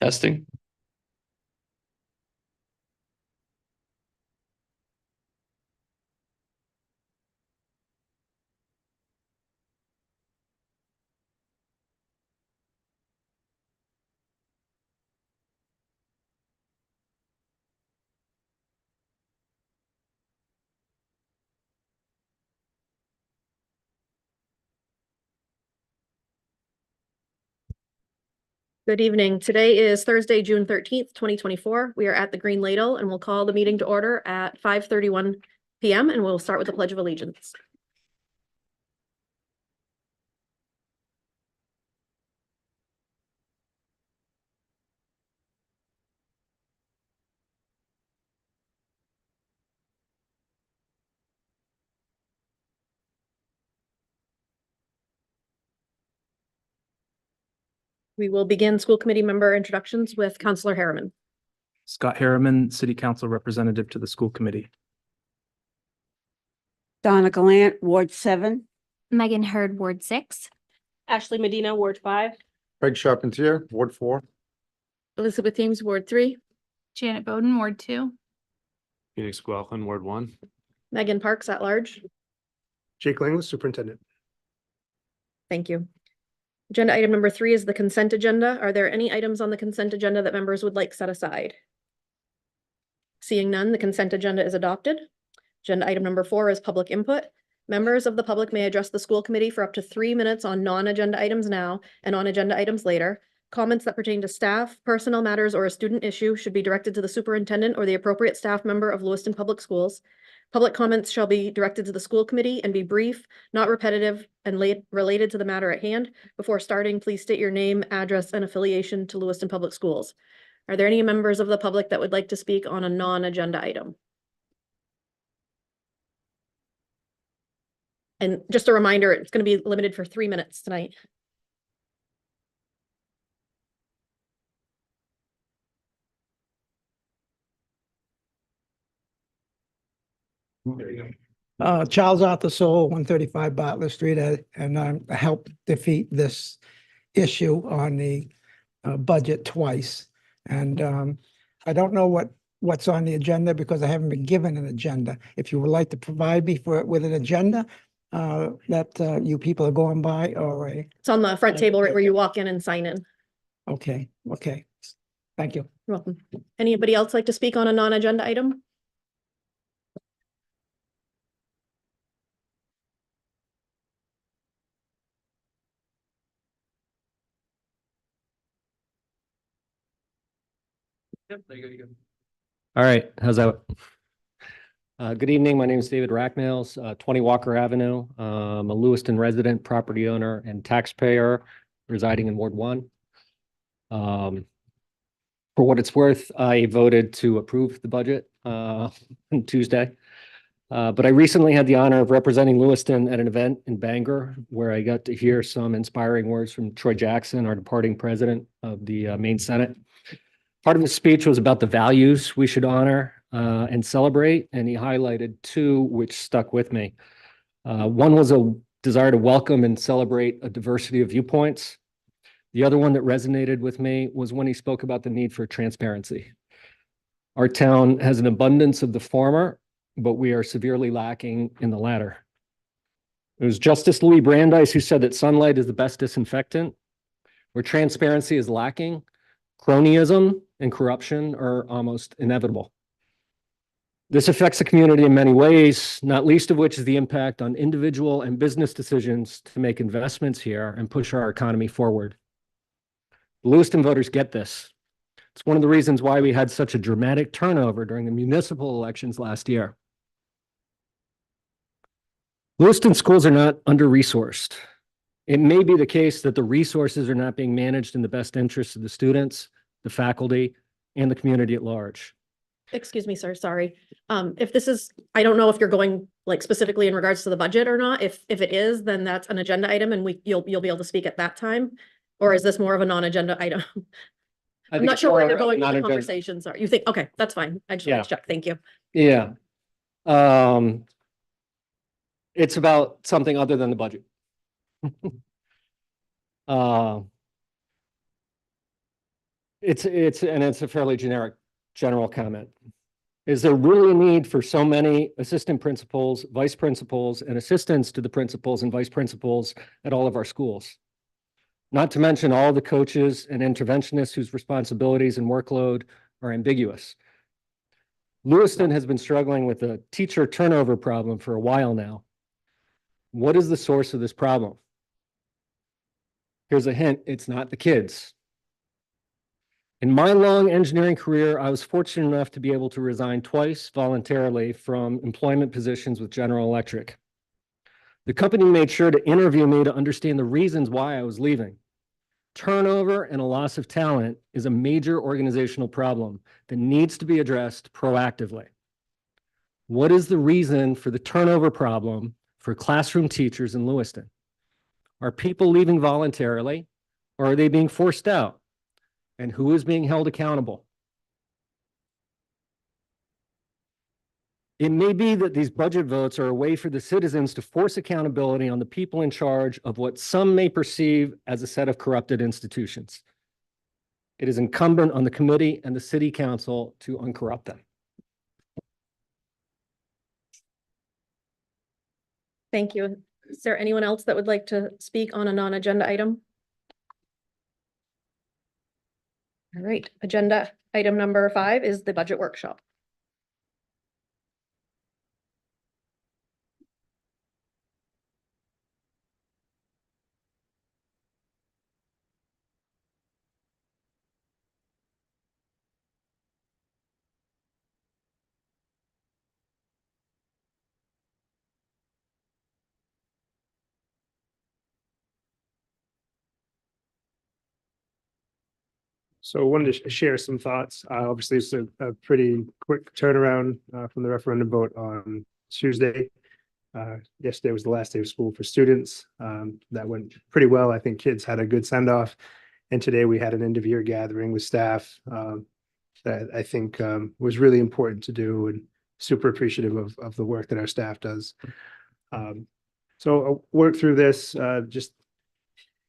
Testing. Good evening. Today is Thursday, June 13th, 2024. We are at the Green Ladle and we'll call the meeting to order at 5:31 p.m. and we'll start with the Pledge of Allegiance. We will begin school committee member introductions with Counselor Harriman. Scott Harriman, City Council Representative to the School Committee. Donna Gallant, Ward 7. Megan Hurd, Ward 6. Ashley Medina, Ward 5. Craig Charpentier, Ward 4. Elizabeth James, Ward 3. Janet Bowden, Ward 2. Phoenix Guelphin, Ward 1. Megan Parks at large. Jake Langley, Superintendent. Thank you. Agenda item number 3 is the consent agenda. Are there any items on the consent agenda that members would like set aside? Seeing none, the consent agenda is adopted. Agenda item number 4 is public input. Members of the public may address the school committee for up to 3 minutes on non-agenda items now and on agenda items later. Comments that pertain to staff, personnel matters, or a student issue should be directed to the superintendent or the appropriate staff member of Lewiston Public Schools. Public comments shall be directed to the school committee and be brief, not repetitive, and related to the matter at hand. Before starting, please state your name, address, and affiliation to Lewiston Public Schools. Are there any members of the public that would like to speak on a non-agenda item? And just a reminder, it's going to be limited for 3 minutes tonight. Charles Arthur Soul, 135 Bartlett Street, and I helped defeat this issue on the budget twice. And I don't know what's on the agenda because I haven't been given an agenda. If you would like to provide me with an agenda that you people are going by, or It's on the front table right where you walk in and sign in. okay, thank you. You're welcome. Anybody else like to speak on a non-agenda item? All right, how's that? Good evening. My name is David Racknails, 20 Walker Avenue. I'm a Lewiston resident, property owner, and taxpayer residing in Ward 1. For what it's worth, I voted to approve the budget on Tuesday. But I recently had the honor of representing Lewiston at an event in Bangor where I got to hear some inspiring words from Troy Jackson, our departing president of the Maine Senate. Part of his speech was about the values we should honor and celebrate, and he highlighted 2 which stuck with me. One was a desire to welcome and celebrate a diversity of viewpoints. The other one that resonated with me was when he spoke about the need for transparency. Our town has an abundance of the former, but we are severely lacking in the latter. It was Justice Louis Brandeis who said that sunlight is the best disinfectant. Where transparency is lacking, cronyism and corruption are almost inevitable. This affects the community in many ways, not least of which is the impact on individual and business decisions to make investments here and push our economy forward. The Lewiston voters get this. It's one of the reasons why we had such a dramatic turnover during the municipal elections last year. Lewiston schools are not under-resourced. It may be the case that the resources are not being managed in the best interest of the students, the faculty, and the community at large. Excuse me, sir, sorry. If this is, I don't know if you're going like specifically in regards to the budget or not. If it is, then that's an agenda item and you'll be able to speak at that time. Or is this more of a non-agenda item? I'm not sure where you're going with the conversations are. You think, okay, that's fine. I just want to check. Thank you. Yeah. It's about something other than the budget. It's a fairly general comment. Is there really a need for so many assistant principals, vice principals, and assistants to the principals and vice principals at all of our schools? Not to mention all the coaches and interventionists whose responsibilities and workload are ambiguous. Lewiston has been struggling with a teacher turnover problem for a while now. What is the source of this problem? Here's a hint, it's not the kids. In my long engineering career, I was fortunate enough to be able to resign twice voluntarily from employment positions with General Electric. The company made sure to interview me to understand the reasons why I was leaving. Turnover and a loss of talent is a major organizational problem that needs to be addressed proactively. What is the reason for the turnover problem for classroom teachers in Lewiston? Are people leaving voluntarily, or are they being forced out? And who is being held accountable? It may be that these budget votes are a way for the citizens to force accountability on the people in charge of what some may perceive as a set of corrupted institutions. It is incumbent on the committee and the city council to uncorrupt them. Thank you. Is there anyone else that would like to speak on a non-agenda item? All right, agenda item number 5 is the budget workshop. So I wanted to share some thoughts. Obviously, it's a pretty quick turnaround from the referendum vote on Tuesday. Yesterday was the last day of school for students. That went pretty well. I think kids had a good send off. And today we had an end of year gathering with staff that I think was really important to do, and super appreciative of the work that our staff does. So I'll work through this, just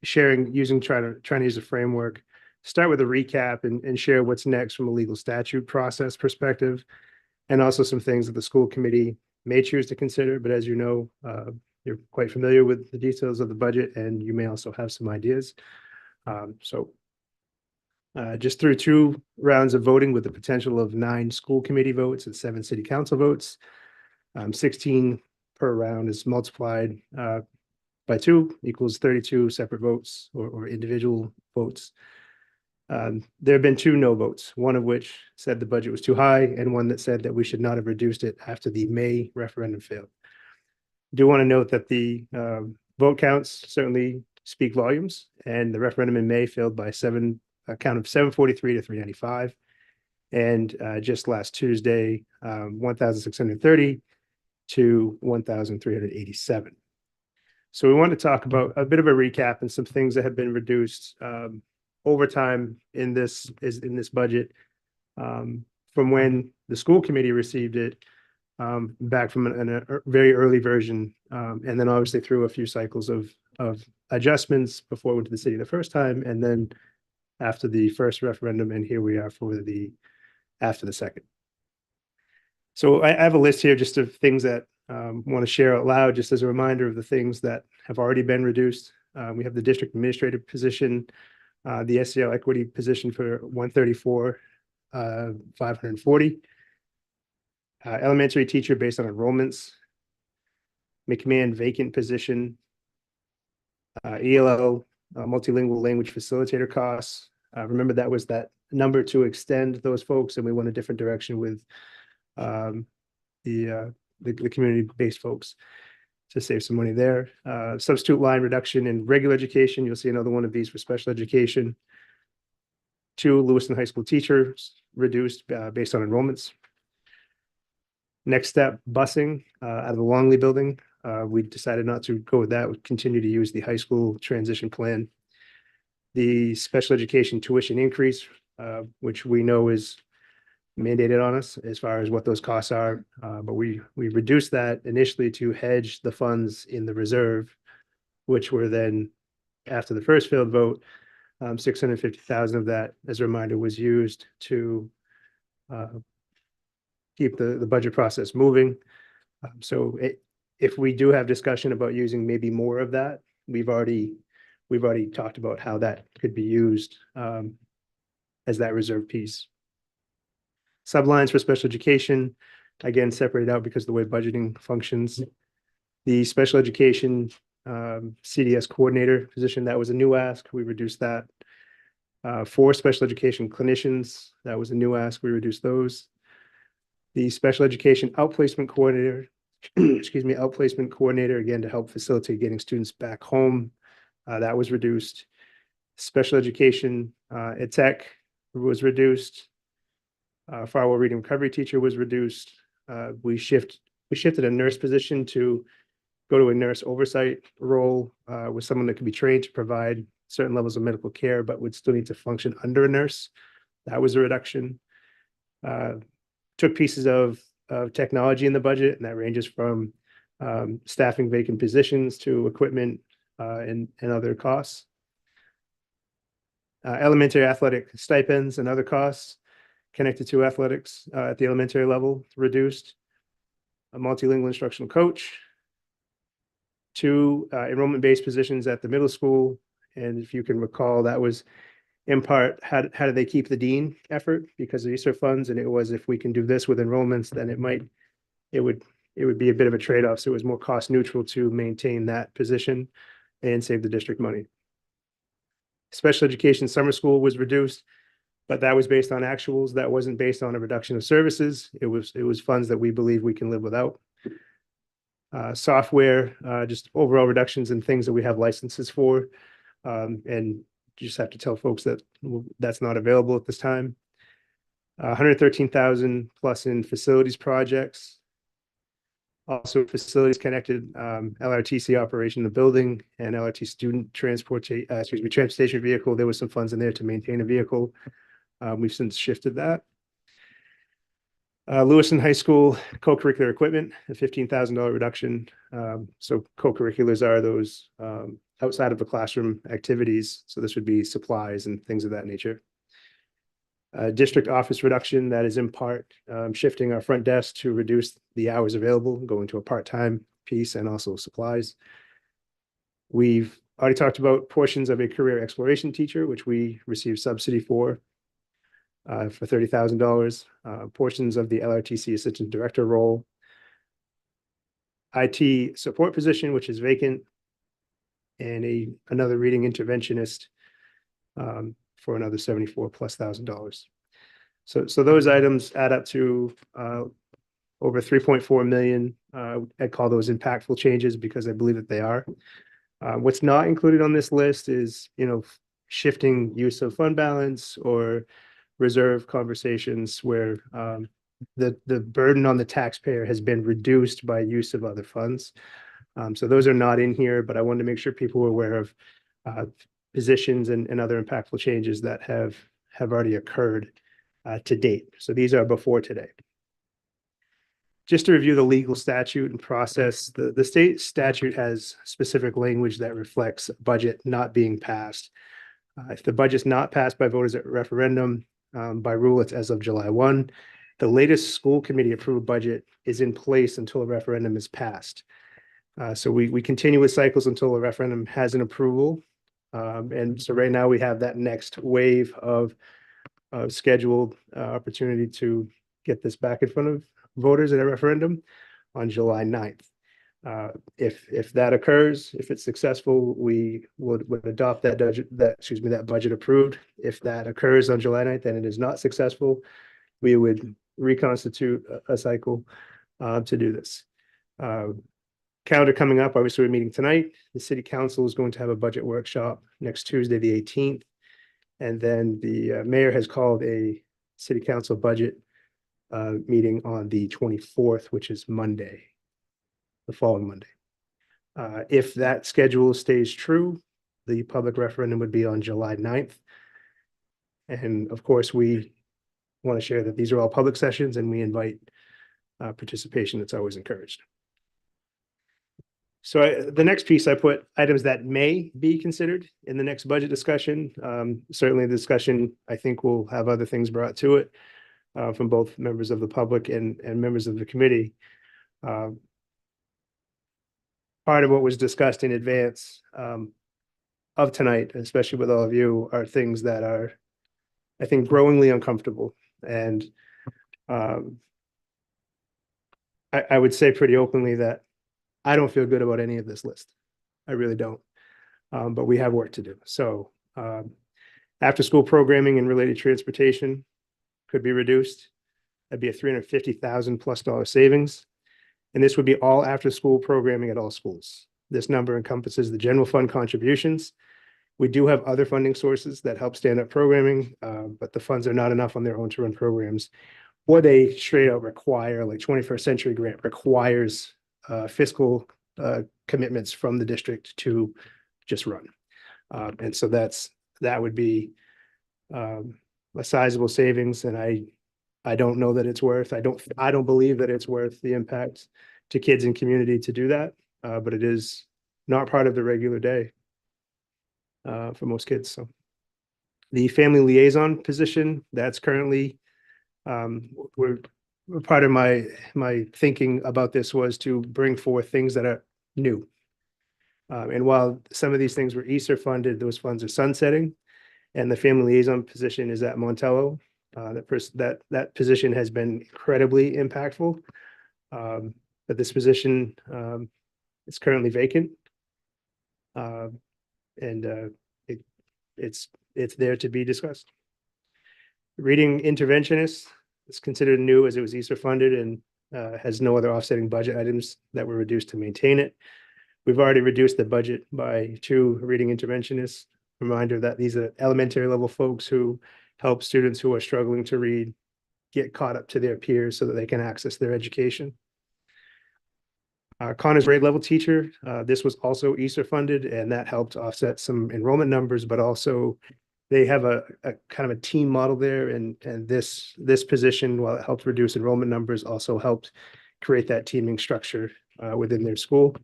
sharing, trying to use a framework. Start with a recap and share what's next from a legal statute process perspective, and also some things that the school committee may choose to consider. But as you know, you're quite familiar with the details of the budget, and you may also have some ideas. Just through 2 rounds of voting with the potential of 9 school committee votes and 7 city council votes. 16 per round is multiplied by 2 equals 32 separate votes or individual votes. There have been 2 no votes, one of which said the budget was too high, and one that said that we should not have reduced it after the May referendum failed. I do want to note that the vote counts certainly speak volumes, and the referendum in May failed by a count of 743 to 395. And just last Tuesday, 1,630 to 1,387. So we want to talk about a bit of a recap and some things that have been reduced over time in this budget from when the school committee received it back from a very early version, and then obviously through a few cycles of adjustments before it went to the city the first time, and then after the first referendum, and here we are for after the second. So I have a list here just of things that I want to share out loud, just as a reminder of the things that have already been reduced. We have the district administrative position, the SEL equity position for 134, 540. Elementary teacher based on enrollments. McMahon vacant position. ELL, multilingual language facilitator costs. Remember, that was that number to extend those folks, and we went a different direction with the community-based folks to save some money there. Substitute line reduction in regular education. You'll see another one of these for special education. 2 Lewiston High School teachers reduced based on enrollments. Next step, busing out of the Longley building. We decided not to go with that. We continue to use the high school transition plan. The special education tuition increase, which we know is mandated on us as far as what those costs are. But we reduced that initially to hedge the funds in the reserve, which were then, after the first failed vote, 650,000 of that, as a reminder, was used to keep the budget process moving. If we do have discussion about using maybe more of that, we've already talked about how that could be used as that reserve piece. Sublines for special education, again, separated out because of the way budgeting functions. The special education CDS coordinator position, that was a new ask. We reduced that. 4 special education clinicians, that was a new ask. We reduced those. The special education outplacement coordinator, excuse me, outplacement coordinator, again, to help facilitate getting students back home. That was reduced. Special education ed tech was reduced. Firewall reading recovery teacher was reduced. We shifted a nurse position to go to a nurse oversight role with someone that could be trained to provide certain levels of medical care, but would still need to function under a nurse. That was a reduction. Took pieces of technology in the budget, and that ranges from staffing vacant positions to equipment and other costs. Elementary athletic stipends and other costs connected to athletics at the elementary level reduced. A multilingual instructional coach. 2 enrollment-based positions at the middle school. And if you can recall, that was in part, how do they keep the dean effort because of ESSER funds? And it was, if we can do this with enrollments, then it would be a bit of a trade-off. So it was more cost neutral to maintain that position and save the district money. Special education summer school was reduced, but that was based on actuals. That wasn't based on a reduction of services. It was funds that we believe we can live without. Software, just overall reductions in things that we have licenses for. And you just have to tell folks that that's not available at this time. 113,000 plus in facilities projects. Also facilities connected, LRTC operation in the building and LRT student transportation vehicle. There was some funds in there to maintain a vehicle. We've since shifted that. Lewiston High School co-curricular equipment, a $15,000 reduction. So co-curriculars are those outside of the classroom activities. So this would be supplies and things of that nature. District office reduction, that is in part shifting our front desk to reduce the hours available, going to a part-time piece and also supplies. We've already talked about portions of a career exploration teacher, which we received subsidy for $30,000. Portions of the LRTC assistant director role. IT support position, which is vacant, and another reading interventionist for another $74,000+. So those items add up to over 3.4 million. I call those impactful changes because I believe that they are. What's not included on this list is, shifting use of fund balance or reserve conversations where the burden on the taxpayer has been reduced by use of other funds. So those are not in here, but I wanted to make sure people were aware of positions and other impactful changes that have already occurred to date. So these are before today. Just to review the legal statute and process, the state statute has specific language that reflects budget not being passed. If the budget's not passed by voters at referendum, by rule, it's as of July 1. The latest school committee approved budget is in place until a referendum is passed. So we continue with cycles until a referendum has an approval. And so right now we have that next wave of scheduled opportunity to get this back in front of voters at a referendum on July 9th. If that occurs, if it's successful, we would adopt that budget approved. If that occurs on July 9th and it is not successful, we would reconstitute a cycle to do this. Calendar coming up, obviously we're meeting tonight. The city council is going to have a budget workshop next Tuesday, the 18th. And then the mayor has called a city council budget meeting on the 24th, which is Monday, the following Monday. If that schedule stays true, the public referendum would be on July 9th. And of course, we want to share that these are all public sessions and we invite participation. That's always encouraged. The next piece I put items that may be considered in the next budget discussion. Certainly the discussion, I think will have other things brought to it from both members of the public and members of the committee. Part of what was discussed in advance of tonight, especially with all of you, are things that are, I think, growingly uncomfortable. And I would say pretty openly that I don't feel good about any of this list. I really don't. But we have work to do. So after school programming and related transportation could be reduced. That'd be a $350,000+ savings. And this would be all after school programming at all schools. This number encompasses the general fund contributions. We do have other funding sources that help stand up programming, but the funds are not enough on their own to run programs. Or they straight out require, like 21st Century Grant requires fiscal commitments from the district to just run. And so that would be a sizable savings. And I don't know that it's worth, I don't believe that it's worth the impact to kids and community to do that. But it is not part of the regular day for most kids. So the family liaison position, that's currently we're part of my thinking about this was to bring forth things that are new. And while some of these things were ESSER funded, those funds are sunsetting, and the family liaison position is at Montello. That position has been incredibly impactful, but this position is currently vacant, and it's there to be discussed. Reading interventionist is considered new as it was ESSER funded and has no other offsetting budget items that were reduced to maintain it. We've already reduced the budget by 2 reading interventionists. Reminder that these are elementary level folks who help students who are struggling to read get caught up to their peers so that they can access their education. Connor's grade level teacher, this was also ESSER funded, and that helped offset some enrollment numbers, but also they have a kind of a team model there, and this position, while it helped reduce enrollment numbers, also helped create that teaming structure within their school.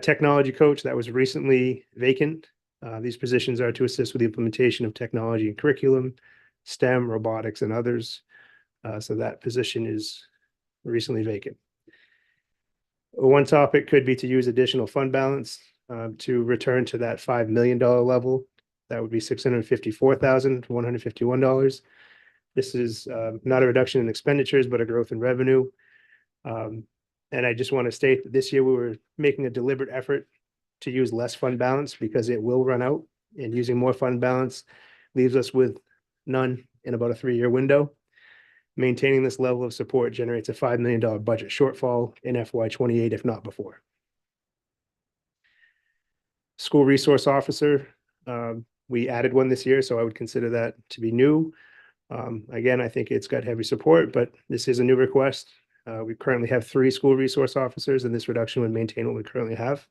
Technology coach, that was recently vacant. These positions are to assist with the implementation of technology and curriculum, STEM, robotics, and others. So that position is recently vacant. One topic could be to use additional fund balance to return to that $5 million level. That would be $654,151. This is not a reduction in expenditures, but a growth in revenue. And I just want to state that this year we were making a deliberate effort to use less fund balance because it will run out, and using more fund balance leaves us with none in about a 3-year window. Maintaining this level of support generates a $5 million budget shortfall in FY28, if not before. School resource officer, we added one this year, so I would consider that to be new. Again, I think it's got heavy support, but this is a new request. We currently have 3 school resource officers, and this reduction would maintain what we currently have.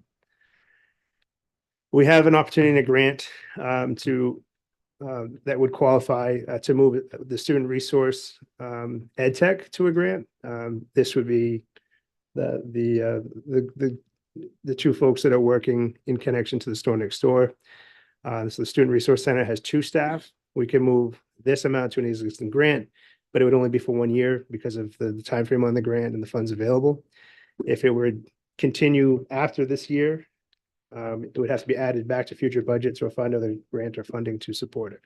We have an opportunity in a grant that would qualify to move the student resource ed tech to a grant. This would be the 2 folks that are working in connection to the store next door. So the Student Resource Center has 2 staff. We can move this amount to an existing grant, but it would only be for 1 year because of the time frame on the grant and the funds available. If it were to continue after this year, it would have to be added back to future budgets or find other grant or funding to support it.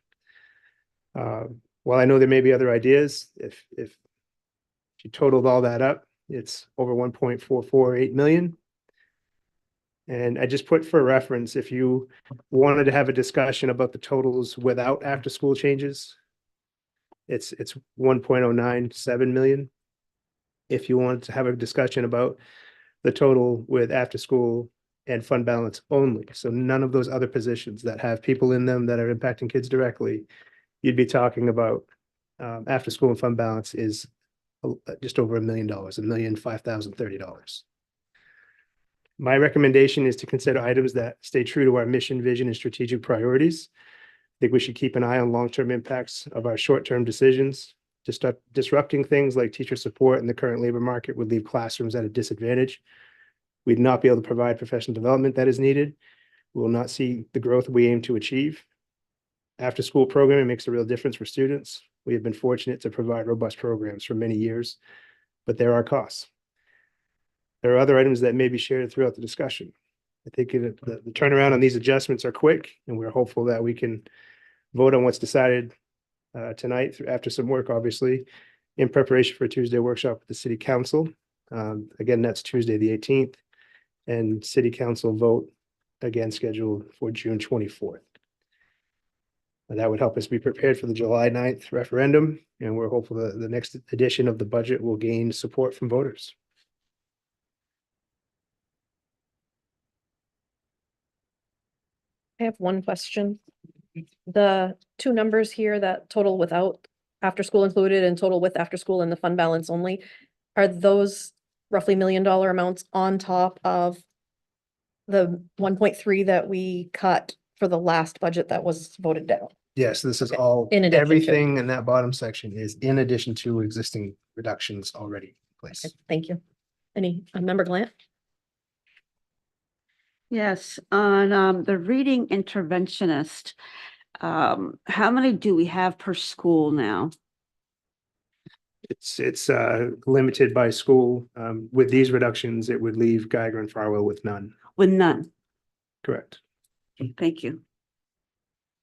While I know there may be other ideas, if you totaled all that up, it's over 1.448 million. And I just put for reference, if you wanted to have a discussion about the totals without after school changes, it's 1.097 million. If you wanted to have a discussion about the total with after school and fund balance only, so none of those other positions that have people in them that are impacting kids directly, you'd be talking about after school and fund balance is just over $1 million, $1,005,030. My recommendation is to consider items that stay true to our mission, vision, and strategic priorities. I think we should keep an eye on long-term impacts of our short-term decisions. Disrupting things like teacher support in the current labor market would leave classrooms at a disadvantage. We'd not be able to provide professional development that is needed. We will not see the growth we aim to achieve. After-school programming makes a real difference for students. We have been fortunate to provide robust programs for many years, but there are costs. There are other items that may be shared throughout the discussion. I think the turnaround on these adjustments are quick, and we're hopeful that we can vote on what's decided tonight after some work, obviously, in preparation for a Tuesday workshop with the city council. Again, that's Tuesday, the 18th, and city council vote again scheduled for June 24th. And that would help us be prepared for the July 9th referendum, and we're hopeful that the next edition of the budget will gain support from voters. I have one question. The two numbers here that total without after school included and total with after school and the fund balance only, are those roughly $1 million amounts on top of the 1.3 that we cut for the last budget that was voted down? Yes, this is all, In addition to. everything in that bottom section is in addition to existing reductions already in place. Okay, thank you. Any member Glant? Yes, on the reading interventionist, how many do we have per school now? It's limited by school. With these reductions, it would leave Geiger and Farwell with none. With none. Correct. Thank you.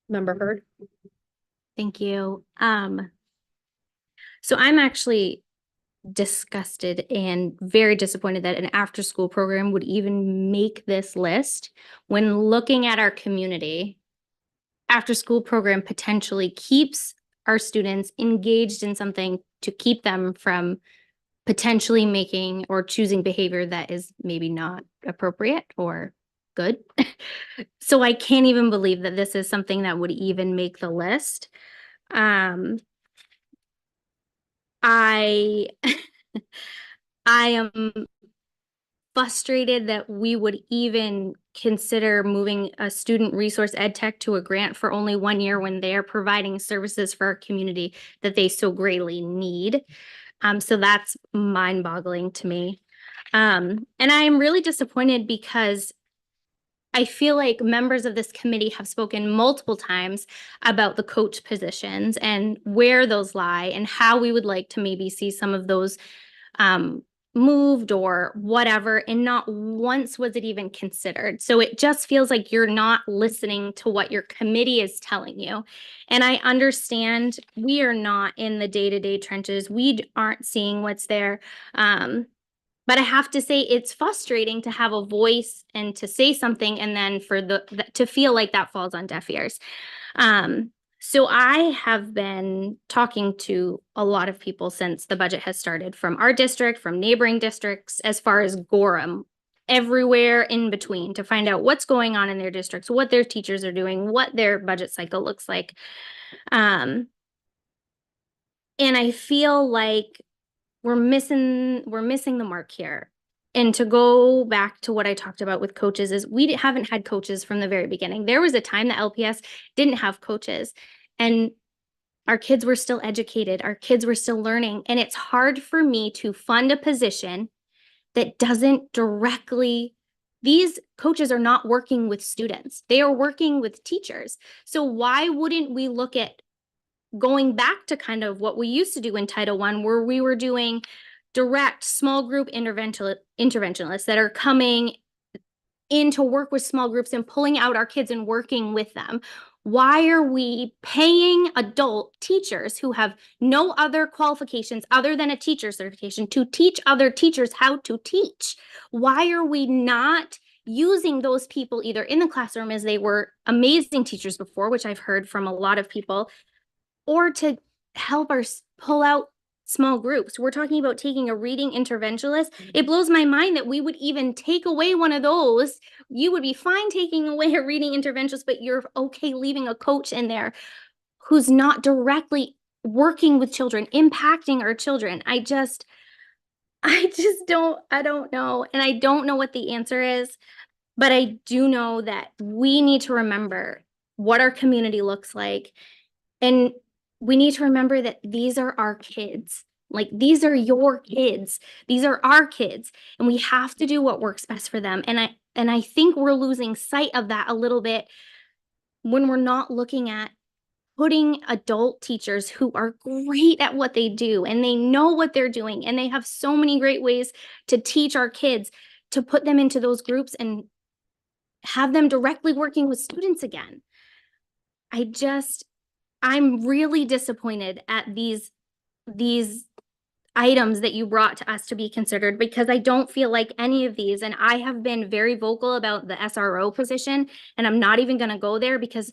Member Hurd? Thank you. So I'm actually disgusted and very disappointed that an after-school program would even make this list. When looking at our community, after-school program potentially keeps our students engaged in something to keep them from potentially making or choosing behavior that is maybe not appropriate or good. So I can't even believe that this is something that would even make the list. I am frustrated that we would even consider moving a student resource ed tech to a grant for only 1 year when they are providing services for our community that they so greatly need. So that's mind-boggling to me. And I am really disappointed because I feel like members of this committee have spoken multiple times about the coach positions and where those lie and how we would like to maybe see some of those moved or whatever, and not once was it even considered. So it just feels like you're not listening to what your committee is telling you. And I understand we are not in the day-to-day trenches. We aren't seeing what's there. But I have to say it's frustrating to have a voice and to say something and then for to feel like that falls on deaf ears. So I have been talking to a lot of people since the budget has started, from our district, from neighboring districts, as far as Gorham, everywhere in between, to find out what's going on in their districts, what their teachers are doing, what their budget cycle looks like. And I feel like we're missing the mark here. And to go back to what I talked about with coaches is we haven't had coaches from the very beginning. There was a time that LPS didn't have coaches and our kids were still educated. Our kids were still learning. And it's hard for me to fund a position that doesn't directly, these coaches are not working with students. They are working with teachers. So why wouldn't we look at going back to kind of what we used to do in Title I, where we were doing direct small group interventionists that are coming in to work with small groups and pulling out our kids and working with them? Why are we paying adult teachers who have no other qualifications other than a teacher certification to teach other teachers how to teach? Why are we not using those people either in the classroom, as they were amazing teachers before, which I've heard from a lot of people, or to help us pull out small groups? We're talking about taking a reading interventionist. It blows my mind that we would even take away one of those. You would be fine taking away a reading interventionist, but you're okay leaving a coach in there who's not directly working with children, impacting our children. I don't know. And I don't know what the answer is, but I do know that we need to remember what our community looks like. And we need to remember that these are our kids. Like, these are your kids. These are our kids, and we have to do what works best for them. And I think we're losing sight of that a little bit when we're not looking at putting adult teachers who are great at what they do and they know what they're doing and they have so many great ways to teach our kids, to put them into those groups and have them directly working with students again. I'm really disappointed at these items that you brought to us to be considered, because I don't feel like any of these, and I have been very vocal about the SRO position, and I'm not even going to go there because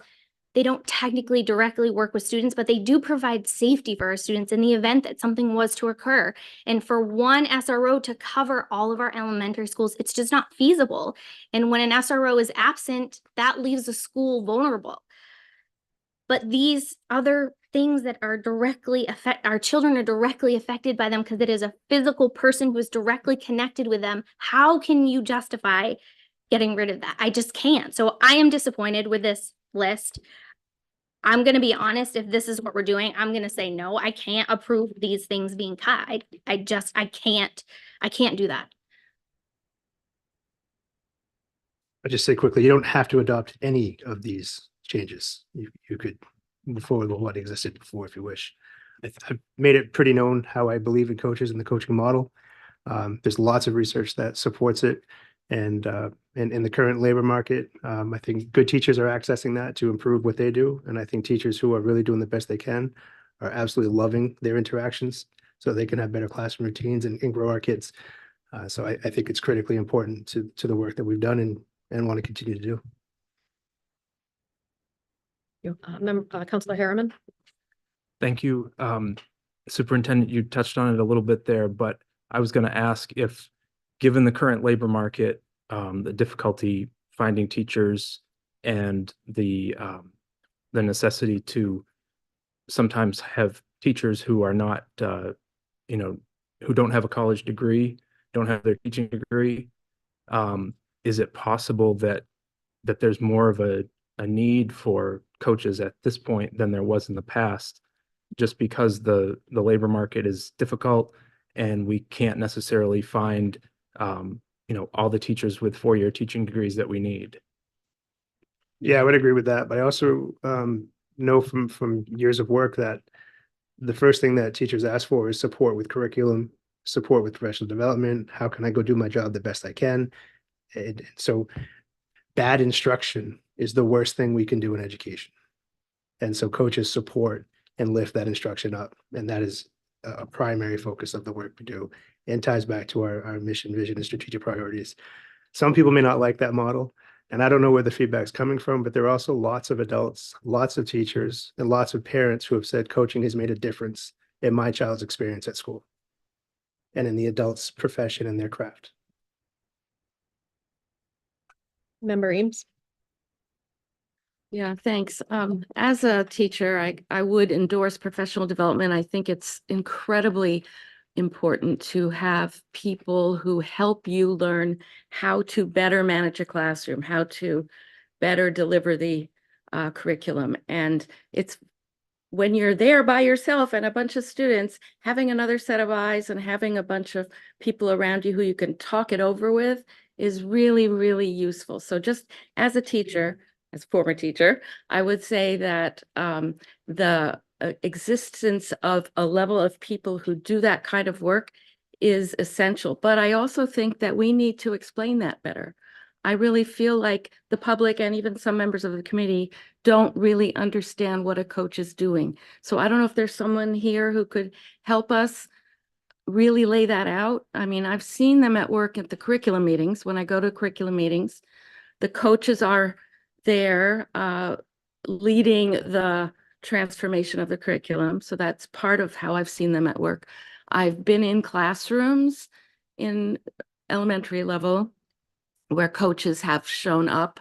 they don't technically directly work with students, but they do provide safety for our students in the event that something was to occur. And for one SRO to cover all of our elementary schools, it's just not feasible. And when an SRO is absent, that leaves the school vulnerable. But these other things that are directly affect our children are directly affected by them because it is a physical person who is directly connected with them. How can you justify getting rid of that? I just can't. So I am disappointed with this list. I'm going to be honest, if this is what we're doing, I'm going to say no. I can't approve these things being cut. I can't do that. I'll just say quickly, you don't have to adopt any of these changes. You could move forward with what existed before if you wish. I've made it pretty known how I believe in coaches and the coaching model. There's lots of research that supports it. And in the current labor market, I think good teachers are accessing that to improve what they do. And I think teachers who are really doing the best they can are absolutely loving their interactions so they can have better classroom routines and grow our kids. So I think it's critically important to the work that we've done and want to continue to do. Counselor Harriman? Thank you. Superintendent, you touched on it a little bit there, but I was going to ask if, given the current labor market, the difficulty finding teachers and the necessity to sometimes have teachers who are not, who don't have a college degree, don't have their teaching degree, is it possible that there's more of a need for coaches at this point than there was in the past, just because the labor market is difficult and we can't necessarily find all the teachers with 4-year teaching degrees that we need? Yeah, I would agree with that. But I also know from years of work that the first thing that teachers ask for is support with curriculum, support with professional development. How can I go do my job the best I can? And so bad instruction is the worst thing we can do in education. And so coaches support and lift that instruction up. And that is a primary focus of the work we do, and ties back to our mission, vision, and strategic priorities. Some people may not like that model, and I don't know where the feedback's coming from, but there are also lots of adults, lots of teachers, and lots of parents who have said coaching has made a difference in my child's experience at school and in the adult's profession and their craft. Member Eames? Yeah, thanks. As a teacher, I would endorse professional development. I think it's incredibly important to have people who help you learn how to better manage a classroom, how to better deliver the curriculum. And it's when you're there by yourself and a bunch of students, having another set of eyes and having a bunch of people around you who you can talk it over with is really, really useful. So just as a teacher, as a former teacher, I would say that the existence of a level of people who do that kind of work is essential. But I also think that we need to explain that better. I really feel like the public and even some members of the committee don't really understand what a coach is doing. So I don't know if there's someone here who could help us really lay that out. I mean, I've seen them at work at the curriculum meetings. When I go to curriculum meetings, the coaches are there leading the transformation of the curriculum. So that's part of how I've seen them at work. I've been in classrooms in elementary level where coaches have shown up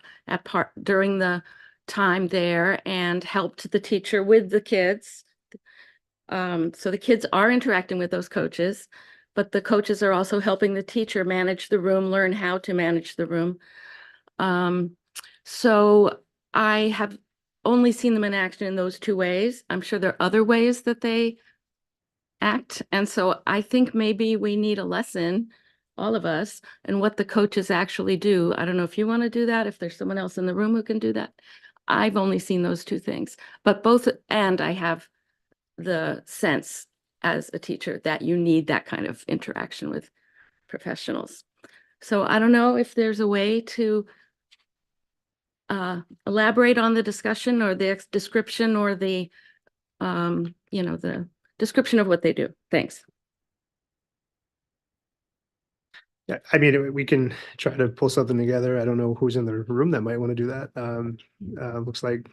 during the time there and helped the teacher with the kids. So the kids are interacting with those coaches, but the coaches are also helping the teacher manage the room, learn how to manage the room. So I have only seen them in action in those two ways. I'm sure there are other ways that they act. And so I think maybe we need a lesson, all of us, and what the coaches actually do. I don't know if you want to do that, if there's someone else in the room who can do that. I've only seen those two things, but both, and I have the sense as a teacher that you need that kind of interaction with professionals. So I don't know if there's a way to elaborate on the discussion or the description or the, the description of what they do. Thanks. Yeah, I mean, we can try to pull something together. I don't know who's in the room that might want to do that. Looks like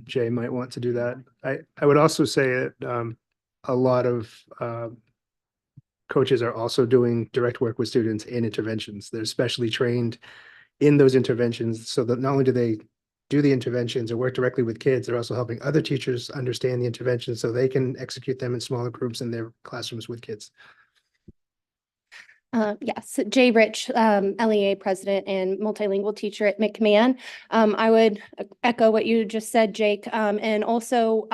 Jay might want to do that. I would also say that a lot of coaches are also doing direct work with students in interventions. They're specially trained in those interventions so that not only do they do the interventions or work directly with kids, they're also helping other teachers understand the interventions so they can execute them in smaller groups in their classrooms with kids. Yes, Jay Rich, LEA president and multilingual teacher at McMahon. I would echo what you just said, Jake. And also,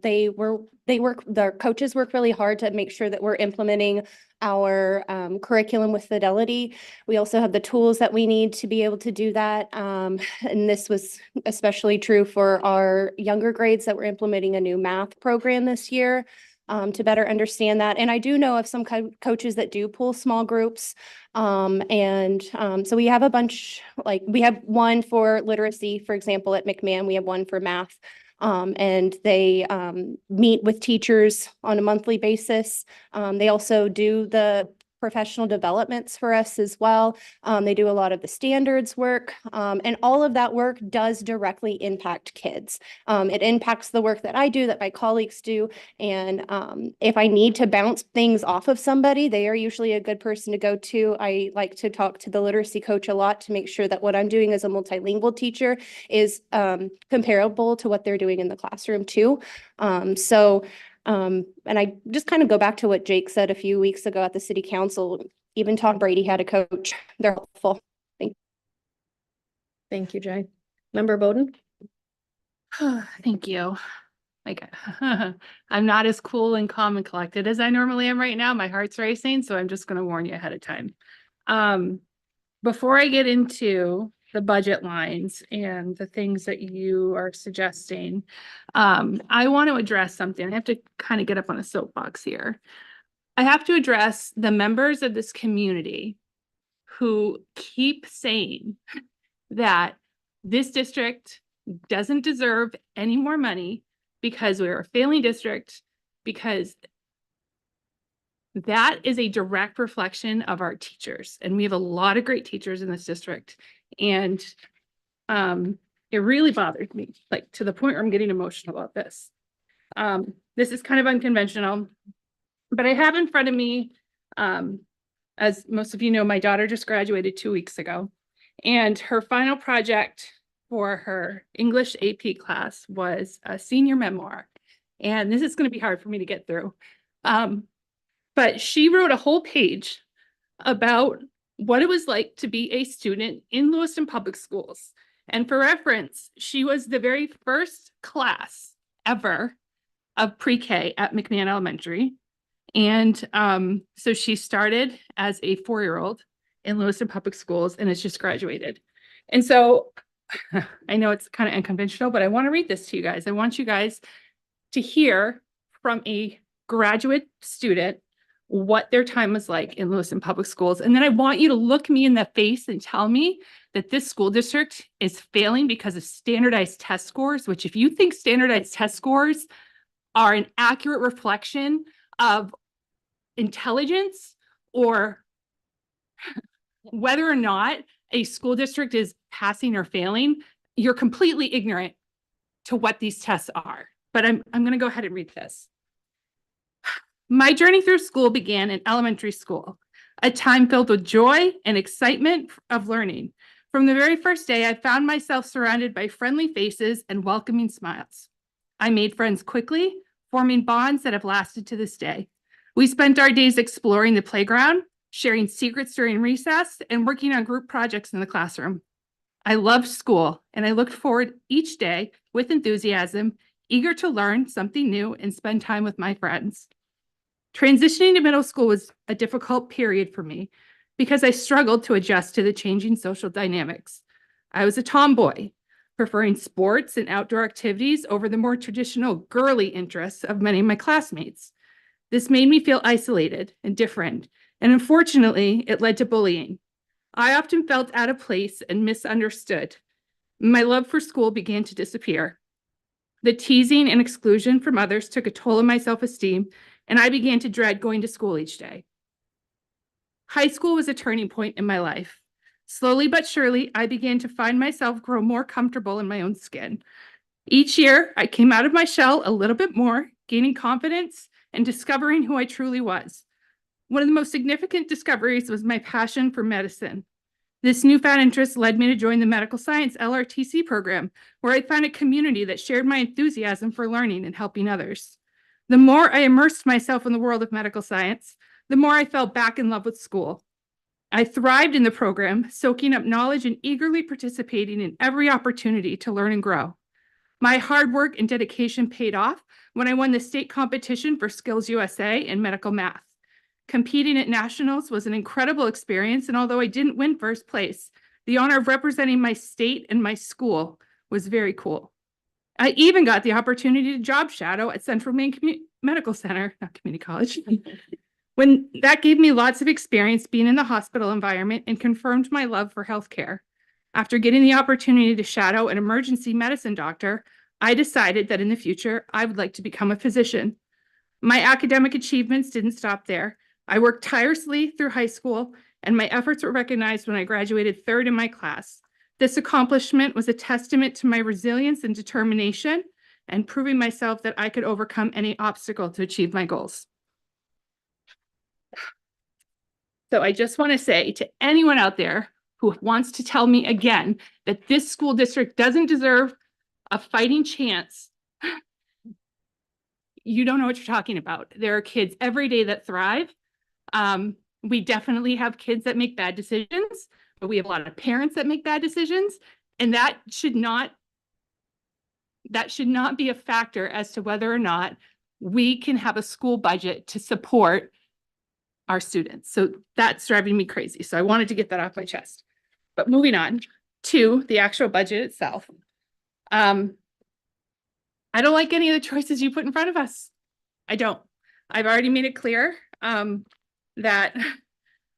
their coaches work really hard to make sure that we're implementing our curriculum with fidelity. We also have the tools that we need to be able to do that. And this was especially true for our younger grades that we're implementing a new math program this year. To better understand that. And I do know of some coaches that do pull small groups. So we have a bunch, like we have one for literacy, for example, at McMahon, we have one for math. And they meet with teachers on a monthly basis. They also do the professional developments for us as well. They do a lot of the standards work, and all of that work does directly impact kids. It impacts the work that I do, that my colleagues do. And if I need to bounce things off of somebody, they are usually a good person to go to. I like to talk to the literacy coach a lot to make sure that what I'm doing as a multilingual teacher is comparable to what they're doing in the classroom too. And I just kind of go back to what Jake said a few weeks ago at the city council. Even Tom Brady had a coach. They're helpful. Thank you, Jay. Member Bowden? Thank you. Like, I'm not as cool and calm and collected as I normally am right now. My heart's racing, so I'm just going to warn you ahead of time. Before I get into the budget lines and the things that you are suggesting, I want to address something. I have to kind of get up on a soapbox here. I have to address the members of this community who keep saying that this district doesn't deserve any more money because we're a failing district, because that is a direct reflection of our teachers. And we have a lot of great teachers in this district. And it really bothered me, like to the point where I'm getting emotional about this. This is kind of unconventional, but I have in front of me, as most of you know, my daughter just graduated 2 weeks ago, and her final project for her English AP class was a senior memoir. And this is going to be hard for me to get through. But she wrote a whole page about what it was like to be a student in Lewiston Public Schools. And for reference, she was the very first class ever of pre-K at McMahon Elementary. And so she started as a 4-year-old in Lewiston Public Schools and has just graduated. And so I know it's kind of unconventional, but I want to read this to you guys. I want you guys to hear from a graduate student what their time was like in Lewiston Public Schools. And then I want you to look me in the face and tell me that this school district is failing because of standardized test scores, which if you think standardized test scores are an accurate reflection of intelligence or whether or not a school district is passing or failing, you're completely ignorant to what these tests are. But I'm going to go ahead and read this. My journey through school began in elementary school, a time filled with joy and excitement of learning. From the very first day, I found myself surrounded by friendly faces and welcoming smiles. I made friends quickly, forming bonds that have lasted to this day. We spent our days exploring the playground, sharing secrets during recess, and working on group projects in the classroom. I loved school, and I looked forward each day with enthusiasm, eager to learn something new and spend time with my friends. Transitioning to middle school was a difficult period for me because I struggled to adjust to the changing social dynamics. I was a tomboy, preferring sports and outdoor activities over the more traditional girly interests of many of my classmates. This made me feel isolated and different, and unfortunately, it led to bullying. I often felt out of place and misunderstood. My love for school began to disappear. The teasing and exclusion from others took a toll on my self-esteem, and I began to dread going to school each day. High school was a turning point in my life. Slowly but surely, I began to find myself grow more comfortable in my own skin. Each year, I came out of my shell a little bit more, gaining confidence and discovering who I truly was. One of the most significant discoveries was my passion for medicine. This newfound interest led me to join the medical science LRTC program, where I found a community that shared my enthusiasm for learning and helping others. The more I immersed myself in the world of medical science, the more I fell back in love with school. I thrived in the program, soaking up knowledge and eagerly participating in every opportunity to learn and grow. My hard work and dedication paid off when I won the state competition for Skills USA in medical math. Competing at nationals was an incredible experience, and although I didn't win first place, the honor of representing my state and my school was very cool. I even got the opportunity to job shadow at Central Maine Medical Center, not community college. When that gave me lots of experience being in the hospital environment and confirmed my love for healthcare. After getting the opportunity to shadow an emergency medicine doctor, I decided that in the future, I would like to become a physician. My academic achievements didn't stop there. I worked tirelessly through high school, and my efforts were recognized when I graduated third in my class. This accomplishment was a testament to my resilience and determination, and proving myself that I could overcome any obstacle to achieve my goals. So I just want to say to anyone out there who wants to tell me again that this school district doesn't deserve a fighting chance, you don't know what you're talking about. There are kids every day that thrive. We definitely have kids that make bad decisions, but we have a lot of parents that make bad decisions, and that should not be a factor as to whether or not we can have a school budget to support our students. So that's driving me crazy. So I wanted to get that off my chest. But moving on to the actual budget itself. I don't like any of the choices you put in front of us. I don't. I've already made it clear that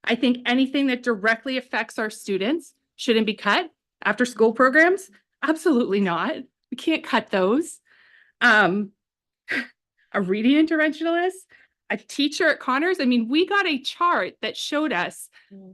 I think anything that directly affects our students shouldn't be cut. After school programs, absolutely not. We can't cut those. A reading interventionist, a teacher at Connors. I mean, we got a chart that showed us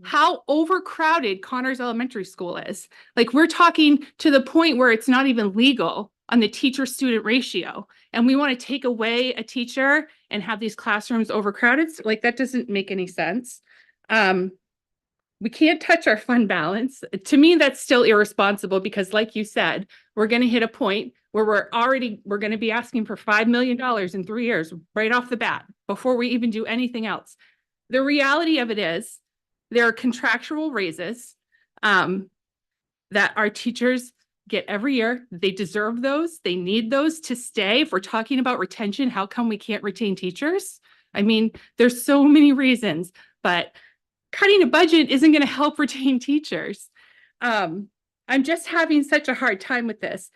how overcrowded Connors Elementary School is. Like, we're talking to the point where it's not even legal on the teacher-student ratio. And we want to take away a teacher and have these classrooms overcrowded. So, like, that doesn't make any sense. We can't touch our fund balance. To me, that's still irresponsible because, like you said, we're going to hit a point where we're going to be asking for $5 million in 3 years right off the bat before we even do anything else. The reality of it is there are contractual raises that our teachers get every year. They deserve those. They need those to stay. If we're talking about retention, how come we can't retain teachers? I mean, there's so many reasons, but cutting a budget isn't going to help retain teachers. I'm just having such a hard time with this.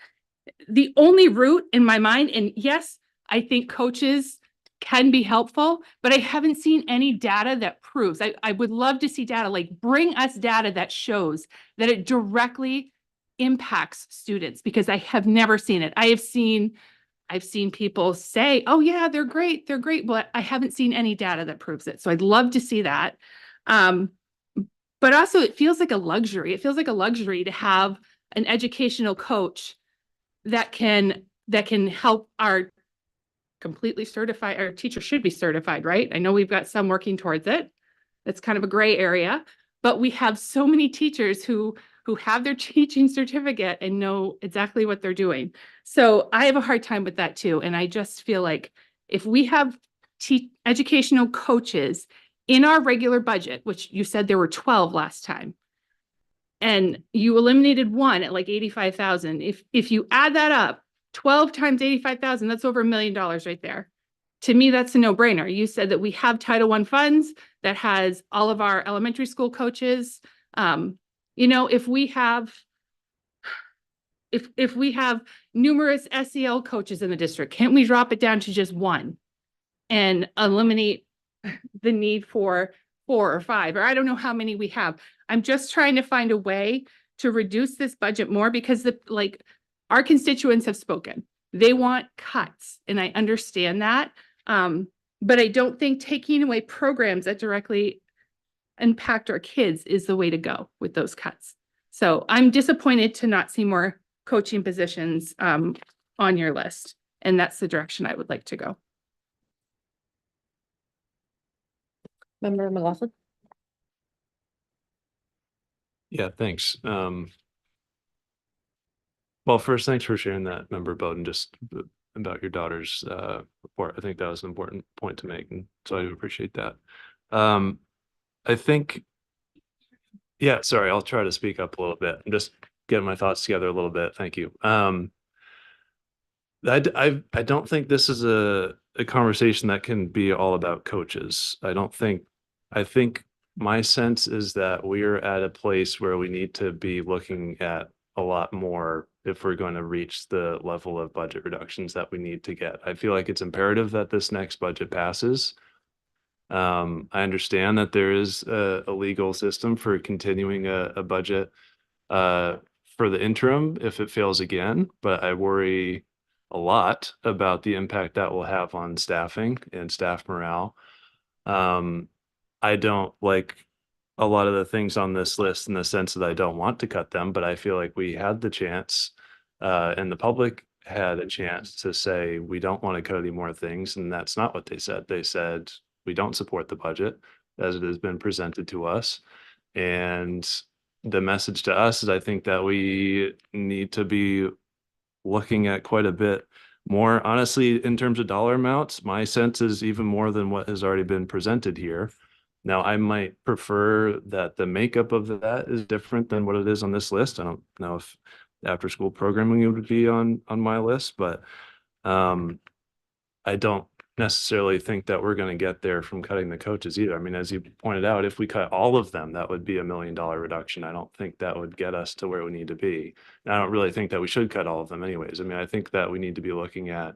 The only route in my mind, and yes, I think coaches can be helpful, but I haven't seen any data that proves. I would love to see data, like bring us data that shows that it directly impacts students, because I have never seen it. I've seen people say, oh yeah, they're great, but I haven't seen any data that proves it. So I'd love to see that. But also it feels like a luxury. It feels like a luxury to have an educational coach that can help our completely certified, our teacher should be certified, right? I know we've got some working towards it. It's kind of a gray area, but we have so many teachers who have their teaching certificate and know exactly what they're doing. So I have a hard time with that too. And I just feel like if we have educational coaches in our regular budget, which you said there were 12 last time, and you eliminated one at like 85,000. If you add that up, 12 times 85,000, that's over $1 million right there. to me, that's a no-brainer. You said that we have Title I funds that has all of our elementary school coaches. You know, if we have numerous SEL coaches in the district, can't we drop it down to just one and eliminate the need for 4 or 5, or I don't know how many we have. I'm just trying to find a way to reduce this budget more because our constituents have spoken. They want cuts, and I understand that. But I don't think taking away programs that directly impact our kids is the way to go with those cuts. So I'm disappointed to not see more coaching positions on your list, and that's the direction I would like to go. Member McLaughlin? Yeah, thanks. Well, first, thanks for sharing that, Member Bowden, just about your daughter's report. I think that was an important point to make, and so I do appreciate that. I think, yeah, sorry, I'll try to speak up a little bit. I'm just getting my thoughts together a little bit. Thank you. I don't think this is a conversation that can be all about coaches. I think my sense is that we're at a place where we need to be looking at a lot more if we're going to reach the level of budget reductions that we need to get. I feel like it's imperative that this next budget passes. I understand that there is a legal system for continuing a budget for the interim if it fails again, but I worry a lot about the impact that will have on staffing and staff morale. I don't like a lot of the things on this list in the sense that I don't want to cut them, but I feel like we had the chance and the public had a chance to say, we don't want to cut any more things. And that's not what they said. They said, we don't support the budget as it has been presented to us. And the message to us is I think that we need to be looking at quite a bit more. Honestly, in terms of dollar amounts, my sense is even more than what has already been presented here. Now, I might prefer that the makeup of that is different than what it is on this list. I don't know if after school programming would be on my list, but I don't necessarily think that we're going to get there from cutting the coaches either. I mean, as you pointed out, if we cut all of them, that would be $1 million reduction. I don't think that would get us to where we need to be. And I don't really think that we should cut all of them anyways. I mean, I think that we need to be looking at,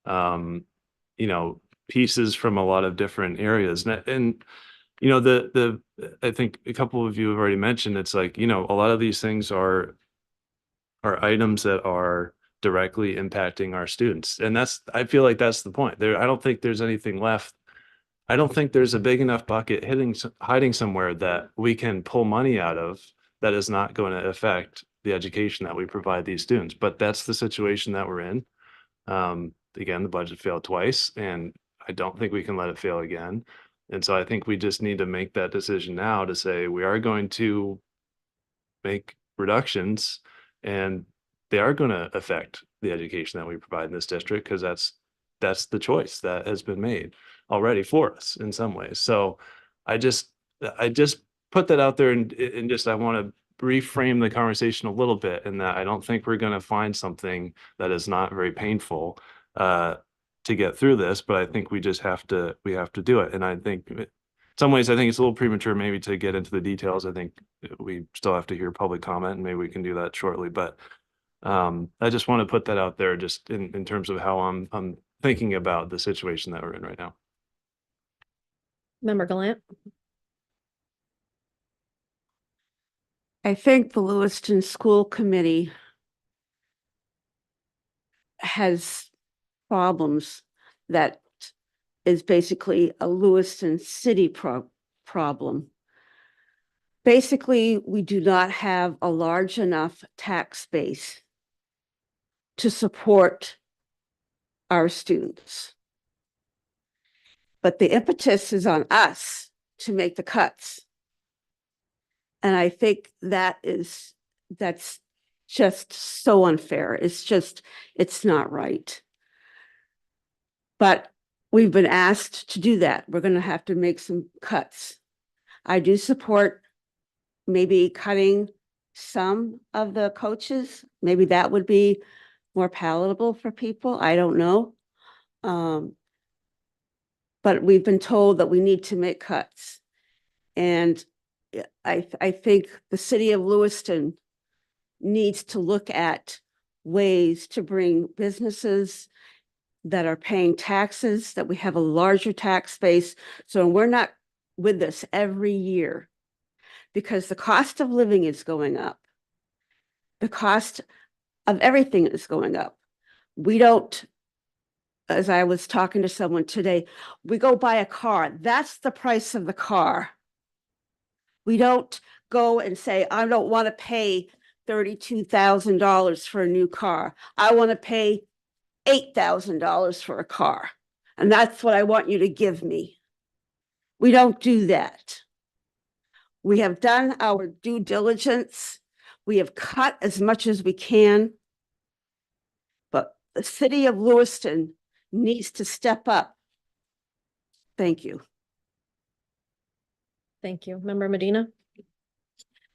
you know, pieces from a lot of different areas. And you know, I think a couple of you have already mentioned, it's like, you know, a lot of these things are items that are directly impacting our students. And I feel like that's the point there. I don't think there's anything left. I don't think there's a big enough bucket hiding somewhere that we can pull money out of that is not going to affect the education that we provide these students. But that's the situation that we're in. Again, the budget failed twice, and I don't think we can let it fail again. And so I think we just need to make that decision now to say we are going to make reductions, and they are going to affect the education that we provide in this district, because that's the choice that has been made already for us in some ways. So I just put that out there and just I want to reframe the conversation a little bit, in that I don't think we're going to find something that is not very painful to get through this, but I think we just have to do it. And I think in some ways, I think it's a little premature maybe to get into the details. I think we still have to hear public comment, and maybe we can do that shortly. But I just want to put that out there just in terms of how I'm thinking about the situation that we're in right now. Member Gallant? I think the Lewiston School Committee has problems that is basically a Lewiston City problem. Basically, we do not have a large enough tax base to support our students. But the impetus is on us to make the cuts. And I think that's just so unfair. It's not right. But we've been asked to do that. We're going to have to make some cuts. I do support maybe cutting some of the coaches. Maybe that would be more palatable for people. I don't know. but we've been told that we need to make cuts. And I think the city of Lewiston needs to look at ways to bring businesses that are paying taxes, that we have a larger tax base. So we're not with this every year because the cost of living is going up. The cost of everything is going up. We don't, as I was talking to someone today, we go buy a car. That's the price of the car. We don't go and say, I don't want to pay $32,000 for a new car. I want to pay $8,000 for a car. And that's what I want you to give me. We don't do that. We have done our due diligence. We have cut as much as we can. But the city of Lewiston needs to step up. Thank you. Thank you. Member Medina?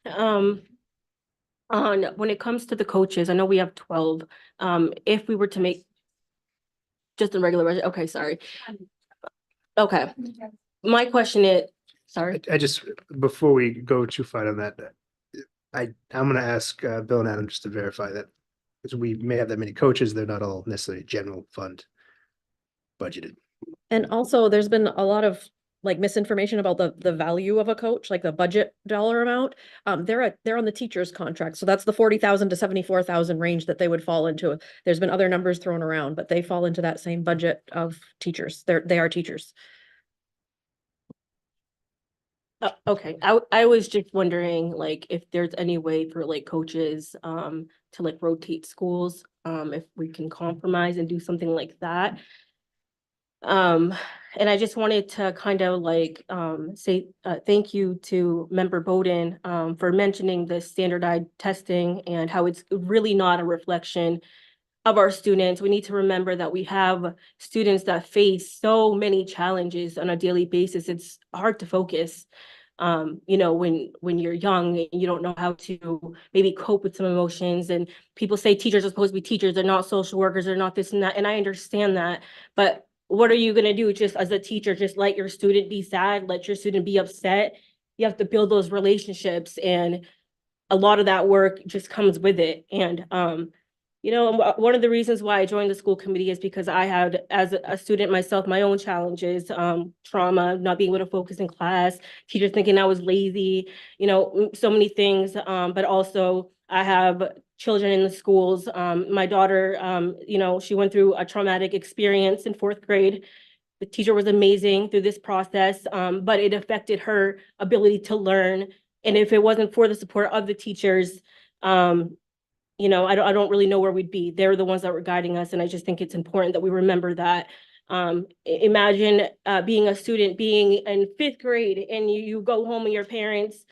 On when it comes to the coaches, I know we have 12. If we were to make just a regular budget, okay, sorry. Okay. My question is, sorry. I just, before we go too far on that, I'm gonna ask Bill and Adam just to verify that, because we may have that many coaches, they're not all necessarily general fund budgeted. And also, there's been a lot of like misinformation about the value of a coach, like the budget dollar amount. They're on the teacher's contract, so that's the 40,000 to 74,000 range that they would fall into. There's been other numbers thrown around, but they fall into that same budget of teachers. They are teachers. Okay, I was just wondering, like, if there's any way for like coaches to like rotate schools, if we can compromise and do something like that. And I just wanted to kind of like say thank you to Member Bowden for mentioning the standardized testing and how it's really not a reflection of our students. We need to remember that we have students that face so many challenges on a daily basis. It's hard to focus. You know, when you're young and you don't know how to maybe cope with some emotions, and people say teachers are supposed to be teachers, they're not social workers, they're not this and that, and I understand that, but what are you gonna do just as a teacher? Just let your student be sad, let your student be upset? You have to build those relationships, and a lot of that work just comes with it. And you know, one of the reasons why I joined the school committee is because I had, as a student myself, my own challenges, trauma, not being able to focus in class, teachers thinking I was lazy, you know, so many things. But also I have children in the schools. My daughter, you know, she went through a traumatic experience in 4th grade. The teacher was amazing through this process, but it affected her ability to learn. And if it wasn't for the support of the teachers, you know, I don't really know where we'd be. They're the ones that were guiding us. And I just think it's important that we remember that. Imagine being a student, being in 5th grade, and you go home and your parents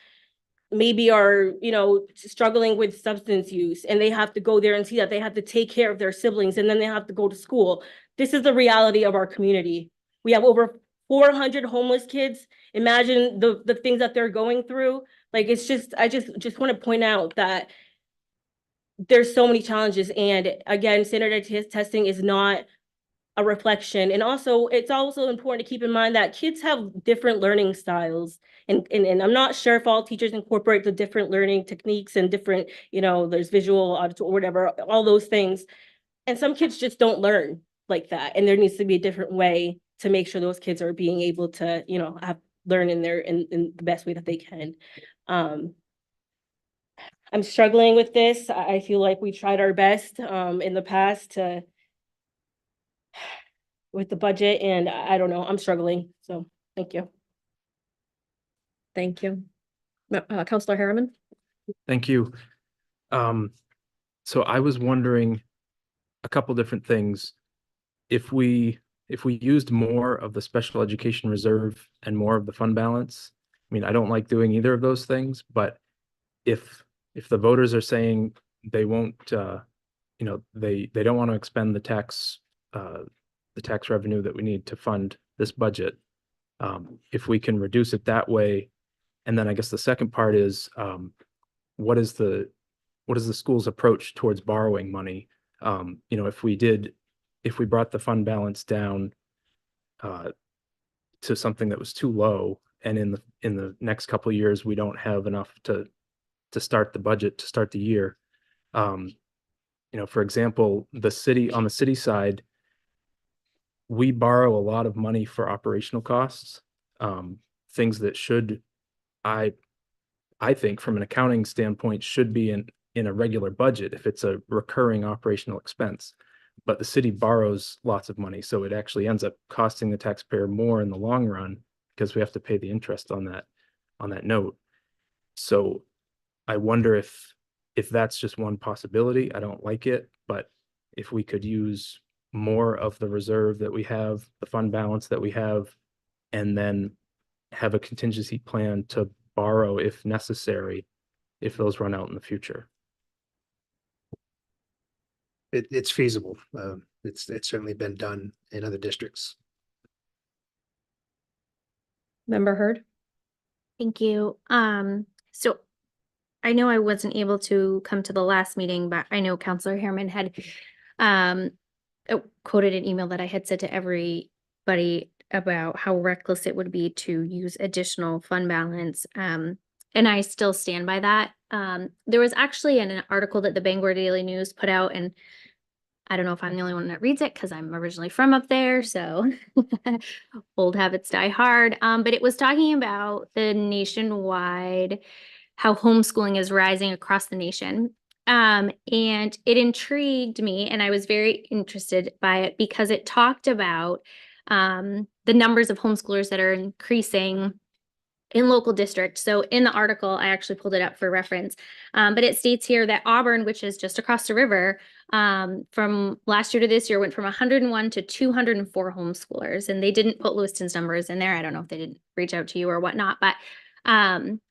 maybe are, you know, struggling with substance use, and they have to go there and see that they have to take care of their siblings, and then they have to go to school. This is the reality of our community. We have over 400 homeless kids. Imagine the things that they're going through. Like, it's just, I just want to point out that there's so many challenges. And again, standardized testing is not a reflection. And also, it's also important to keep in mind that kids have different learning styles. And I'm not sure if all teachers incorporate the different learning techniques and different, you know, there's visual, auditory, whatever, all those things. And some kids just don't learn like that. And there needs to be a different way to make sure those kids are being able to, you know, learn in the best way that they can. I'm struggling with this. I feel like we tried our best in the past with the budget, and I don't know, I'm struggling. So thank you. Thank you. Counselor Harriman? Thank you. So I was wondering a couple different things. If we used more of the special education reserve and more of the fund balance, I mean, I don't like doing either of those things, but if the voters are saying they won't, you know, they don't want to expend the tax revenue that we need to fund this budget, if we can reduce it that way. And then I guess the second part is, what is the school's approach towards borrowing money? You know, if we brought the fund balance down, to something that was too low. And in the next couple of years, we don't have enough to start the budget, to start the year. For example, on the city side, we borrow a lot of money for operational costs, things that should, I think from an accounting standpoint, should be in a regular budget if it's a recurring operational expense. But the city borrows lots of money, so it actually ends up costing the taxpayer more in the long run because we have to pay the interest on that note. So I wonder if that's just one possibility. I don't like it, but if we could use more of the reserve that we have, the fund balance that we have, and then have a contingency plan to borrow if necessary, if those run out in the future. It's feasible. It's certainly been done in other districts. Member Hurd? Thank you. So I know I wasn't able to come to the last meeting, but I know Counselor Harriman had quoted an email that I had said to everybody about how reckless it would be to use additional fund balance. And I still stand by that. There was actually an article that the Bangor Daily News put out, and I don't know if I'm the only one that reads it because I'm originally from up there, so old habits die hard. But it was talking about the nationwide, how homeschooling is rising across the nation. And it intrigued me, and I was very interested by it because it talked about the numbers of homeschoolers that are increasing in local districts. So in the article, I actually pulled it up for reference, but it states here that Auburn, which is just across the river, from last year to this year, went from 101 to 204 homeschoolers, and they didn't put Lewiston's numbers in there. I don't know if they didn't reach out to you or whatnot, but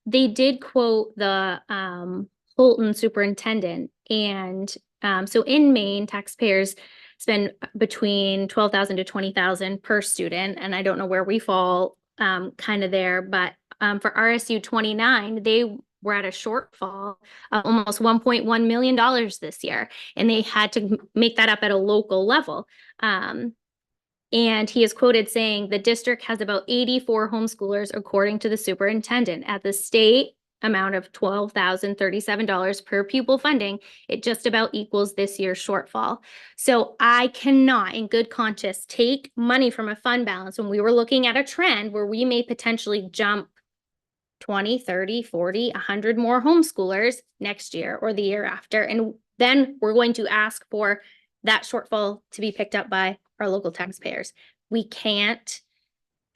they did quote the Holton superintendent. And so in Maine, taxpayers spend between $12,000 to $20,000 per student. And I don't know where we fall kind of there, but for RSU 29, they were at a shortfall of almost $1.1 million this year, and they had to make that up at a local level. And he is quoted saying the district has about 84 homeschoolers, according to the superintendent. At the state amount of $12,037 per pupil funding, it just about equals this year's shortfall. So I cannot in good conscience take money from a fund balance when we were looking at a trend where we may potentially jump 20, 30, 40, 100 more homeschoolers next year or the year after. And then we're going to ask for that shortfall to be picked up by our local taxpayers. We can't.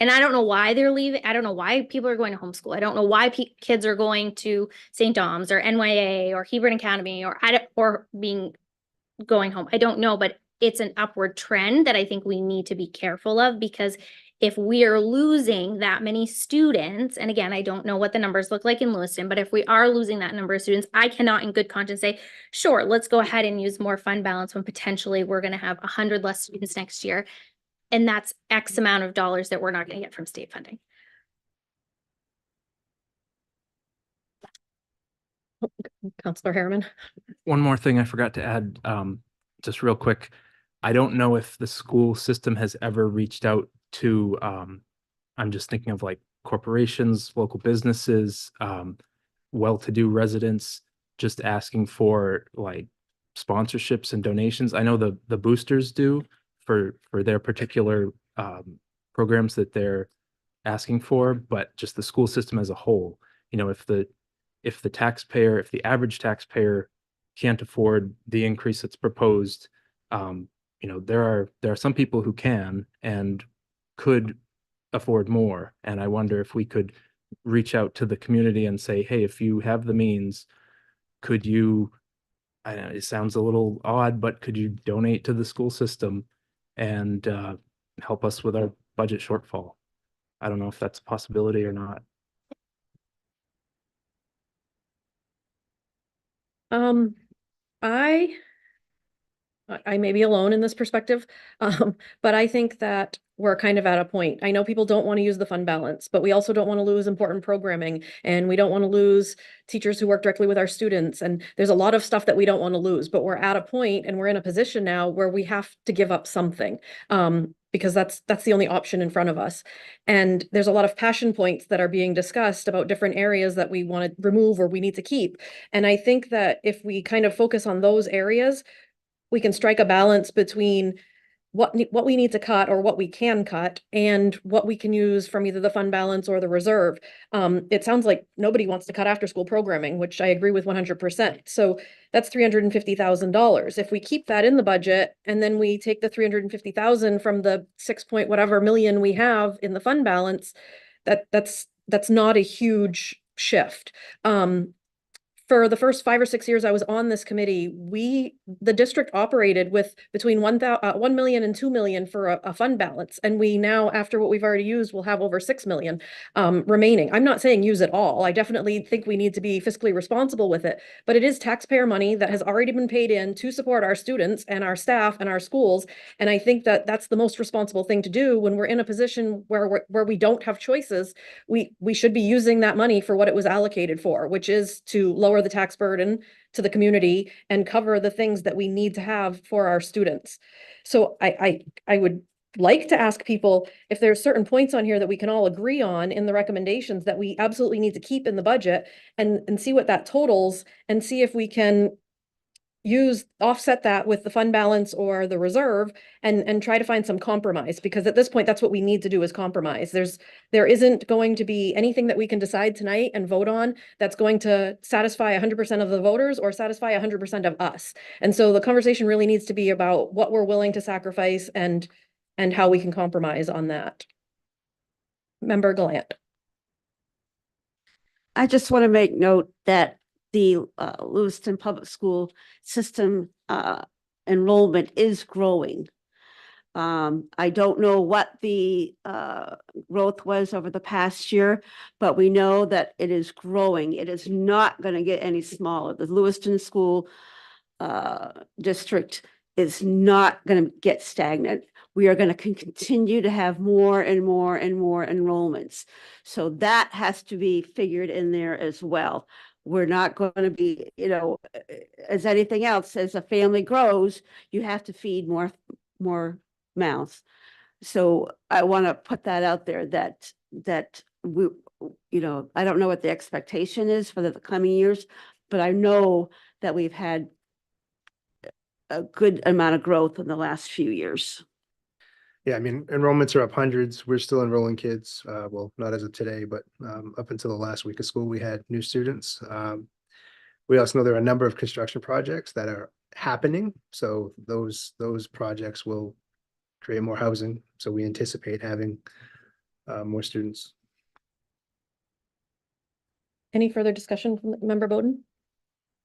And I don't know why they're leaving. I don't know why people are going to homeschool. I don't know why kids are going to St. Dom's or NYA or Hebron Academy or going home. I don't know, but it's an upward trend that I think we need to be careful of, because if we are losing that many students, and again, I don't know what the numbers look like in Lewiston, but if we are losing that number of students, I cannot in good conscience say, sure, let's go ahead and use more fund balance when potentially we're going to have 100 less students next year. And that's X amount of dollars that we're not going to get from state funding. Counselor Harriman? One more thing I forgot to add, just real quick. I don't know if the school system has ever reached out to, I'm just thinking of like corporations, local businesses, well-to-do residents, just asking for like sponsorships and donations. I know the boosters do for their particular programs that they're asking for, but just the school system as a whole, if the average taxpayer can't afford the increase that's proposed, there are some people who can and could afford more. And I wonder if we could reach out to the community and say, hey, if you have the means, could you, I know it sounds a little odd, but could you donate to the school system and help us with our budget shortfall? I don't know if that's a possibility or not. I may be alone in this perspective, but I think that we're kind of at a point. I know people don't want to use the fund balance, but we also don't want to lose important programming, and we don't want to lose teachers who work directly with our students. And there's a lot of stuff that we don't want to lose, but we're at a point and we're in a position now where we have to give up something. because that's the only option in front of us. And there's a lot of passion points that are being discussed about different areas that we want to remove or we need to keep. And I think that if we kind of focus on those areas, we can strike a balance between what we need to cut or what we can cut and what we can use from either the fund balance or the reserve. It sounds like nobody wants to cut after school programming, which I agree with 100%. So that's $350,000. If we keep that in the budget and then we take the 350,000 from the 6 point whatever million we have in the fund balance, that's not a huge shift. For the first 5 or 6 years I was on this committee, the district operated with between 1 million and 2 million for a fund balance. And we now, after what we've already used, will have over 6 million remaining. I'm not saying use it all. I definitely think we need to be fiscally responsible with it, but it is taxpayer money that has already been paid in to support our students and our staff and our schools. And I think that that's the most responsible thing to do when we're in a position where we don't have choices. We should be using that money for what it was allocated for, which is to lower the tax burden to the community and cover the things that we need to have for our students. So I would like to ask people if there's certain points on here that we can all agree on in the recommendations that we absolutely need to keep in the budget, and see what that totals and see if we can offset that with the fund balance or the reserve and try to find some compromise, because at this point, that's what we need to do is compromise. There isn't going to be anything that we can decide tonight and vote on that's going to satisfy 100% of the voters or satisfy 100% of us. And so the conversation really needs to be about what we're willing to sacrifice and how we can compromise on that. Member Gallant. I just want to make note that the Lewiston Public School system enrollment is growing. I don't know what the growth was over the past year, but we know that it is growing. It is not going to get any smaller. The Lewiston School District is not going to get stagnant. We are going to continue to have more and more and more enrollments. So that has to be figured in there as well. We're not going to be, as anything else, as a family grows, you have to feed more mouths. So I want to put that out there that we, I don't know what the expectation is for the coming years, but I know that we've had a good amount of growth in the last few years. Yeah, I mean, enrollments are up hundreds. We're still enrolling kids. Well, not as of today, but up until the last week of school, we had new students. We also know there are a number of construction projects that are happening. So those projects will create more housing. So we anticipate having more students. Any further discussion from Member Bowden?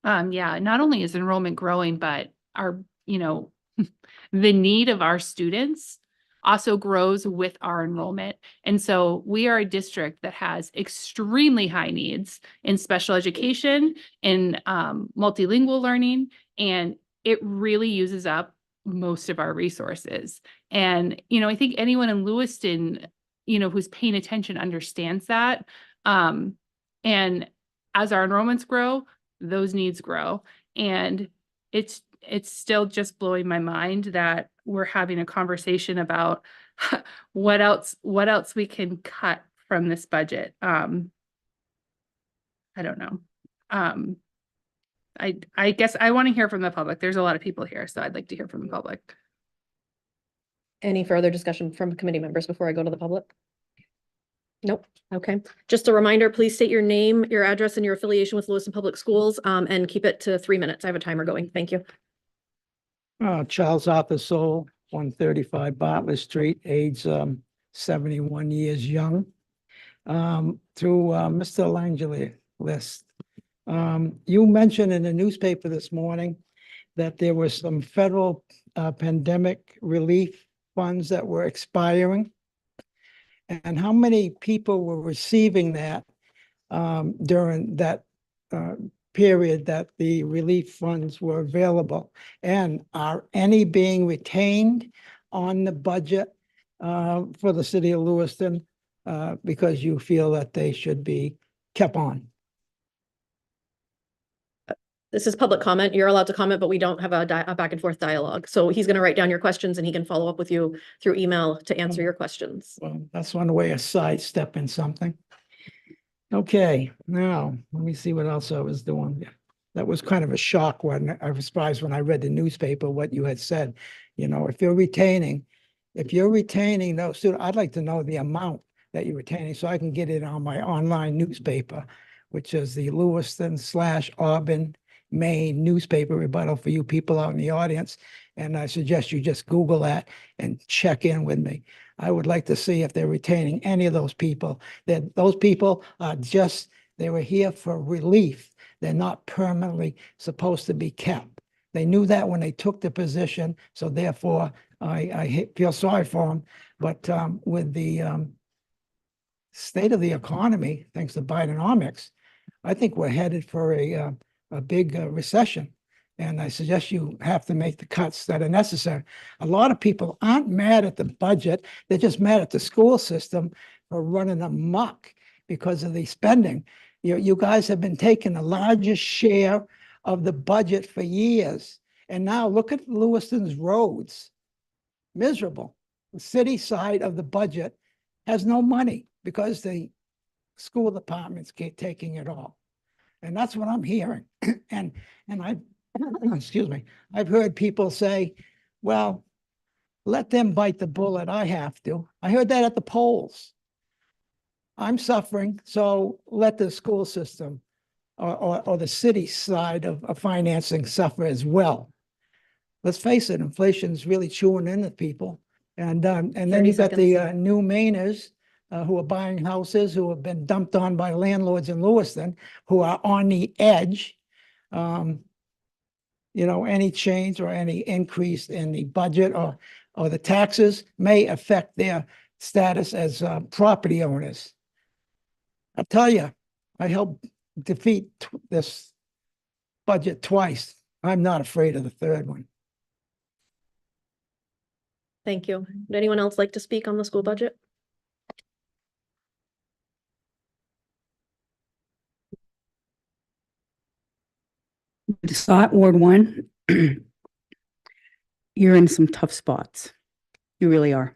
Yeah, not only is enrollment growing, but our, the need of our students also grows with our enrollment. And so we are a district that has extremely high needs in special education, in multilingual learning, and it really uses up most of our resources. And, I think anyone in Lewiston, who's paying attention understands that. And as our enrollments grow, those needs grow. And it's still just blowing my mind that we're having a conversation about what else we can cut from this budget. I don't know. I guess I want to hear from the public. There's a lot of people here, so I'd like to hear from the public. Any further discussion from committee members before I go to the public? Nope. Okay. Just a reminder, please state your name, your address, and your affiliation with Lewiston Public Schools, and keep it to 3 minutes. I have a timer going. Thank you. Charles Arthur Soul, 135 Bartlett Street, age 71 years young. To Mr. Langeli list. You mentioned in the newspaper this morning that there was some federal pandemic relief funds that were expiring. And how many people were receiving that during that period that the relief funds were available? And are any being retained on the budget for the city of Lewiston because you feel that they should be kept on? This is public comment. You're allowed to comment, but we don't have a back and forth dialogue. So he's gonna write down your questions and he can follow up with you through email to answer your questions. Well, that's one way of sidestepping something. Okay, now, let me see what else I was doing. That was kind of a shock when I was surprised when I read the newspaper, what you had said. You know, if you're retaining those students, I'd like to know the amount that you're retaining so I can get it on my online newspaper, which is the Lewiston/Auburn, Maine newspaper rebuttal for you people out in the audience. And I suggest you just Google that and check in with me. I would like to see if they're retaining any of those people. That those people are just, they were here for relief. They're not permanently supposed to be kept. They knew that when they took the position, so therefore I feel sorry for them. But with the state of the economy, thanks to Bidenomics, I think we're headed for a big recession. And I suggest you have to make the cuts that are necessary. A lot of people aren't mad at the budget. They're just mad at the school system for running amok because of the spending. You guys have been taking the largest share of the budget for years. And now look at Lewiston's roads. Miserable. The city side of the budget has no money because the school departments keep taking it all. And that's what I'm hearing. And I excuse me, I've heard people say, well, let them bite the bullet. I have to. I heard that at the polls. I'm suffering, so let the school system or the city side of financing suffer as well. Let's face it, inflation is really chewing into people. And then 30 you've got the seconds. new Mainers who are buying houses, who have been dumped on by landlords in Lewiston, who are on the edge. You know, any change or any increase in the budget or the taxes may affect their status as property owners. I'll tell you, I helped defeat this budget twice. I'm not afraid of the third one. Thank you. Would anyone else like to speak on the school budget? Scott, Ward 1, you're in some tough spots. You really are.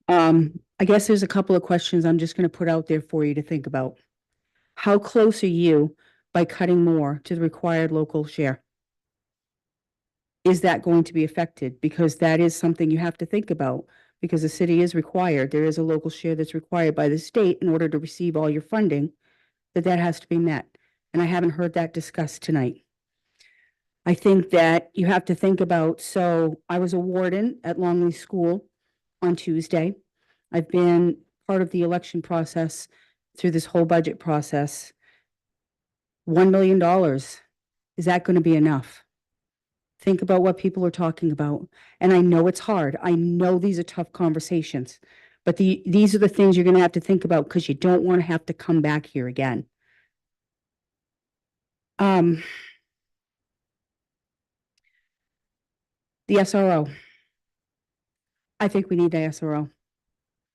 I guess there's a couple of questions I'm just going to put out there for you to think about. How close are you by cutting more to the required local share? Is that going to be affected? Because that is something you have to think about, because the city is required. There is a local share that's required by the state in order to receive all your funding, that has to be met. And I haven't heard that discussed tonight. I think that you have to think about, so I was a warden at Longley School on Tuesday. I've been part of the election process through this whole budget process. $1 million, is that going to be enough? Think about what people are talking about. And I know it's hard. I know these are tough conversations, but these are the things you're going to have to think about because you don't want to have to come back here again. The SRO. I think we need the SRO,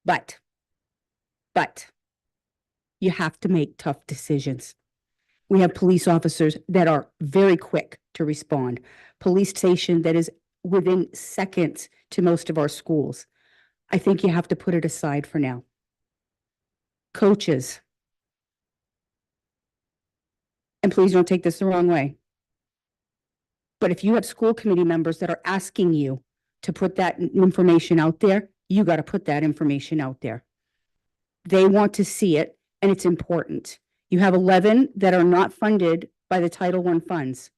but you have to make tough decisions. We have police officers that are very quick to respond. Police station that is within seconds to most of our schools. I think you have to put it aside for now. Coaches. And please don't take this the wrong way. But if you have school committee members that are asking you to put that information out there, you got to put that information out there. They want to see it, and it's important. You have 11 that are not funded by the Title I funds.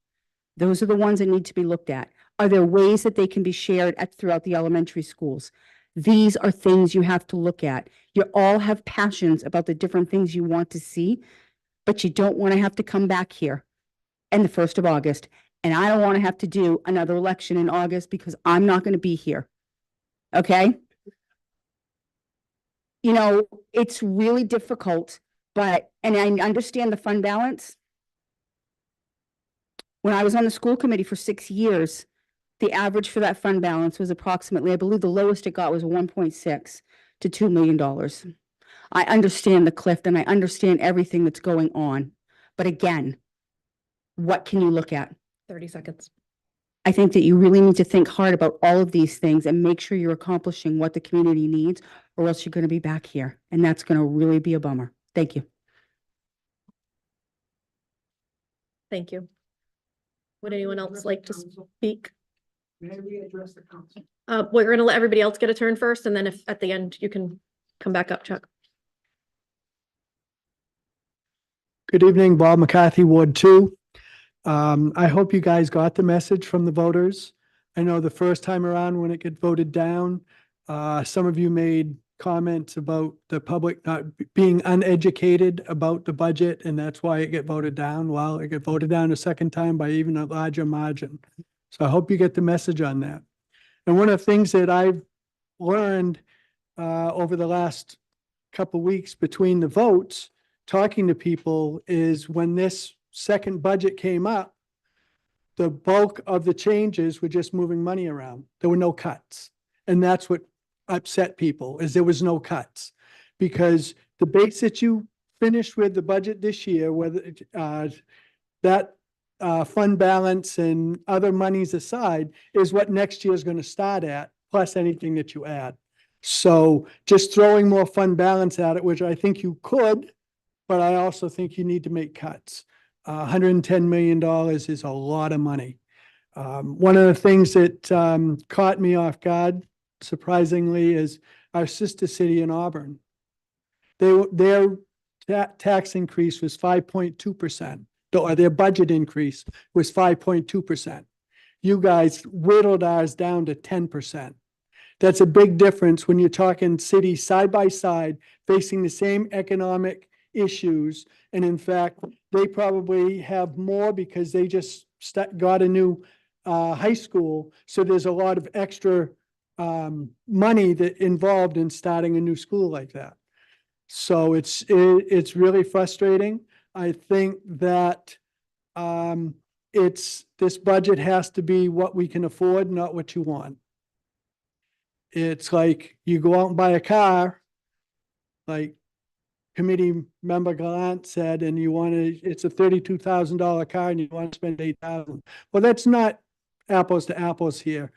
Those are the ones that need to be looked at. Are there ways that they can be shared throughout the elementary schools? These are things you have to look at. You all have passions about the different things you want to see, but you don't want to have to come back here in the 1st of August. And I don't want to have to do another election in August because I'm not going to be here. Okay? You know, it's really difficult, but, and I understand the fund balance. When I was on the school committee for 6 years, the average for that fund balance was approximately, I believe the lowest it got was 1.6 to $2 million. I understand the cliff and I understand everything that's going on. But again, what can you look at? 30 seconds. I think that you really need to think hard about all of these things and make sure you're accomplishing what the community needs, or else you're going to be back here. And that's going to really be a bummer. Thank you. Thank you. Would anyone else like to speak? May we address the council? We're going to let everybody else get a turn first, and then if at the end you can come back up, Chuck. Good evening, Bob McCarthy, Ward 2. I hope you guys got the message from the voters. I know the first time around when it got voted down, some of you made comments about the public not being uneducated about the budget, and that's why it got voted down. Well, it got voted down a second time by even a larger margin. So I hope you get the message on that. And one of the things that I've learned over the last couple of weeks between the votes, talking to people, is when this second budget came up, the bulk of the changes were just moving money around. There were no cuts. And that's what upset people, is there was no cuts. Because the base that you finished with the budget this year, whether that fund balance and other monies aside, is what next year is going to start at, plus anything that you add. So just throwing more fund balance at it, which I think you could, but I also think you need to make cuts. $110 million is a lot of money. One of the things that caught me off guard, surprisingly, is our sister city in Auburn. Their tax increase was 5.2%, or their budget increase was 5.2%. You guys whittled ours down to 10%. That's a big difference when you're talking cities side by side, facing the same economic issues. And in fact, they probably have more because they just got a new high school. So there's a lot of extra money that involved in starting a new school like that. So it's really frustrating. I think that this budget has to be what we can afford, not what you want. It's like you go out and buy a car, like committee member Gallant said, and it's a $32,000 car and you want to spend $8,000. Well, that's not apples to apples here.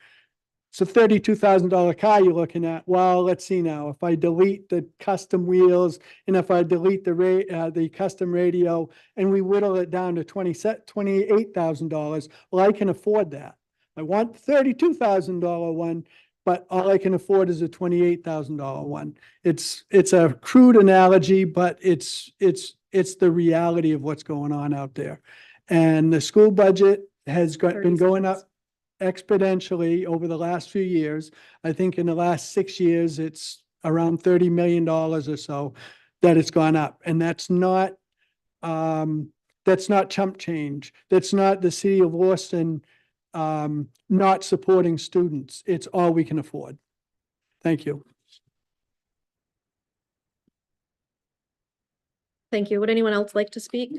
It's a $32,000 car you're looking at. Well, let's see now. If I delete the custom wheels and if I delete the custom radio and we whittle it down to $28,000, well, I can afford that. I want the $32,000 one, but all I can afford is a $28,000 one. It's a crude analogy, but it's the reality of what's going on out there. And the school budget has been going up exponentially over the last few years. I think in the last 6 years, it's around $30 million or so that it's gone up. And that's not chump change. That's not the city of Lewiston not supporting students. It's all we can afford. Thank you. Thank you. Would anyone else like to speak?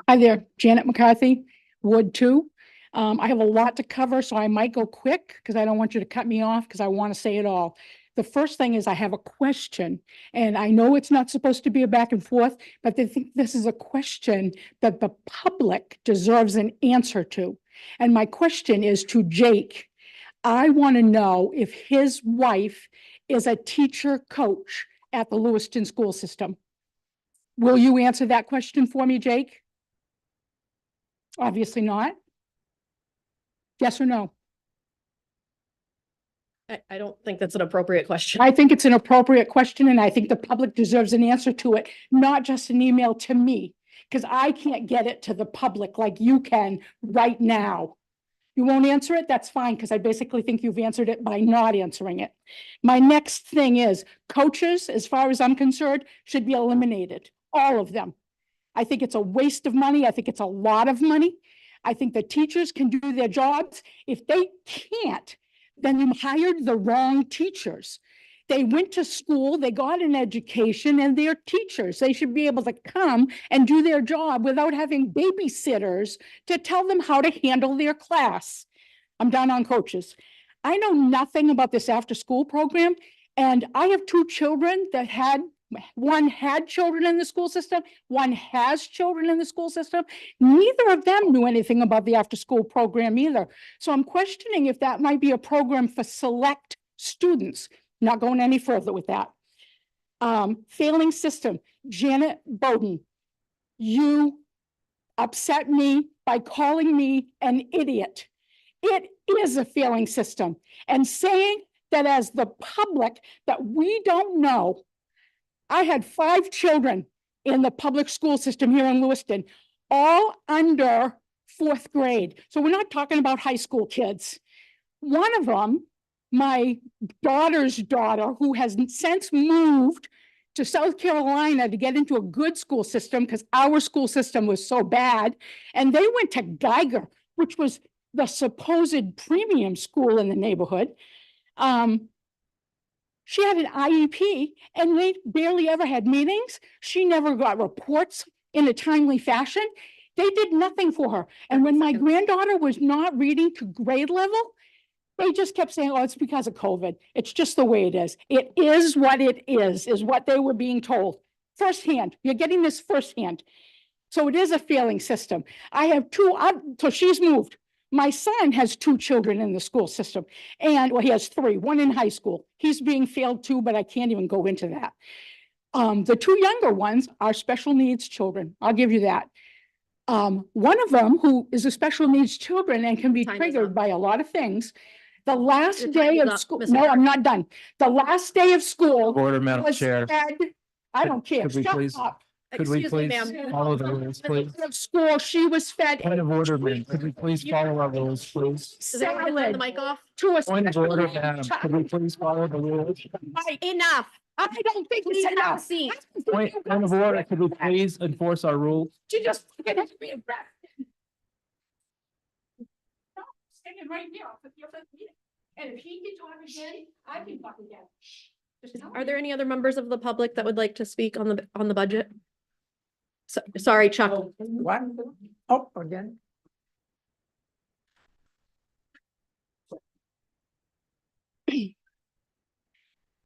Hi there, Janet McCarthy, Ward 2. I have a lot to cover, so I might go quick because I don't want you to cut me off because I want to say it all. The first thing is I have a question, and I know it's not supposed to be a back and forth, but I think this is a question that the public deserves an answer to. And my question is to Jake. I want to know if his wife is a teacher coach at the Lewiston school system. Will you answer that question for me, Jake? Obviously not. Yes or no? I don't think that's an appropriate question. I think it's an appropriate question, and I think the public deserves an answer to it, not just an email to me, because I can't get it to the public like you can right now. You won't answer it? That's fine, because I basically think you've answered it by not answering it. My next thing is coaches, as far as I'm concerned, should be eliminated, all of them. I think it's a waste of money. I think it's a lot of money. I think the teachers can do their jobs. If they can't, then you hired the wrong teachers. They went to school, they got an education, and they're teachers. They should be able to come and do their job without having babysitters to tell them how to handle their class. I'm down on coaches. I know nothing about this after-school program, And I have two children that one had children in the school system, one has children in the school system. Neither of them knew anything about the after-school program either. So I'm questioning if that might be a program for select students. Not going any further with that. Failing system, Janet Bowden, you upset me by calling me an idiot. It is a failing system. And saying that as the public that we don't know. I had 5 children in the public school system here in Lewiston, all under 4th grade. So we're not talking about high school kids. One of them, my daughter's daughter, who has since moved to South Carolina to get into a good school system because our school system was so bad. And they went to Geiger, which was the supposed premium school in the neighborhood. She had an IEP and they barely ever had meetings. She never got reports in a timely fashion. They did nothing for her. And when my granddaughter was not reading to grade level, they just kept saying, oh, it's because of COVID. It's just the way it is. It is what it is what they were being told. Firsthand, you're getting this firsthand. So it is a failing system. I have 2, so she's moved. My son has 2 children in the school system and, well, he has 3, one in high school. He's being failed too, but I can't even go into that. The 2 younger ones are special needs children. I'll give you that. One of them who is a special needs children and can be Time is triggered up. by a lot of things. The last Your time day is of up, school, Ms. no, Clark. I'm not done. The last day of school Order, Madam was Chair. fed, I don't care, Could we shut please- up. Could we Excuse me, please ma'am. follow the rules, please? Of school, she was fed Point of order, ma'am. Could we please follow our rules, please? Does anyone turn the salad mic off? to a Point of special order, needs madam. child. Could we please follow the rules? Enough. I don't think Please it's have a enough. seat. Point of order. Could we please enforce our rules? She just fucking has to be arrested. No, standing right here. I'll put you up at the meeting. And if he can talk again, I can talk again. Just tell Are me. there any other members of the public that would like to speak on the budget? So, sorry, Chuck. What? Oh, again.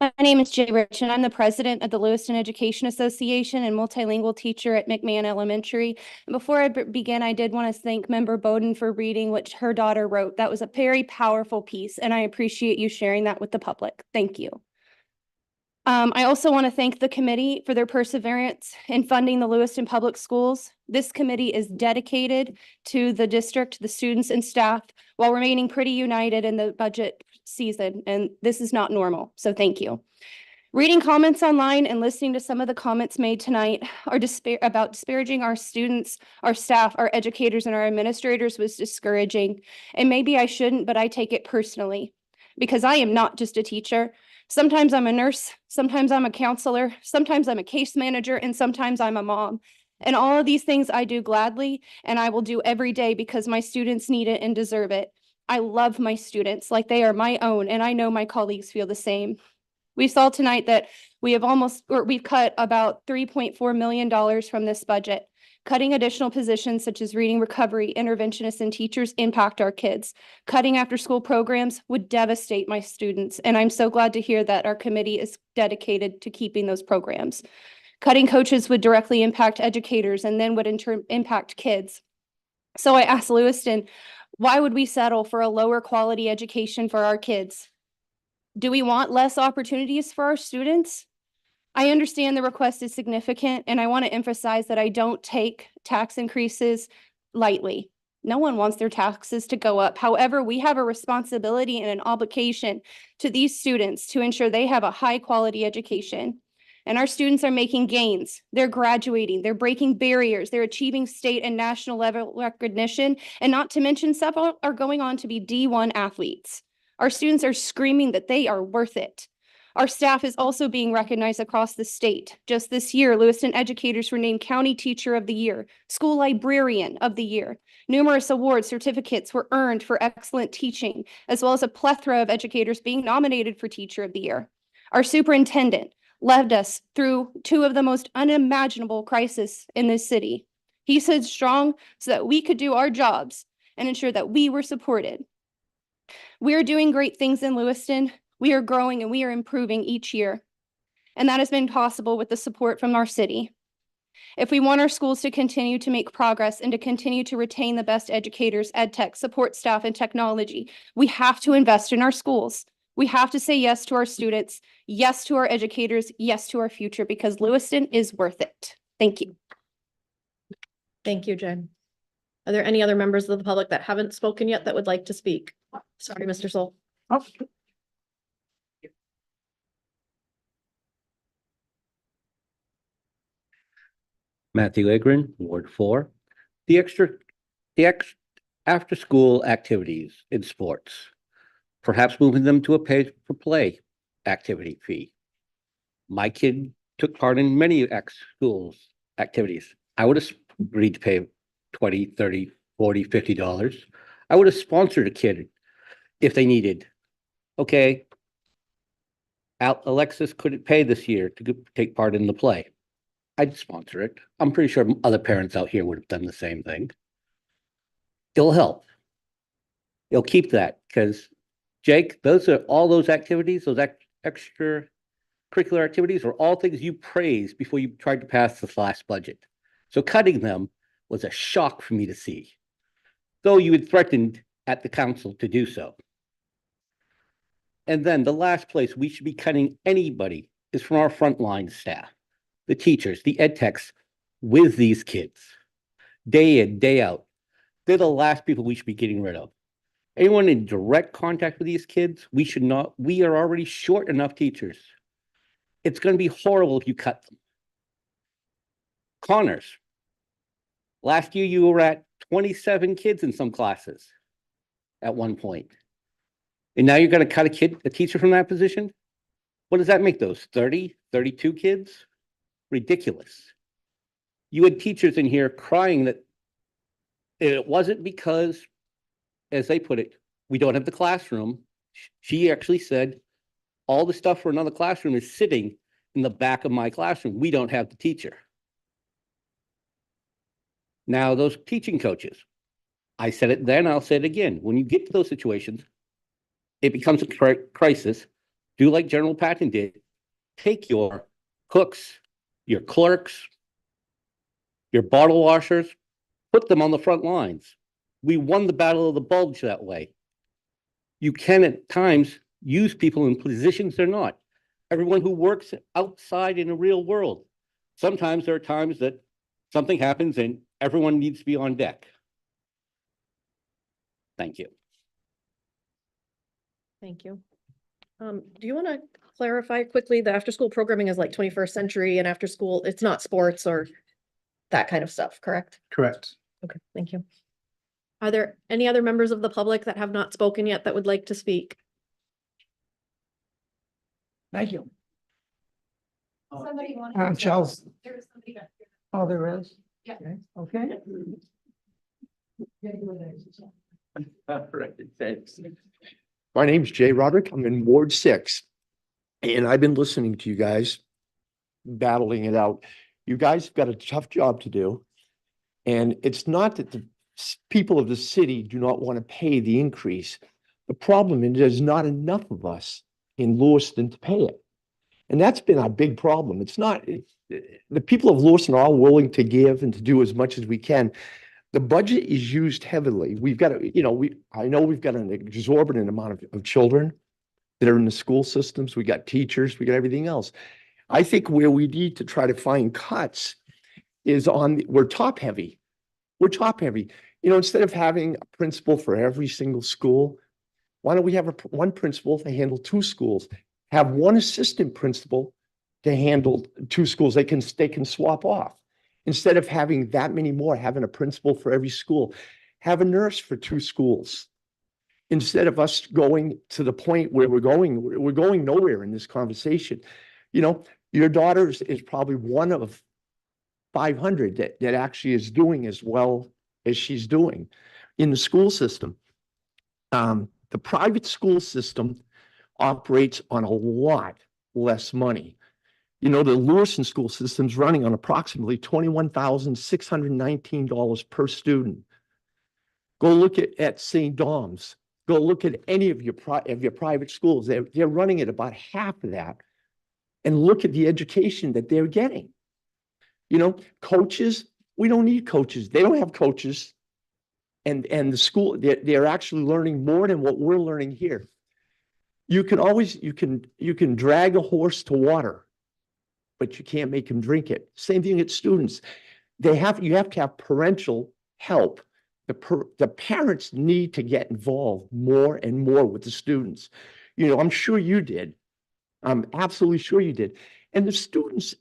My name is Jay Rich, and I'm the president of the Lewiston Education Association and multilingual teacher at McMahon Elementary. And before I begin, I did want to thank Member Bowden for reading what her daughter wrote. That was a very powerful piece, and I appreciate you sharing that with the public. Thank you. I also want to thank the committee for their perseverance in funding the Lewiston Public Schools. This committee is dedicated to the district, the students and staff, while remaining pretty united in the budget season, and this is not normal, so thank you. Reading comments online and listening to some of the comments made tonight are about disparaging our students, our staff, our educators, and our administrators was discouraging. And maybe I shouldn't, but I take it personally because I am not just a teacher. Sometimes I'm a nurse, sometimes I'm a counselor, sometimes I'm a case manager, and sometimes I'm a mom. And all of these things I do gladly, and I will do every day because my students need it and deserve it. I love my students like they are my own, and I know my colleagues feel the same. We saw tonight that we've cut about $3.4 million from this budget. Cutting additional positions such as reading recovery, interventionists, and teachers impact our kids. Cutting after-school programs would devastate my students, and I'm so glad to hear that our committee is dedicated to keeping those programs. Cutting coaches would directly impact educators and then would in turn impact kids. So I asked Lewiston, why would we settle for a lower quality education for our kids? Do we want less opportunities for our students? I understand the request is significant, and I want to emphasize that I don't take tax increases lightly. No one wants their taxes to go up. However, we have a responsibility and an obligation to these students to ensure they have a high-quality education. And our students are making gains. They're graduating, they're breaking barriers, they're achieving state and national level recognition, and not to mention several are going on to be D1 athletes. Our students are screaming that they are worth it. Our staff is also being recognized across the state. Just this year, Lewiston educators were named County Teacher of the Year, School Librarian of the Year. Numerous awards, certificates were earned for excellent teaching, as well as a plethora of educators being nominated for Teacher of the Year. Our superintendent led us through 2 of the most unimaginable crises in this city. He stood strong so that we could do our jobs and ensure that we were supported. We're doing great things in Lewiston. We are growing and we are improving each year. And that has been possible with the support from our city. If we want our schools to continue to make progress and to continue to retain the best educators, ed tech, support staff, and technology, we have to invest in our schools. We have to say yes to our students, yes to our educators, yes to our future, because Lewiston is worth it. Thank you. Thank you, Jen. Are there any other members of the public that haven't spoken yet that would like to speak? Sorry, Mr. Soul. Matthew Agron, Ward 4. The after-school activities in sports, perhaps moving them to a pay-for-play activity fee. My kid took part in many schools activities. I would have agreed to pay $20, $30, $40, $50. I would have sponsored a kid if they needed. Okay, Alexis couldn't pay this year to take part in the play. I'd sponsor it. I'm pretty sure other parents out here would have done the same thing. It'll help. It'll keep that because, Jake, all those activities, those extracurricular activities are all things you praised before you tried to pass this last budget. So cutting them was a shock for me to see, though you had threatened at the council to do so. And then the last place we should be cutting anybody is from our frontline staff. The teachers, the ed techs with these kids, day in, day out. They're the last people we should be getting rid of. Anyone in direct contact with these kids, we are already short enough teachers. It's going to be horrible if you cut them. Connors, last year you were at 27 kids in some classes at one point. And now you're going to cut a teacher from that position? What does that make those, 30, 32 kids? Ridiculous. You had teachers in here crying that it wasn't because, as they put it, we don't have the classroom. She actually said, all the stuff for another classroom is sitting in the back of my classroom. We don't have the teacher. Now, those teaching coaches, I said it then, I'll say it again. When you get to those situations, it becomes a crisis. Do like General Patton did. Take your cooks, your clerks, your bottle washers, put them on the front lines. We won the battle of the bulge that way. You can at times use people in positions they're not. Everyone who works outside in the real world. Sometimes there are times that something happens and everyone needs to be on deck. Thank you. Thank you. Do you want to clarify quickly, the after-school programming is like 21st century and after school, it's not sports or that kind of stuff, correct? Correct. Okay, thank you. Are there any other members of the public that have not spoken yet that would like to speak? Thank you. Somebody Charles. There is somebody back here. Oh, there is? Yeah. Okay. All right, thanks. My name's Jay Roderick. I'm in Ward 6. And I've been listening to you guys battling it out. You guys have got a tough job to do. And it's not that the people of the city do not want to pay the increase. The problem is there's not enough of us in Lewiston to pay it. And that's been our big problem. It's not, the people of Lewiston are all willing to give and to do as much as we can. The budget is used heavily. We've got, I know we've got an exorbitant amount of children that are in the school systems. We got teachers, we got everything else. I think where we need to try to find cuts is we're top heavy. We're top heavy. Instead of having a principal for every single school, why don't we have one principal to handle 2 schools? Have one assistant principal to handle 2 schools. They can swap off. Instead of having that many more, having a principal for every school, have a nurse for 2 schools. Instead of us going to the point where we're going nowhere in this conversation. Your daughter is probably one of 500 that actually is doing as well as she's doing in the school system. The private school system operates on a lot less money. The Lewiston school system's running on approximately $21,619 per student. Go look at St. Dom's. Go look at any of your private schools. They're running at about half of that. And look at the education that they're getting. You know, coaches, we don't need coaches. They don't have coaches. And the school, they're actually learning more than what we're learning here. You can drag a horse to water, but you can't make him drink it. Same thing at students. You have to have parental help. The parents need to get involved more and more with the students. You know, I'm sure you did. I'm absolutely sure you did. And the students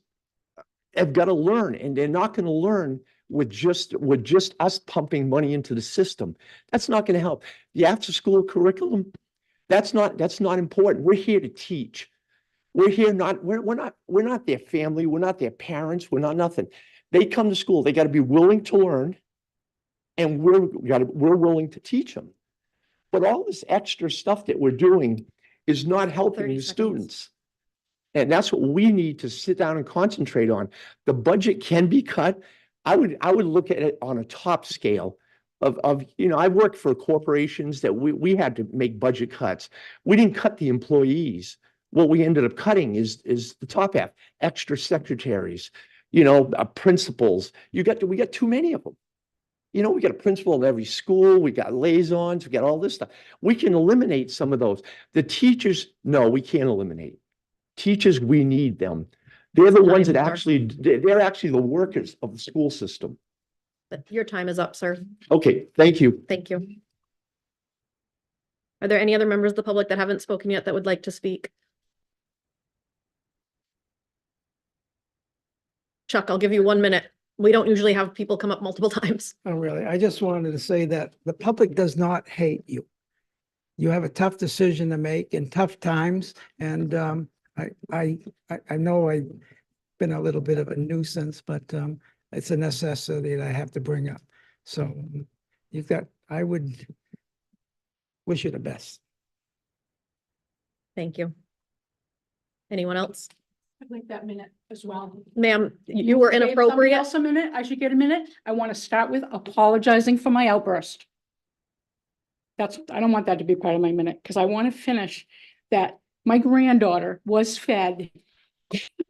have got to learn, and they're not going to learn with just us pumping money into the system. That's not going to help. The after-school curriculum, that's not important. We're here to teach. We're not their family. We're not their parents. We're not nothing. They come to school. They got to be willing to learn, and we're willing to teach them. But all this extra stuff that we're doing is not helping 30 the seconds. students. And that's what we need to sit down and concentrate on. The budget can be cut. I would look at it on a top scale of you know, I worked for corporations that we had to make budget cuts. We didn't cut the employees. What we ended up cutting is the top half, extra secretaries, you know, principals. We got too many of them. You know, we got a principal in every school. We got liaisons. We got all this stuff. We can eliminate some of those. The teachers, no, we can't eliminate. Teachers, we need them. They're the ones that they're actually the workers of the school system. Your time is up, sir. Okay, thank you. Thank you. Are there any other members of the public that haven't spoken yet that would like to speak? Chuck, I'll give you 1 minute. We don't usually have people come up multiple times. Oh, really? I just wanted to say that the public does not hate you. You have a tough decision to make in tough times, and I know I've been a little bit of a nuisance, but it's a necessity that I have to bring up. So I would wish you the best. Thank you. Anyone else? I'd like that minute as well. Ma'am, you were Gave somebody inappropriate. else a minute, I should get a minute. I want to start with apologizing for my outburst. I don't want that to be part of my minute, because I want to finish that my granddaughter was fed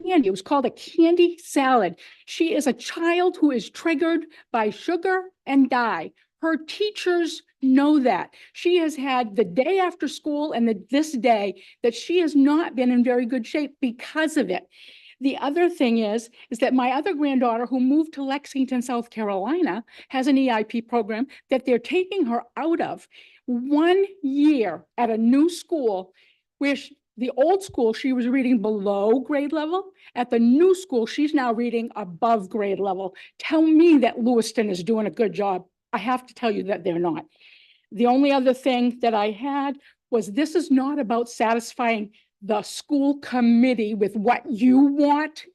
candy. It was called a candy salad. She is a child who is triggered by sugar and dye. Her teachers know that. She has had the day after school and this day that she has not been in very good shape because of it. The other thing is that my other granddaughter, who moved to Lexington, South Carolina, has an EIP program that they're taking her out of. 1 year at a new school, where the old school, she was reading below grade level. At the new school, she's now reading above grade level. Tell me that Lewiston is doing a good job. I have to tell you that they're not. The only other thing that I had was, this is not about satisfying the school committee with what you want.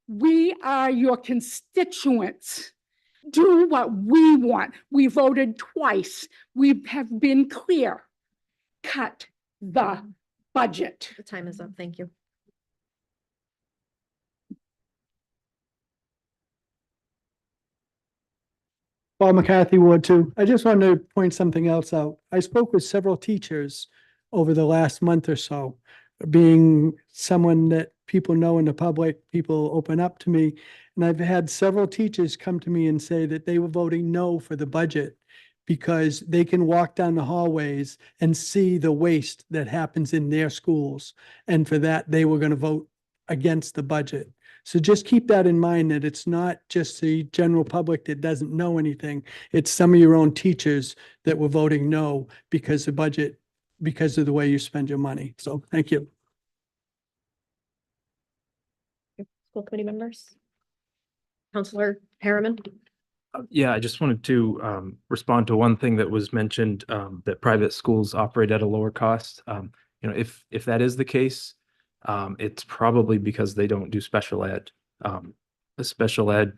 We are your constituents. Do what we want. We voted twice. We have been clear. Cut the budget. The time is up. Thank you. Bob McCarthy, Ward 2. I just wanted to point something else out. I spoke with several teachers over the last month or so, being someone that people know in the public, people open up to me. And I've had several teachers come to me and say that they were voting no for the budget because they can walk down the hallways and see the waste that happens in their schools. And for that, they were going to vote against the budget. So just keep that in mind, that it's not just the general public that doesn't know anything. It's some of your own teachers that were voting no because the budget, because of the way you spend your money. So thank you. School committee members? Counselor Harriman? Yeah, I just wanted to respond to one thing that was mentioned, that private schools operate at a lower cost. You know, if that is the case, it's probably because they don't do special ed. The special ed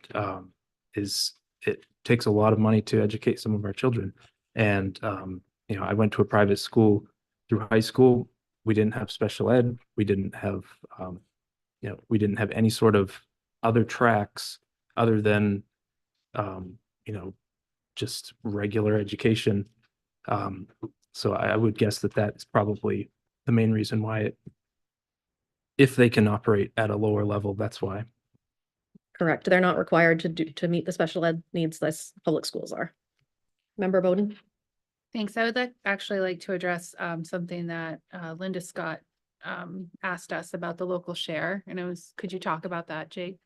it takes a lot of money to educate some of our children. And you know, I went to a private school through high school. We didn't have special ed. We didn't have you know, we didn't have any sort of other tracks other than you know, just regular education. So I would guess that that is probably the main reason why if they can operate at a lower level, that's why. Correct. They're not required to meet the special ed needs this public schools are. Member Bowden? Thanks. I would actually like to address something that Linda Scott asked us about the local share, and it was, could you talk about that, Jake?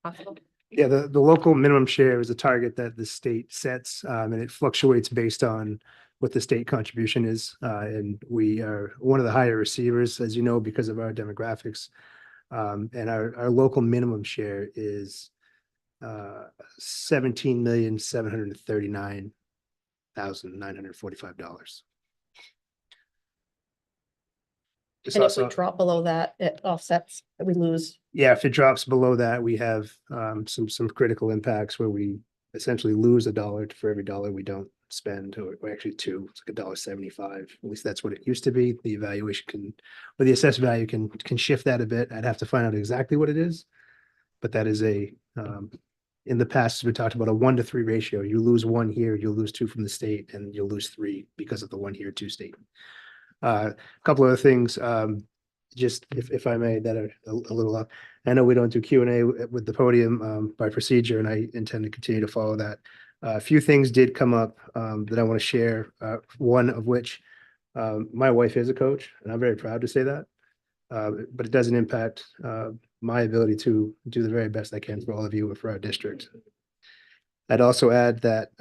Possible? Yeah, the local minimum share is a target that the state sets, and it fluctuates based on what the state contribution is. And we are one of the higher receivers, as you know, because of our demographics. And our local minimum share is $17,739,945. It's And if we also, drop below that, it offsets, that we lose. yeah, if it drops below that, we have some critical impacts where we essentially lose $1 for every dollar we don't spend, or actually two. It's like $1.75. At least that's what it used to be. The evaluation can, or the assessed value can shift that a bit. I'd have to find out exactly what it is, but that is a in the past we talked about a 1-to-3 ratio. You lose one here, you'll lose two from the state, and you'll lose three because of the 1 here, 2 state. A couple other things, just if I may, that are a little up. I know we don't do Q&A with the podium by procedure, and I intend to continue to follow that. A few things did come up that I want to share. One of which, my wife is a coach, and I'm very proud to say that. But it doesn't impact my ability to do the very best I can for all of you and for our district. I'd also add that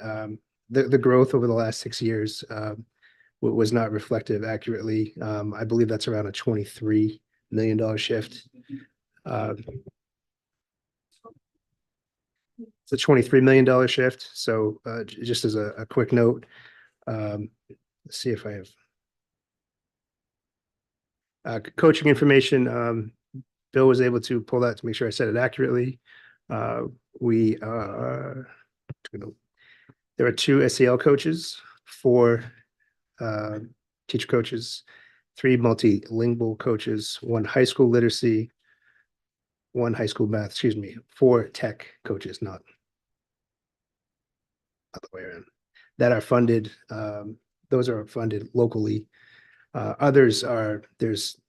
the growth over the last 6 years was not reflective accurately. I believe that's around a $23 million shift. It's a $23 million shift. So just as a quick note, let's see if I have coaching information. Bill was able to pull that to make sure I said it accurately. We are, there are 2 SEL coaches, 4 teacher coaches, 3 multilingual coaches, 1 high school literacy, 1 high school math, 4 tech coaches, not other way around, that are funded. Those are funded locally. Others are, there's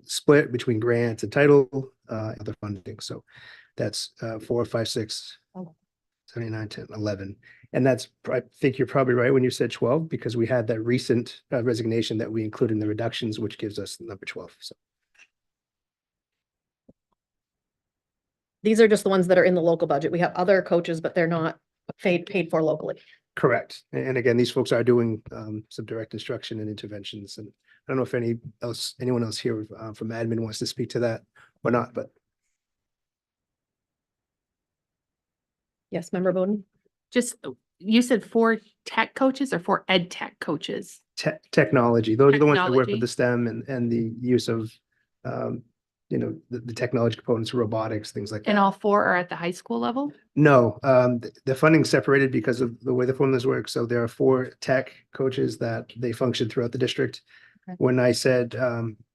split between grants and title, other funding. So that's 4, 5, 6, 7, 8, 9, 10, 11. And that's, I think you're probably right when you said 12, because we had that recent resignation that we include in the reductions, which gives us the number 12. So These are just the ones that are in the local budget. We have other coaches, but they're not paid for locally. correct. And again, these folks are doing some direct instruction and interventions. And I don't know if anyone else here from admin wants to speak to that or not, but Yes, Member Bowden? Just, you said 4 tech coaches or 4 ed tech coaches? technology, those are the ones that work with Technology. the STEM and the use of the technology components, robotics, things like that. And all 4 are at the high school level? No, the funding's separated because of the way the formulas work. So there are 4 tech coaches that they function throughout the district. Okay. When I said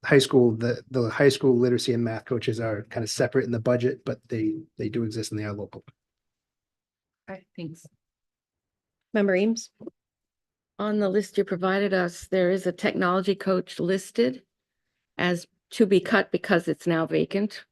high school, the high school literacy and math coaches are kind of separate in the budget, but they do exist and they are local. Okay, thanks. Member Eames? On the list you provided us, there is a technology coach listed as to be cut because it's now vacant.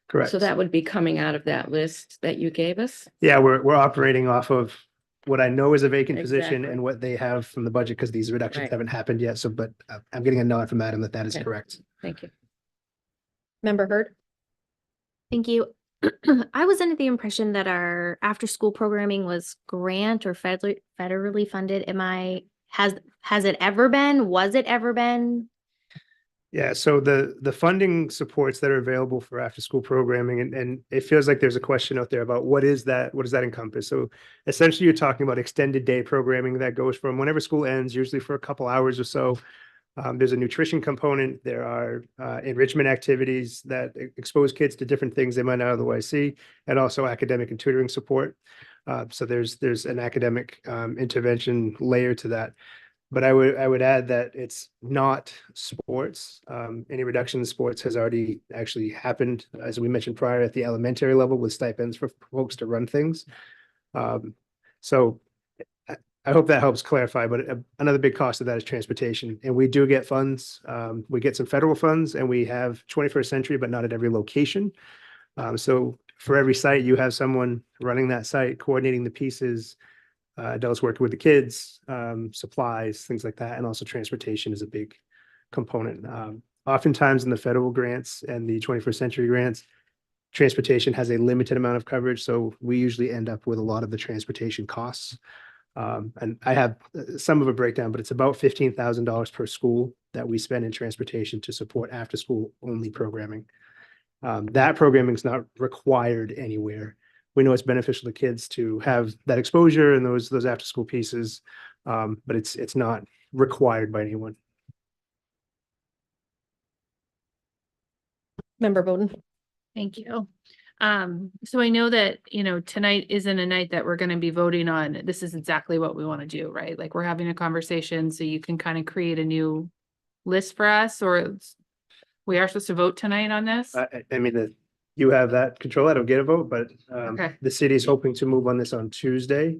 Correct. So that would be coming out of that list that you gave us. Yeah, we're operating off of what I know is a vacant position Exactly. and what they have from the budget, because these reductions Right. haven't happened yet. So, but I'm getting a nod from Adam that is Okay. correct. Thank you. Member Hurd? Thank you. I was under the impression that our after-school programming was grant or federally funded. Has it ever been? Was it ever been? Yeah, so the funding supports that are available for after school programming, and it feels like there's a question out there about what is that? What does that encompass? So essentially you're talking about extended day programming that goes from whenever school ends, usually for a couple hours or so. There's a nutrition component. There are enrichment activities that expose kids to different things they might not otherwise see, and also academic and tutoring support. So there's an academic intervention layer to that. But I would add that it's not sports. Any reduction in sports has already actually happened, as we mentioned prior, at the elementary level with stipends for folks to run things. So I I hope that helps clarify, but another big cost of that is transportation. And we do get funds. We get some federal funds and we have 21st Century, but not at every location. So for every site, you have someone running that site, coordinating the pieces, adults working with the kids, supplies, things like that. And also transportation is a big component. Oftentimes in the federal grants and the 21st Century grants, transportation has a limited amount of coverage. So we usually end up with a lot of the transportation costs. And I have some of a breakdown, but it's about $15,000 per school that we spend in transportation to support after school only programming. That programming is not required anywhere. We know it's beneficial to kids to have that exposure and those after school pieces, but it's not required by anyone. Member Bowden. Thank you. So I know that, tonight isn't a night that we're going to be voting on. This is exactly what we want to do, right? Like we're having a conversation so you can kind of create a new list for us, or we are supposed to vote tonight on this? I mean, you have that control. I don't get a vote, but Okay. the city is hoping to move on this on Tuesday.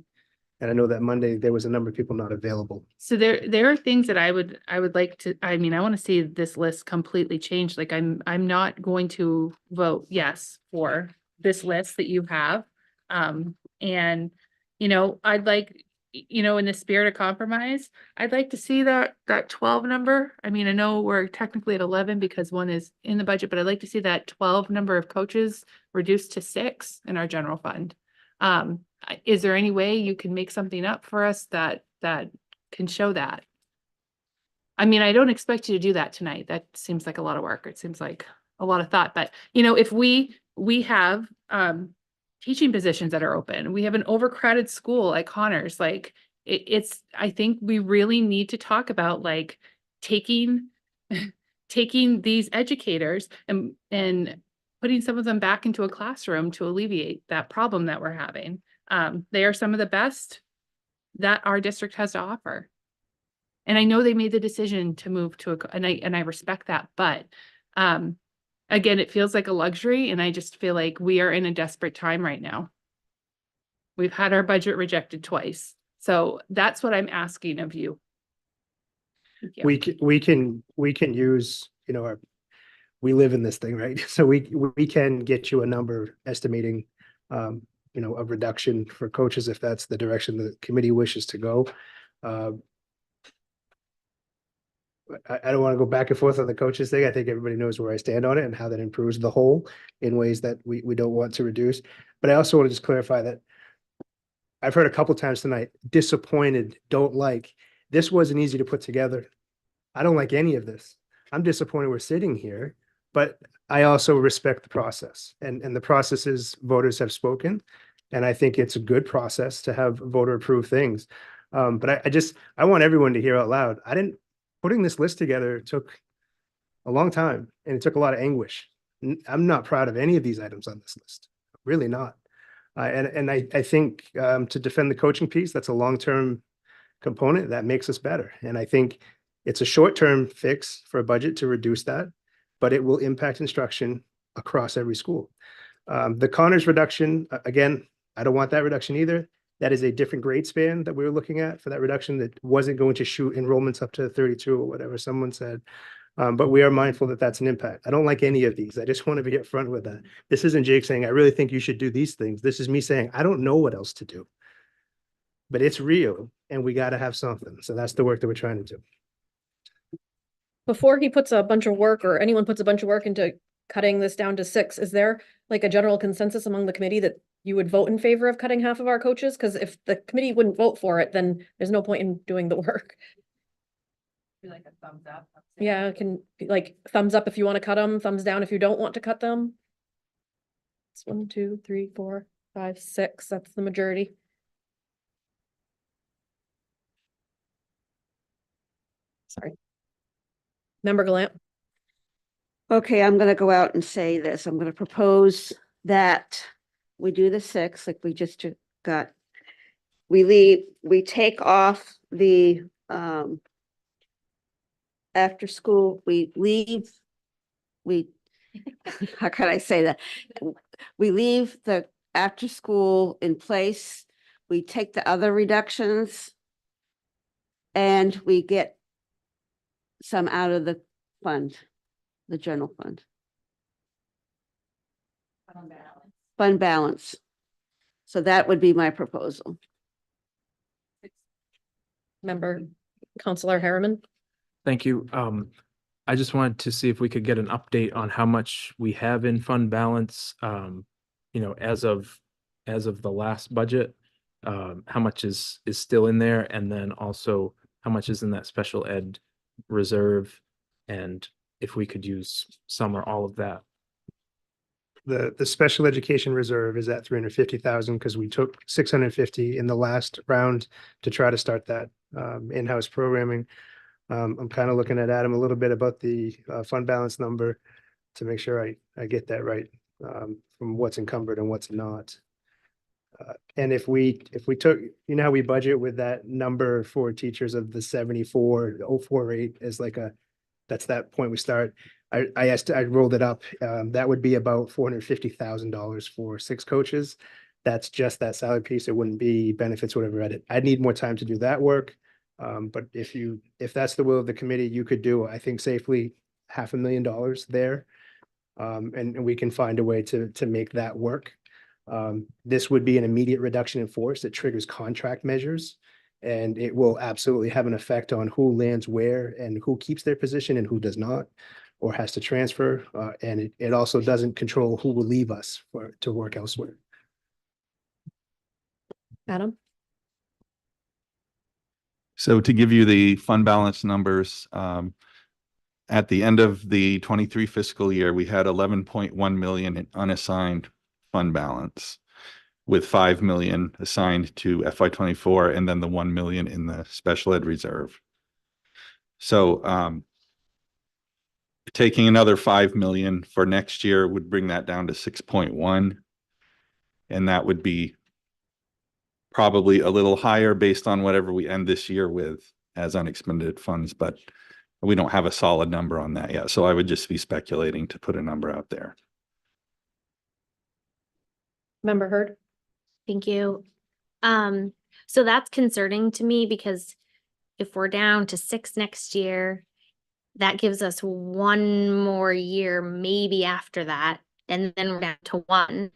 And I know that Monday there was a number of people not available. So there are things that I would like to, I want to see this list completely changed. Like I'm not going to vote yes for this list that you have. And I'd like, in the spirit of compromise, I'd like to see that 12 number. I know we're technically at 11 because one is in the budget, but I'd like to see that 12 number of coaches reduced to 6 in our general fund. Is there any way you can make something up for us that can show that? I don't expect you to do that tonight. That seems like a lot of work. It seems like a lot of thought, but if we have teaching positions that are open, we have an overcrowded school like Connors, like I think we really need to talk about like taking these educators and putting some of them back into a classroom to alleviate that problem that we're having. They are some of the best that our district has to offer. And I know they made the decision to move to and I respect that, but again, it feels like a luxury, and I just feel like we are in a desperate time right now. We've had our budget rejected twice. So that's what I'm asking of you. We can use, we live in this thing, right? So we can get you a number estimating, a reduction for coaches if that's the direction the committee wishes to go. I don't want to go back and forth on the coaches thing. I think everybody knows where I stand on it and how that improves the whole in ways that we don't want to reduce. But I also want to just clarify that I've heard a couple times tonight, disappointed, don't like. This wasn't easy to put together. I don't like any of this. I'm disappointed we're sitting here, but I also respect the process. And the process is voters have spoken. And I think it's a good process to have voter approved things. But I want everyone to hear out loud. Putting this list together took a long time and it took a lot of anguish. I'm not proud of any of these items on this list, really not. And I think to defend the coaching piece, that's a long-term component that makes us better. And I think it's a short-term fix for a budget to reduce that, but it will impact instruction across every school. The Connors reduction, again, I don't want that reduction either. That is a different grade span that we were looking at for that reduction that wasn't going to shoot enrollments up to 32 or whatever someone said. But we are mindful that that's an impact. I don't like any of these. I just want to be upfront with that. This isn't Jake saying, I really think you should do these things. This is me saying, I don't know what else to do. But it's real and we got to have something. So that's the work that we're trying to do. Before he puts a bunch of work or anyone puts a bunch of work into cutting this down to 6, is there like a general consensus among the committee that you would vote in favor of cutting half of our coaches? Because if the committee wouldn't vote for it, then there's no point in doing the work. Like a thumbs up. Yeah, it can be like thumbs up if you want to cut them, thumbs down if you don't want to cut them. It's 1, 2, 3, 4, 5, 6. That's the majority. Sorry. Member Gallant. Okay, I'm gonna go out and say this. I'm gonna propose that we do the 6, like we just got. We take off the after school, how can I say that? We leave the after school in place. We take the other reductions and we get some out of the fund, the general fund. Fund balance. So that would be my proposal. Member Counselor Harriman. Thank you. I just wanted to see if we could get an update on how much we have in fund balance, as of the last budget. How much is still in there, and then also how much is in that special ed reserve, and if we could use some or all of that. The special education reserve is at 350,000 because we took 650 in the last round to try to start that in-house programming. I'm kind of looking at Adam a little bit about the fund balance number to make sure I get that right from what's encumbered and what's not. And if we took, how we budget with that number for teachers of the 74,048 is like that's that point we start. I rolled it up. That would be about $450,000 for 6 coaches. That's just that salary piece. It wouldn't be benefits, whatever. I'd need more time to do that work. But if that's the will of the committee, you could do, I think, safely $500,000 there. And we can find a way to make that work. This would be an immediate reduction in force that triggers contract measures. And it will absolutely have an effect on who lands where and who keeps their position and who does not, or has to transfer. And it also doesn't control who will leave us to work elsewhere. Adam. So to give you the fund balance numbers, at the end of the 23 fiscal year, we had 11.1 million in unassigned fund balance, with 5 million assigned to FY24 and then the 1 million in the special ed reserve. So taking another 5 million for next year would bring that down to 6.1. And that would be probably a little higher based on whatever we end this year with as unexpended funds, but we don't have a solid number on that yet. So I would just be speculating to put a number out there. Member Hurd. Thank you. So that's concerning to me because if we're down to 6 next year, that gives us 1 more year, maybe after that, and then we're down to 1.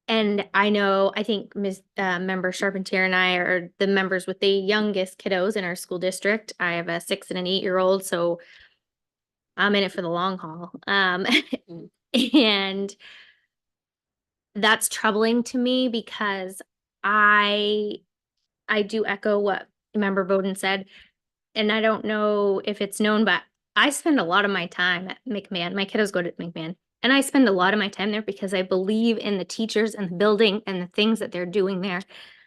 And I think Member Charpentier and I are the members with the youngest kiddos in our school district. I have a 6 and an 8-year-old, so I'm in it for the long haul. And that's troubling to me because I do echo what Member Bowden said, and I don't know if it's known, but I spend a lot of my time at McMahon. My kiddos go to McMahon. And I spend a lot of my time there because I believe in the teachers and the building and the things that they're doing there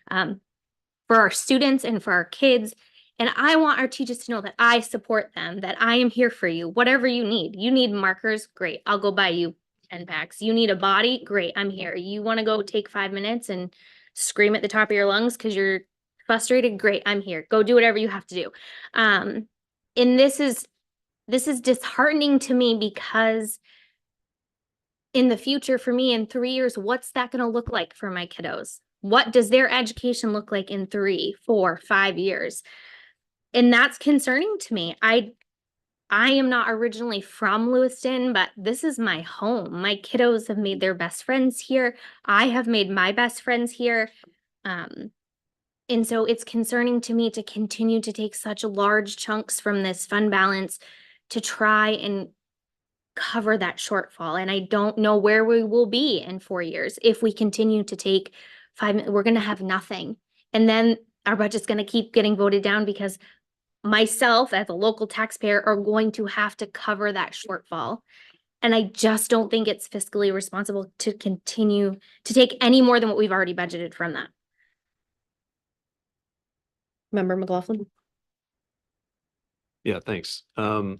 for our students and for our kids. And I want our teachers to know that I support them, that I am here for you, whatever you need. You need markers? Great. I'll go buy you 10 packs. You need a body? Great. I'm here. You want to go take 5 minutes and scream at the top of your lungs because you're frustrated? Great. I'm here. Go do whatever you have to do. And this is disheartening to me because in the future for me in 3 years, what's that going to look like for my kiddos? What does their education look like in 3, 4, 5 years? And that's concerning to me. I am not originally from Lewiston, but this is my home. My kiddos have made their best friends here. I have made my best friends here. And so it's concerning to me to continue to take such large chunks from this fund balance to try and cover that shortfall. And I don't know where we will be in 4 years. If we continue to take 5, we're going to have nothing. And then our budget's going to keep getting voted down because myself as a local taxpayer are going to have to cover that shortfall. And I just don't think it's fiscally responsible to continue to take any more than what we've already budgeted from that. Member McLaughlin. Yeah, thanks. I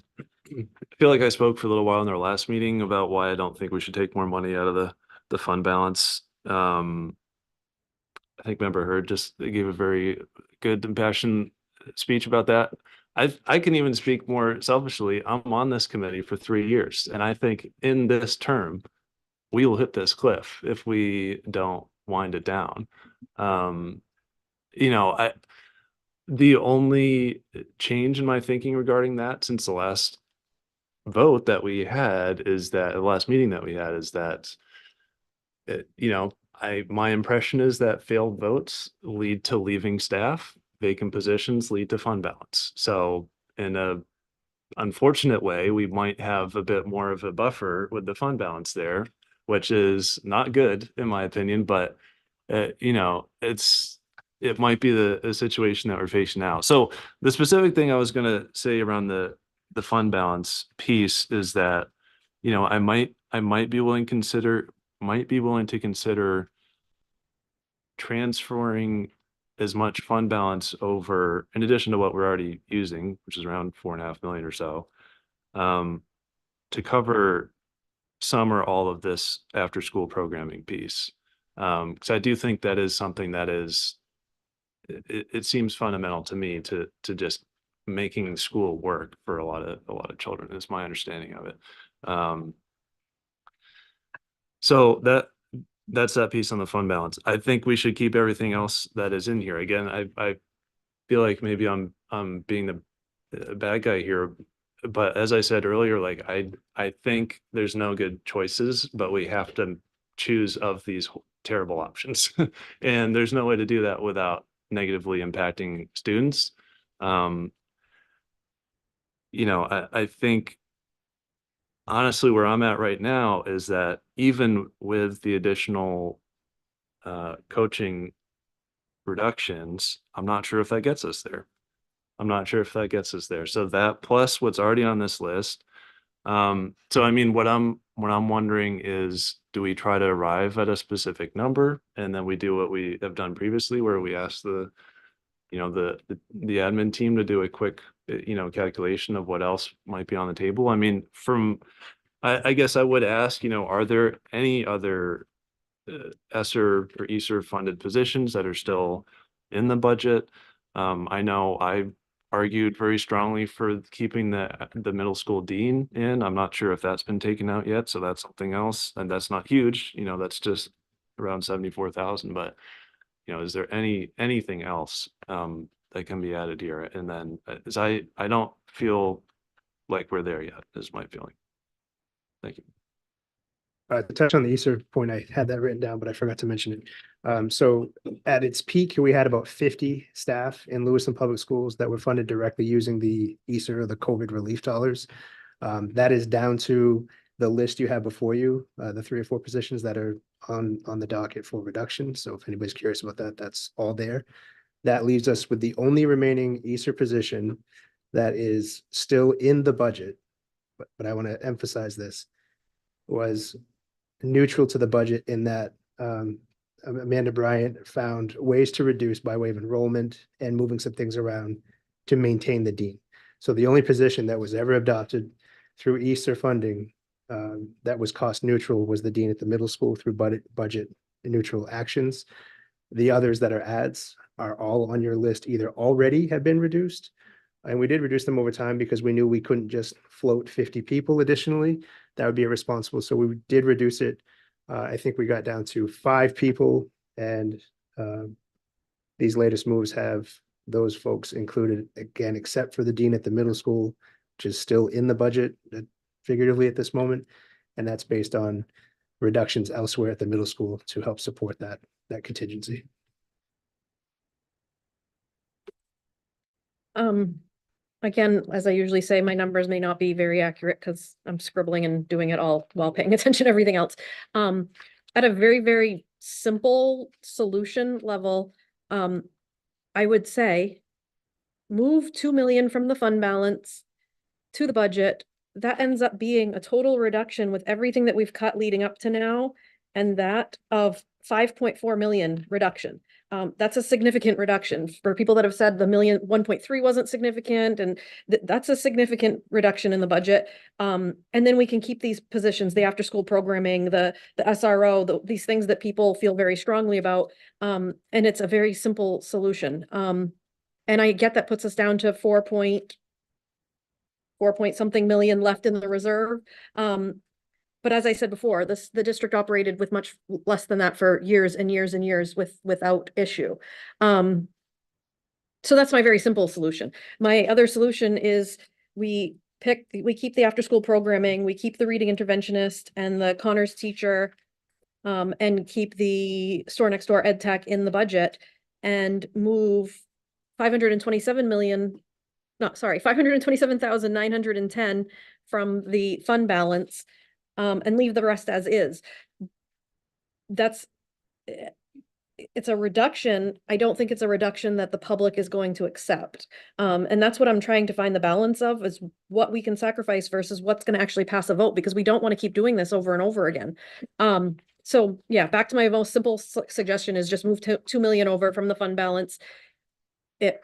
feel like I spoke for a little while in our last meeting about why I don't think we should take more money out of the fund balance. I think Member Hurd just gave a very good and passionate speech about that. I can even speak more selfishly. I'm on this committee for 3 years, and I think in this term, we will hit this cliff if we don't wind it down. the only change in my thinking regarding that since the last vote that we had is that the last meeting that we had is that you know, my impression is that failed votes lead to leaving staff, vacant positions lead to fund balance. So in a unfortunate way, we might have a bit more of a buffer with the fund balance there, which is not good in my opinion, but you know, it might be the situation that we're facing now. So the specific thing I was gonna say around the fund balance piece is that, you know, I might be willing to consider transferring as much fund balance over in addition to what we're already using, which is around 4.5 million or so, um, to cover some or all of this after school programming piece. Because I do think that is something that is it seems fundamental to me to just making school work for a lot of children is my understanding of it. So that's that piece on the fund balance. I think we should keep everything else that is in here. Again, I feel like maybe I'm being the bad guy here, but as I said earlier, like I think there's no good choices, but we have to choose of these terrible options, and there's no way to do that without negatively impacting students. Um, you know, I think honestly, where I'm at right now is that even with the additional coaching reductions, I'm not sure if that gets us there. I'm not sure if that gets us there. So that plus what's already on this list. So I mean, what I'm wondering is, do we try to arrive at a specific number and then we do what we have done previously, where we ask the, you know, the admin team to do a quick, you know, calculation of what else might be on the table? I mean, I guess I would ask, you know, are there any other ESSER or ESSER funded positions that are still in the budget? I know I argued very strongly for keeping the middle school dean in. I'm not sure if that's been taken out yet, so that's something else, and that's not huge. You know, that's just around 74,000. But you know, is there anything else that can be added here? And then, as I don't feel like we're there yet, is my feeling. Thank you. To touch on the ESER point, I had that written down, but I forgot to mention it. So at its peak, we had about 50 staff in Lewiston Public Schools that were funded directly using the ESER or the COVID relief dollars. That is down to the list you have before you, the 3 or 4 positions that are on the docket for reduction. So if anybody's curious about that, that's all there. That leaves us with the only remaining ESER position that is still in the budget. But I want to emphasize this was neutral to the budget in that Amanda Bryant found ways to reduce by way of enrollment and moving some things around to maintain the dean. So the only position that was ever adopted through ESSER funding that was cost neutral was the dean at the middle school through budget neutral actions. The others that are adds are all on your list, either already have been reduced, and we did reduce them over time because we knew we couldn't just float 50 people additionally. That would be irresponsible. So we did reduce it. I think we got down to 5 people, and these latest moves have those folks included again, except for the dean at the middle school, which is still in the budget figuratively at this moment. And that's based on reductions elsewhere at the middle school to help support that contingency. Again, as I usually say, my numbers may not be very accurate because I'm scribbling and doing it all while paying attention to everything else. At a very, very simple solution level, I would say move 2 million from the fund balance to the budget. That ends up being a total reduction with everything that we've cut leading up to now, and that of 5.4 million reduction. That's a significant reduction for people that have said the 1.3 wasn't significant, and that's a significant reduction in the budget. And then we can keep these positions, the after school programming, the SRO, these things that people feel very strongly about. And it's a very simple solution. And I get that puts us down to 4 point something million left in the reserve. But as I said before, the district operated with much less than that for years and years and years without issue. So that's my very simple solution. My other solution is we keep the after-school programming, we keep the reading interventionist and the Connors teacher, and keep the store next door ed tech in the budget and move 527,910 from the fund balance, and leave the rest as is. That's, it's a reduction. I don't think it's a reduction that the public is going to accept. And that's what I'm trying to find the balance of, is what we can sacrifice versus what's going to actually pass a vote, because we don't want to keep doing this over and over again. So yeah, back to my most simple suggestion is just move 2 million over from the fund balance. It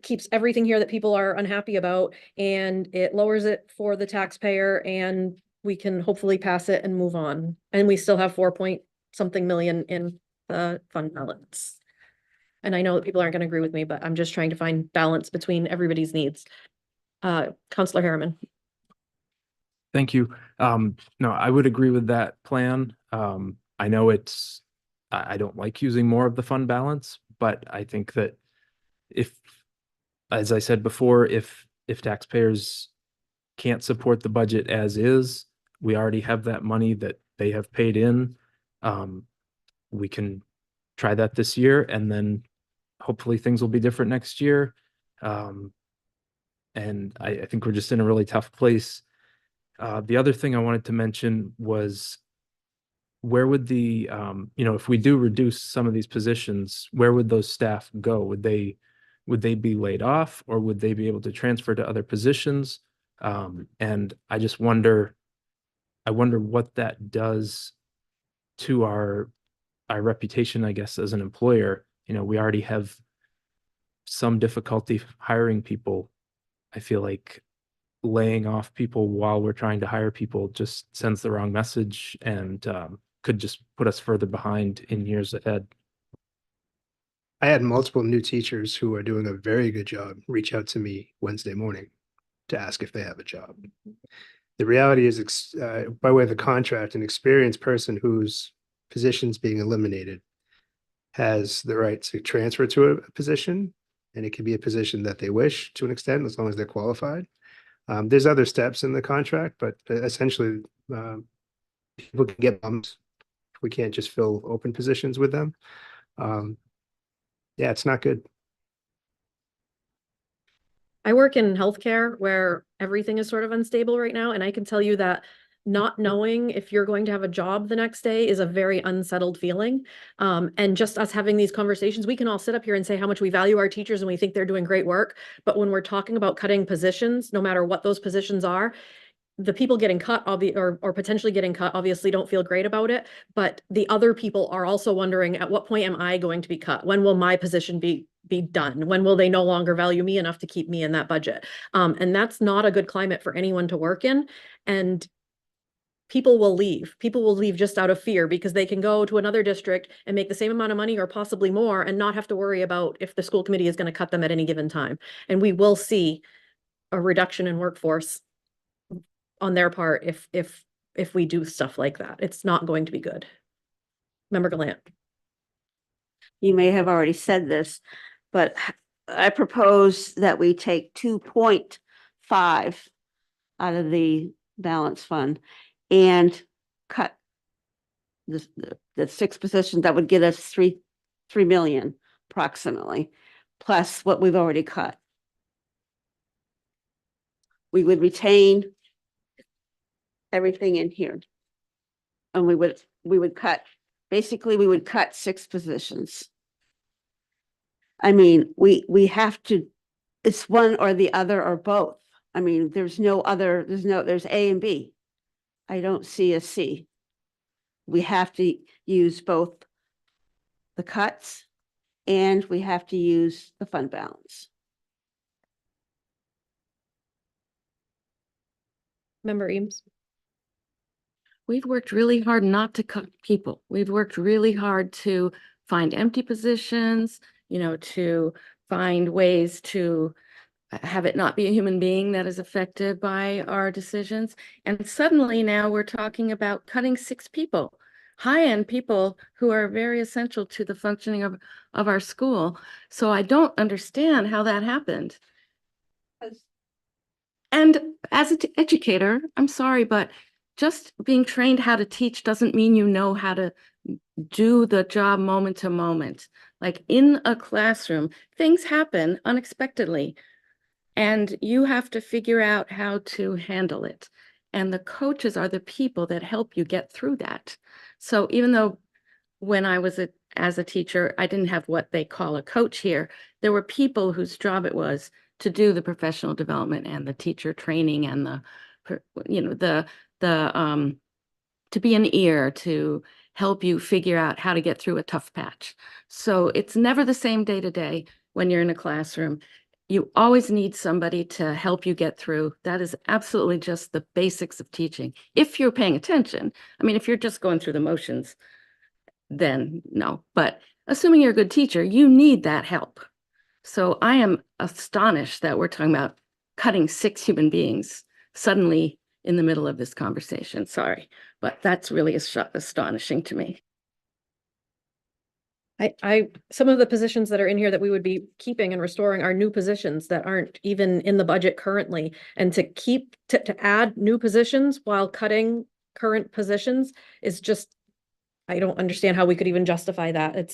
keeps everything here that people are unhappy about, and it lowers it for the taxpayer, and we can hopefully pass it and move on. And we still have 4 point something million in the fund balance. And I know that people aren't going to agree with me, but I'm just trying to find balance between everybody's needs. Counselor Harriman. Thank you. No, I would agree with that plan. I know I don't like using more of the fund balance, but I think that if, as I said before, if taxpayers can't support the budget as is, we already have that money that they have paid in. We can try that this year, and then hopefully things will be different next year. And I think we're just in a really tough place. The other thing I wanted to mention was, where would if we do reduce some of these positions, where would those staff go? Would they be laid off, or would they be able to transfer to other positions? And I just wonder what that does to our reputation, I guess, as an employer. We already have some difficulty hiring people. I feel like laying off people while we're trying to hire people just sends the wrong message, and could just put us further behind in years ahead. I had multiple new teachers who are doing a very good job reach out to me Wednesday morning to ask if they have a job. The reality is, by way of the contract, an experienced person whose position's being eliminated has the right to transfer to a position, and it can be a position that they wish to an extent, as long as they're qualified. There's other steps in the contract, but essentially, people can get bumped. We can't just fill open positions with them. Yeah, it's not good. I work in healthcare where everything is sort of unstable right now, and I can tell you that not knowing if you're going to have a job the next day is a very unsettled feeling. And just us having these conversations, we can all sit up here and say how much we value our teachers and we think they're doing great work. But when we're talking about cutting positions, no matter what those positions are, the people getting cut, or potentially getting cut, obviously don't feel great about it, but the other people are also wondering, at what point am I going to be cut? When will my position be done? When will they no longer value me enough to keep me in that budget? And that's not a good climate for anyone to work in. And people will leave. People will leave just out of fear, because they can go to another district and make the same amount of money or possibly more and not have to worry about if the school committee is going to cut them at any given time. And we will see a reduction in workforce on their part if we do stuff like that. It's not going to be good. Member Gallant. You may have already said this, but I propose that we take 2.5 out of the balance fund and cut the 6 positions. That would get us 3 million approximately, plus what we've already cut. We would retain everything in here. And we would cut, basically we would cut 6 positions. I mean, we have to, it's one or the other or both. I mean, there's A and B. I don't see a C. We have to use both the cuts and we have to use the fund balance. Member Eames. We've worked really hard not to cut people. We've worked really hard to find empty positions, to find ways to have it not be a human being that is affected by our decisions. And suddenly now we're talking about cutting 6 people. high-end people who are very essential to the functioning of our school. So I don't understand how that happened. And as an educator, I'm sorry, but just being trained how to teach doesn't mean you know how to do the job moment to moment. Like in a classroom, things happen unexpectedly, and you have to figure out how to handle it. And the coaches are the people that help you get through that. So even though when I was as a teacher, I didn't have what they call a coach here, there were people whose job it was to do the professional development and the teacher training and the to be an ear to help you figure out how to get through a tough patch. So it's never the same day to day when you're in a classroom. You always need somebody to help you get through. That is absolutely just the basics of teaching. If you're paying attention, I mean, if you're just going through the motions, then no. But assuming you're a good teacher, you need that help. So I am astonished that we're talking about cutting 6 human beings suddenly in the middle of this conversation. Sorry, but that's really astonishing to me. Some of the positions that are in here that we would be keeping and restoring are new positions that aren't even in the budget currently. And to add new positions while cutting current positions is just, I don't understand how we could even justify that.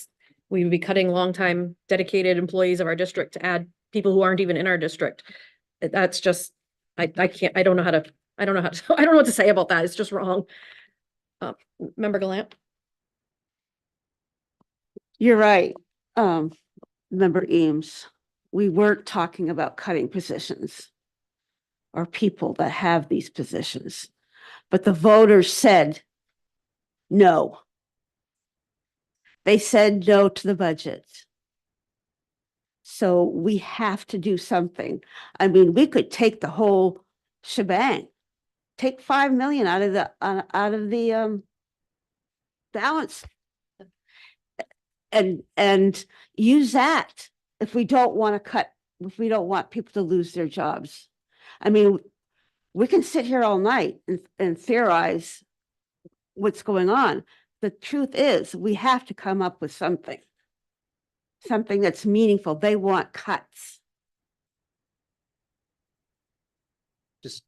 We would be cutting longtime dedicated employees of our district to add people who aren't even in our district. That's just, I don't know what to say about that. It's just wrong. Member Gallant? You're right. Member Eames, we weren't talking about cutting positions or people that have these positions, but the voters said no. They said no to the budget. So we have to do something. I mean, we could take the whole shebang, take 5 million out of the balance and use that if we don't want to cut, if we don't want people to lose their jobs. I mean, we can sit here all night and theorize what's going on. The truth is, we have to come up with something that's meaningful. They want cuts. Just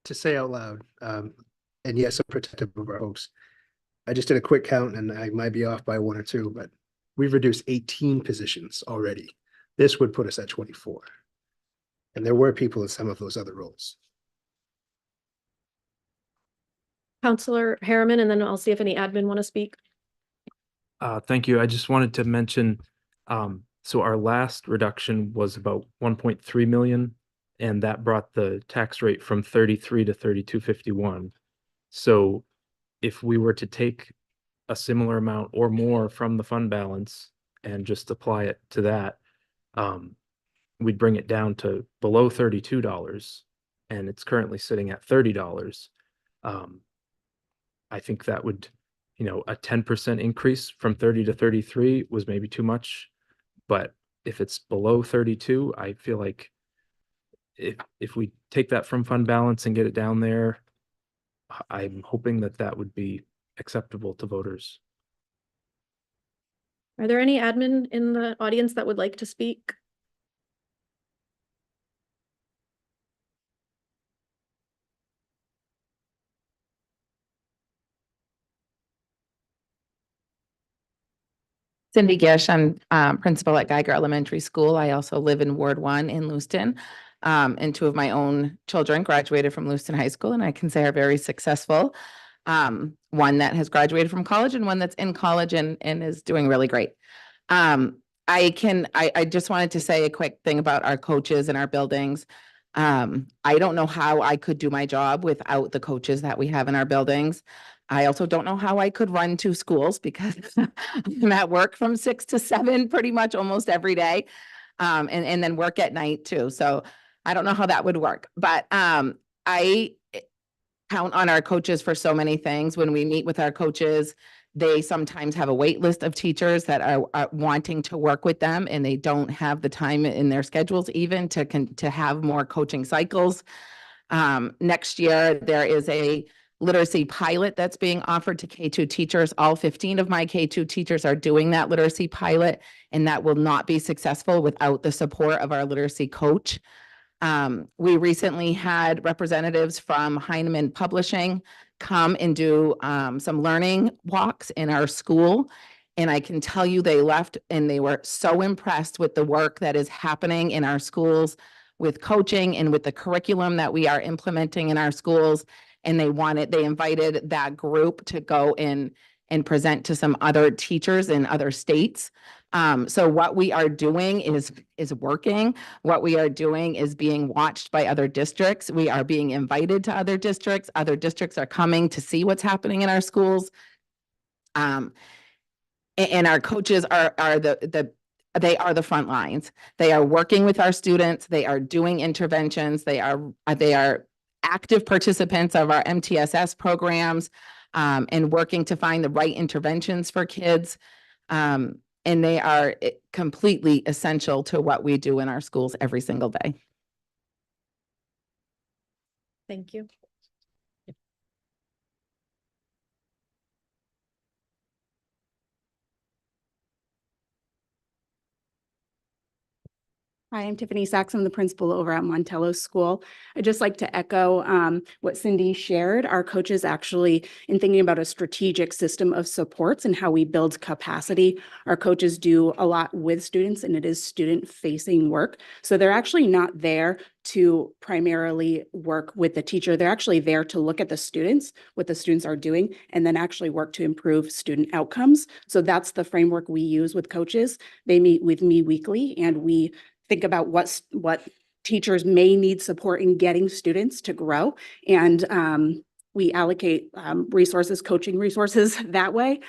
to say out loud, and yes, I'm protective of our folks. I just did a quick count and I might be off by 1 or 2, but we've reduced 18 positions already. This would put us at 24. And there were people in some of those other roles. Counselor Harriman, and then I'll see if any admin want to speak. Thank you. I just wanted to mention, so our last reduction was about 1.3 million, and that brought the tax rate from 33 to 32.51. So if we were to take a similar amount or more from the fund balance and just apply it to that, we'd bring it down to below $32, and it's currently sitting at $30. I think that would, a 10% increase from 30 to 33 was maybe too much, but if it's below 32, I feel like if we take that from fund balance and get it down there, I'm hoping that would be acceptable to voters. Are there any admin in the audience that would like to speak? Cindy Gish, I'm principal at Geiger Elementary School. I also live in Ward 1 in Lewiston. And 2 of my own children graduated from Lewiston High School, and I can say are very successful. One that has graduated from college and one that's in college and is doing really great. I just wanted to say a quick thing about our coaches and our buildings. I don't know how I could do my job without the coaches that we have in our buildings. I also don't know how I could run 2 schools because I'm at work from 6 to 7 pretty much almost every day. And then work at night too. So I don't know how that would work, but I count on our coaches for so many things. When we meet with our coaches, they sometimes have a wait list of teachers that are wanting to work with them, and they don't have the time in their schedules even to have more coaching cycles. Next year, there is a literacy pilot that's being offered to K-2 teachers. All 15 of my K-2 teachers are doing that literacy pilot, and that will not be successful without the support of our literacy coach. We recently had representatives from Heinemann Publishing come and do some learning walks in our school. And I can tell you they left and they were so impressed with the work that is happening in our schools with coaching and with the curriculum that we are implementing in our schools. And they invited that group to go in and present to some other teachers in other states. So what we are doing is working. What we are doing is being watched by other districts. We are being invited to other districts. Other districts are coming to see what's happening in our schools. And our coaches are they are the front lines. They are working with our students. They are doing interventions. They are active participants of our MTSS programs, and working to find the right interventions for kids. And they are completely essential to what we do in our schools every single day. Thank you. Hi, I'm Tiffany Sachs. I'm the principal over at Montello School. I'd just like to echo what Cindy shared. Our coaches actually, in thinking about a strategic system of supports and how we build capacity, our coaches do a lot with students, and it is student-facing work. So they're actually not there to primarily work with the teacher. They're actually there to look at the students, what the students are doing, and then actually work to improve student outcomes. So that's the framework we use with coaches. They meet with me weekly, and we think about what teachers may need support in getting students to grow. And we allocate resources, coaching resources that way.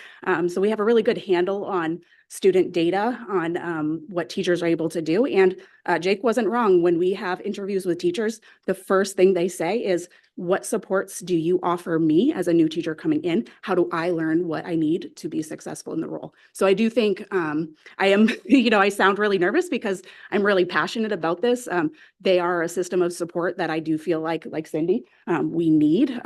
So we have a really good handle on student data on what teachers are able to do. And Jake wasn't wrong. When we have interviews with teachers, the first thing they say is, what supports do you offer me as a new teacher coming in? How do I learn what I need to be successful in the role? So I do think I am, I sound really nervous because I'm really passionate about this. They are a system of support that I do feel like Cindy, we need.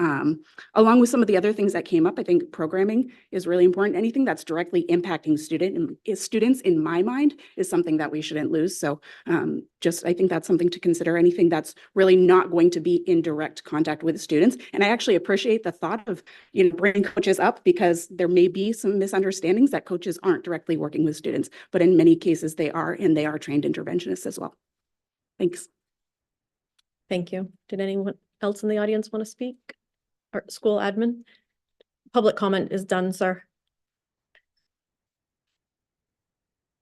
Along with some of the other things that came up, I think programming is really important. Anything that's directly impacting students, in my mind, is something that we shouldn't lose. So I think that's something to consider. Anything that's really not going to be in direct contact with students. And I actually appreciate the thought of, bringing coaches up, because there may be some misunderstandings that coaches aren't directly working with students, but in many cases they are, and they are trained interventionists as well. Thanks. Thank you. Did anyone else in the audience want to speak? Or school admin? Public comment is done, sir.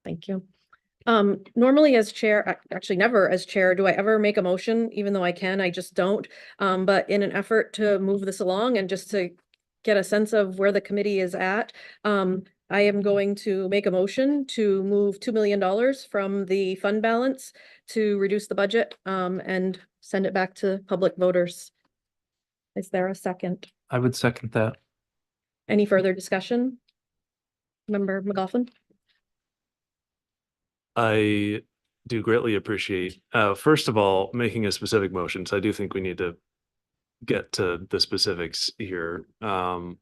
Thank you. Normally as chair, actually never as chair, do I ever make a motion, even though I can, I just don't. But in an effort to move this along and just to get a sense of where the committee is at, I am going to make a motion to move $2 million from the fund balance to reduce the budget, and send it back to public voters. Is there a second? I would second that. Any further discussion? Member McLaughlin? I do greatly appreciate, first of all, making a specific motion. So I do think we need to get to the specifics here. I'm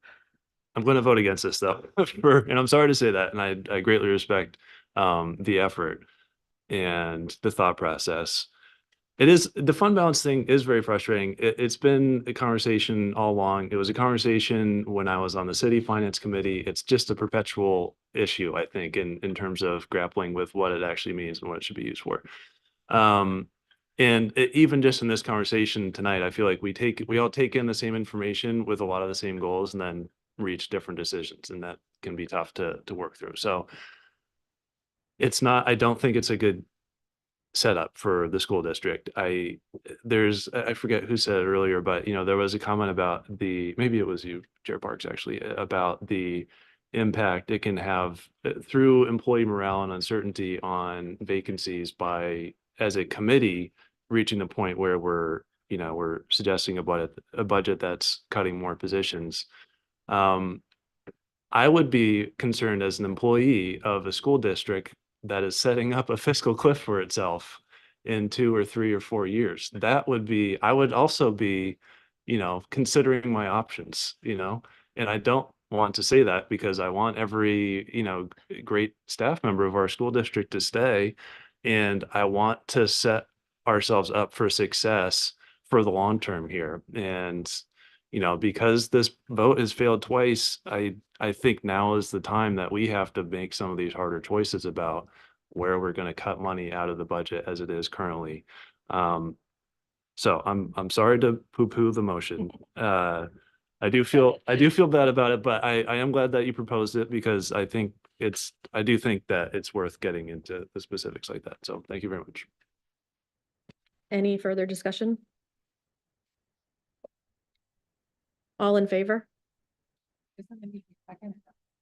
going to vote against this though, and I'm sorry to say that. And I greatly respect the effort and the thought process. The fund balance thing is very frustrating. It's been a conversation all along. It was a conversation when I was on the city finance committee. It's just a perpetual issue, I think, in terms of grappling with what it actually means and what it should be used for. Even just in this conversation tonight, I feel like we all take in the same information with a lot of the same goals and then reach different decisions, and that can be tough to work through. So I don't think it's a good setup for the school district. I forget who said it earlier, but there was a comment about maybe it was you, Jared Parks, actually, about the impact it can have through employee morale and uncertainty on vacancies by, as a committee, reaching the point where we're suggesting a budget that's cutting more positions. I would be concerned as an employee of a school district that is setting up a fiscal cliff for itself in 2 or 3 or 4 years. I would also be considering my options, and I don't want to say that because I want every, great staff member of our school district to stay. And I want to set ourselves up for success for the long term here. And, because this vote has failed twice, I think now is the time that we have to make some of these harder choices about where we're going to cut money out of the budget as it is currently. So I'm sorry to poo-poo the motion. I do feel bad about it, but I am glad that you proposed it because I do think that it's worth getting into the specifics like that. So thank you very much. Any further discussion? All in favor?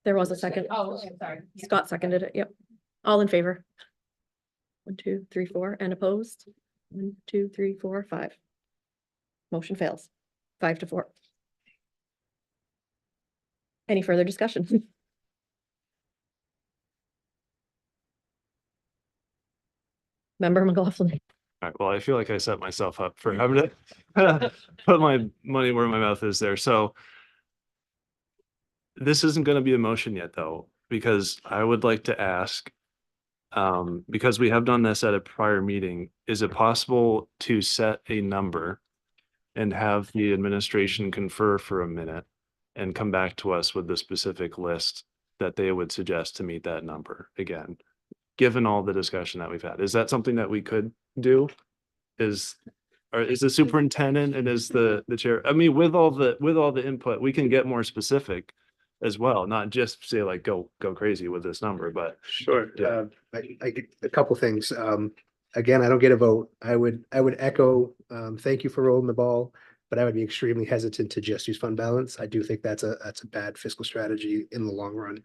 There was a second. Oh, sorry. Scott seconded it. Yep. All in favor? 1, 2, 3, 4, and opposed? 1, 2, 3, 4, 5. Motion fails. 5-4. Any further discussion? Member McLaughlin. All right, well, I feel like I set myself up for having to put my money where my mouth is there. So this isn't going to be a motion yet, though, because I would like to ask, because we have done this at a prior meeting, is it possible to set a number and have the administration confer for a minute and come back to us with the specific list that they would suggest to meet that number again, given all the discussion that we've had? Is that something that we could do? Is the superintendent and is the chair, I mean, with all the input, we can get more specific as well, not just say like, go crazy with this number, but. Sure. Yeah. I get a couple things. Again, I don't get a vote. I would echo, thank you for rolling the ball, but I would be extremely hesitant to just use fund balance. I do think that's a bad fiscal strategy in the long run.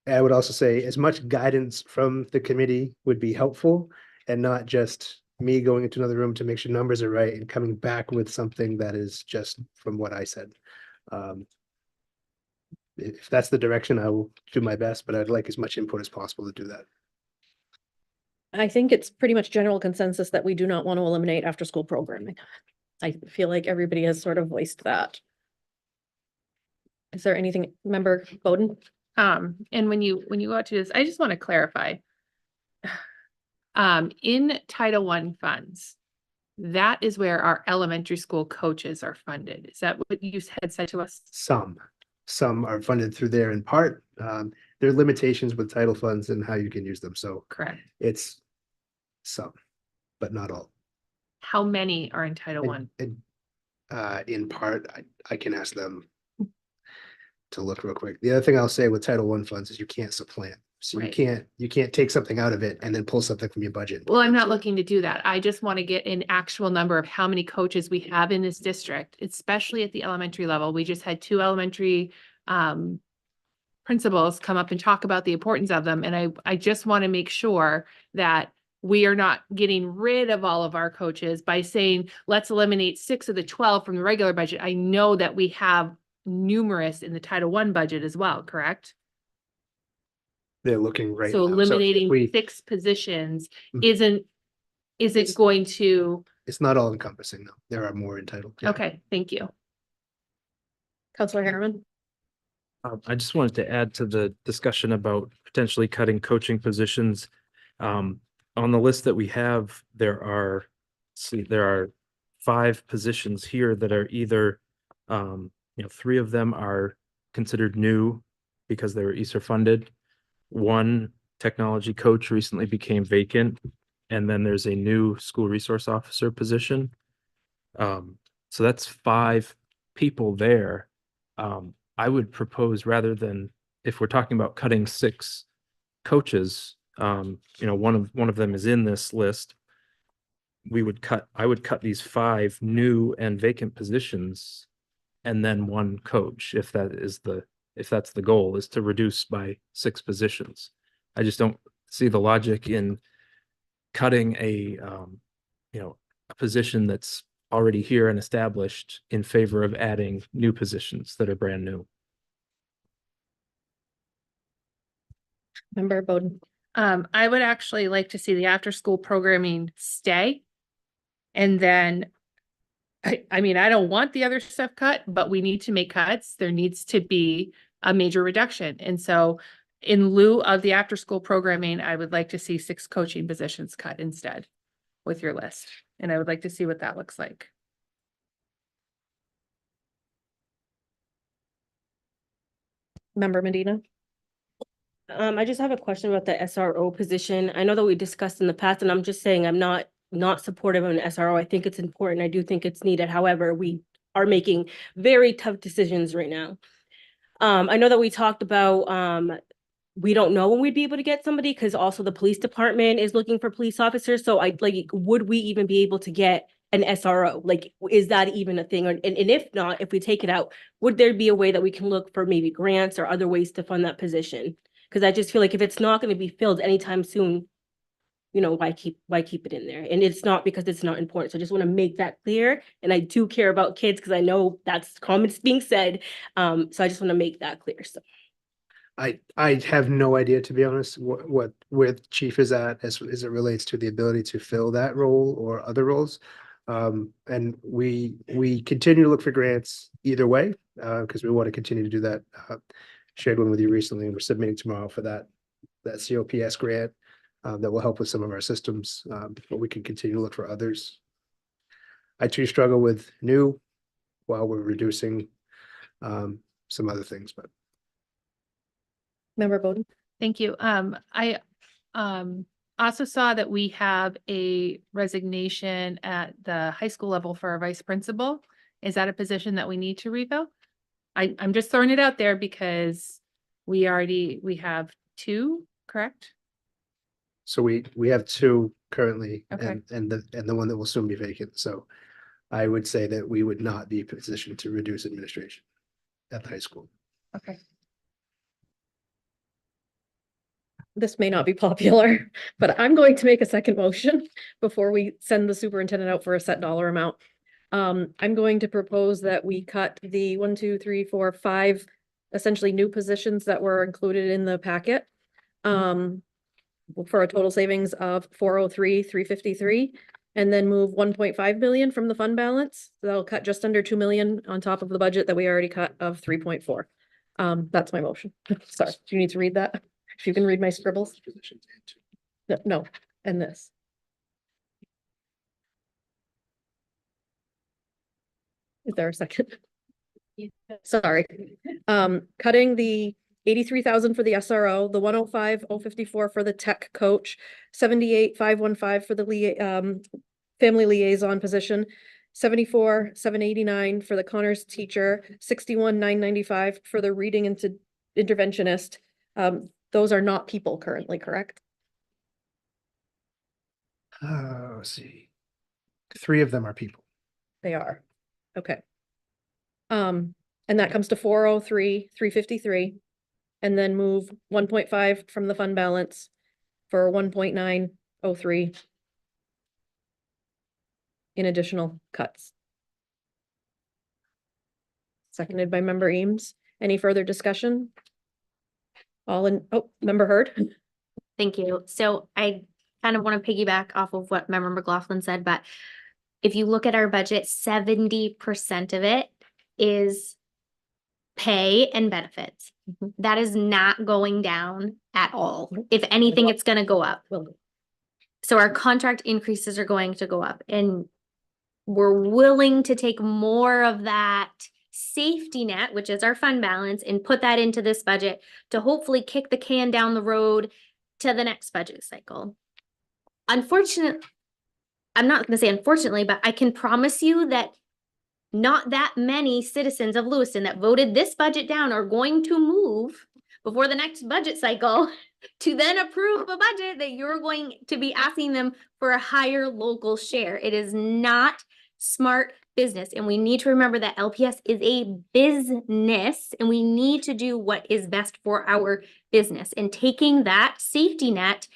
I would also say as much guidance from the committee would be helpful and not just me going into another room to make sure numbers are right and coming back with something that is just from what I said. If that's the direction, I will do my best, but I'd like as much input as possible to do that. I think it's pretty much general consensus that we do not want to eliminate after-school programming. I feel like everybody has sort of voiced that. Is there anything, Member Bowden? And when you go out to this, I just want to clarify. In Title I funds, that is where our elementary school coaches are funded. Is that what you had said to us? Some are funded through there in part. There are limitations with title funds and how you can use them. So Correct. it's some, but not all. How many are in Title I? In part, I can ask them to look real quick. The other thing I'll say with Title I funds is you can't supplant. So Right. you can't take something out of it and then pull something from your budget. Well, I'm not looking to do that. I just want to get an actual number of how many coaches we have in this district, especially at the elementary level. We just had 2 elementary principals come up and talk about the importance of them. And I just want to make sure that we are not getting rid of all of our coaches by saying, let's eliminate 6 of the 12 from the regular budget. I know that we have numerous in the Title I budget as well, correct? They're looking right So now. eliminating if 6 positions Mm. isn't going to, it's not all encompassing though. There are more entitled. Yeah. okay, thank you. Counselor Harriman? I just wanted to add to the discussion about potentially cutting coaching positions. On the list that we have, there are 5 positions here that are either, 3 of them are considered new because they were ESSER funded. 1 technology coach recently became vacant, and then there's a new school resource officer position. So that's 5 people there. I would propose, rather than, if we're talking about cutting 6 coaches, one of them is in this list. I would cut these 5 new and vacant positions and then 1 coach, if that's the goal, is to reduce by 6 positions. I just don't see the logic in cutting a position that's already here and established in favor of adding new positions that are brand new. Member Bowden? I would actually like to see the after-school programming stay. And then I mean, I don't want the other stuff cut, but we need to make cuts. There needs to be a major reduction. And so in lieu of the after-school programming, I would like to see 6 coaching positions cut instead with your list. And I would like to see what that looks like. Member Medina? I just have a question about the SRO position. I know that we discussed in the past, and I'm just saying I'm not supportive of an SRO. I think it's important. I do think it's needed. However, we are making very tough decisions right now. I know that we talked about we don't know when we'd be able to get somebody because also the police department is looking for police officers. So would we even be able to get an SRO? Like, is that even a thing? And if not, if we take it out, would there be a way that we can look for maybe grants or other ways to fund that position? Because I just feel like if it's not going to be filled anytime soon, you know, why keep it in there? And it's not because it's not important. So I just want to make that clear. And I do care about kids because I know that's comments being said. So I just want to make that clear. So I have no idea, to be honest, where the chief is at as it relates to the ability to fill that role or other roles. And we continue to look for grants either way, because we want to continue to do that. Shared one with you recently, and we're submitting tomorrow for that COPS grant that will help with some of our systems, but we can continue to look for others. I too struggle with new while we're reducing some other things, but. Member Bowden? Thank you. I also saw that we have a resignation at the high school level for our vice principal. Is that a position that we need to refill? I'm just throwing it out there because we have 2, correct? So we have 2 currently, Okay. and the one that will soon be vacant. So I would say that we would not be positioned to reduce administration at the high school. Okay. This may not be popular, but I'm going to make a second motion before we send the superintendent out for a set dollar amount. I'm going to propose that we cut the 1, 2, 3, 4, 5 essentially new positions that were included in the packet. For a total savings of 403,353, and then move 1.5 billion from the fund balance. So that'll cut just under 2 million on top of the budget that we already cut of 3.4. That's my motion. Sorry, do you need to read that? If you can read my scribbles. No, and this. Is there a second? Sorry. Cutting the 83,000 for the SRO, the 105,054 for the tech coach, 78,515 for the family liaison position, 74,789 for the Connors teacher, 61,995 for the reading interventionist. Those are not people currently, correct? Let's see. 3 of them are people. They are. Okay. And that comes to 403,353. And then move 1.5 from the fund balance for 1.903 in additional cuts. Seconded by member Eames. Any further discussion? Member Hurd? Thank you. So I kind of want to piggyback off of what Member McLaughlin said, but if you look at our budget, 70% of it is pay and benefits. That is not going down at all. If anything, it's going to go up. So our contract increases are going to go up, and we're willing to take more of that safety net, which is our fund balance, and put that into this budget to hopefully kick the can down the road to the next budget cycle. Unfortunately, I'm not going to say unfortunately, but I can promise you that not that many citizens of Lewiston that voted this budget down are going to move before the next budget cycle to then approve a budget that you're going to be asking them for a higher local share. It is not smart business. And we need to remember that LPS is a business, and we need to do what is best for our business. And taking that safety net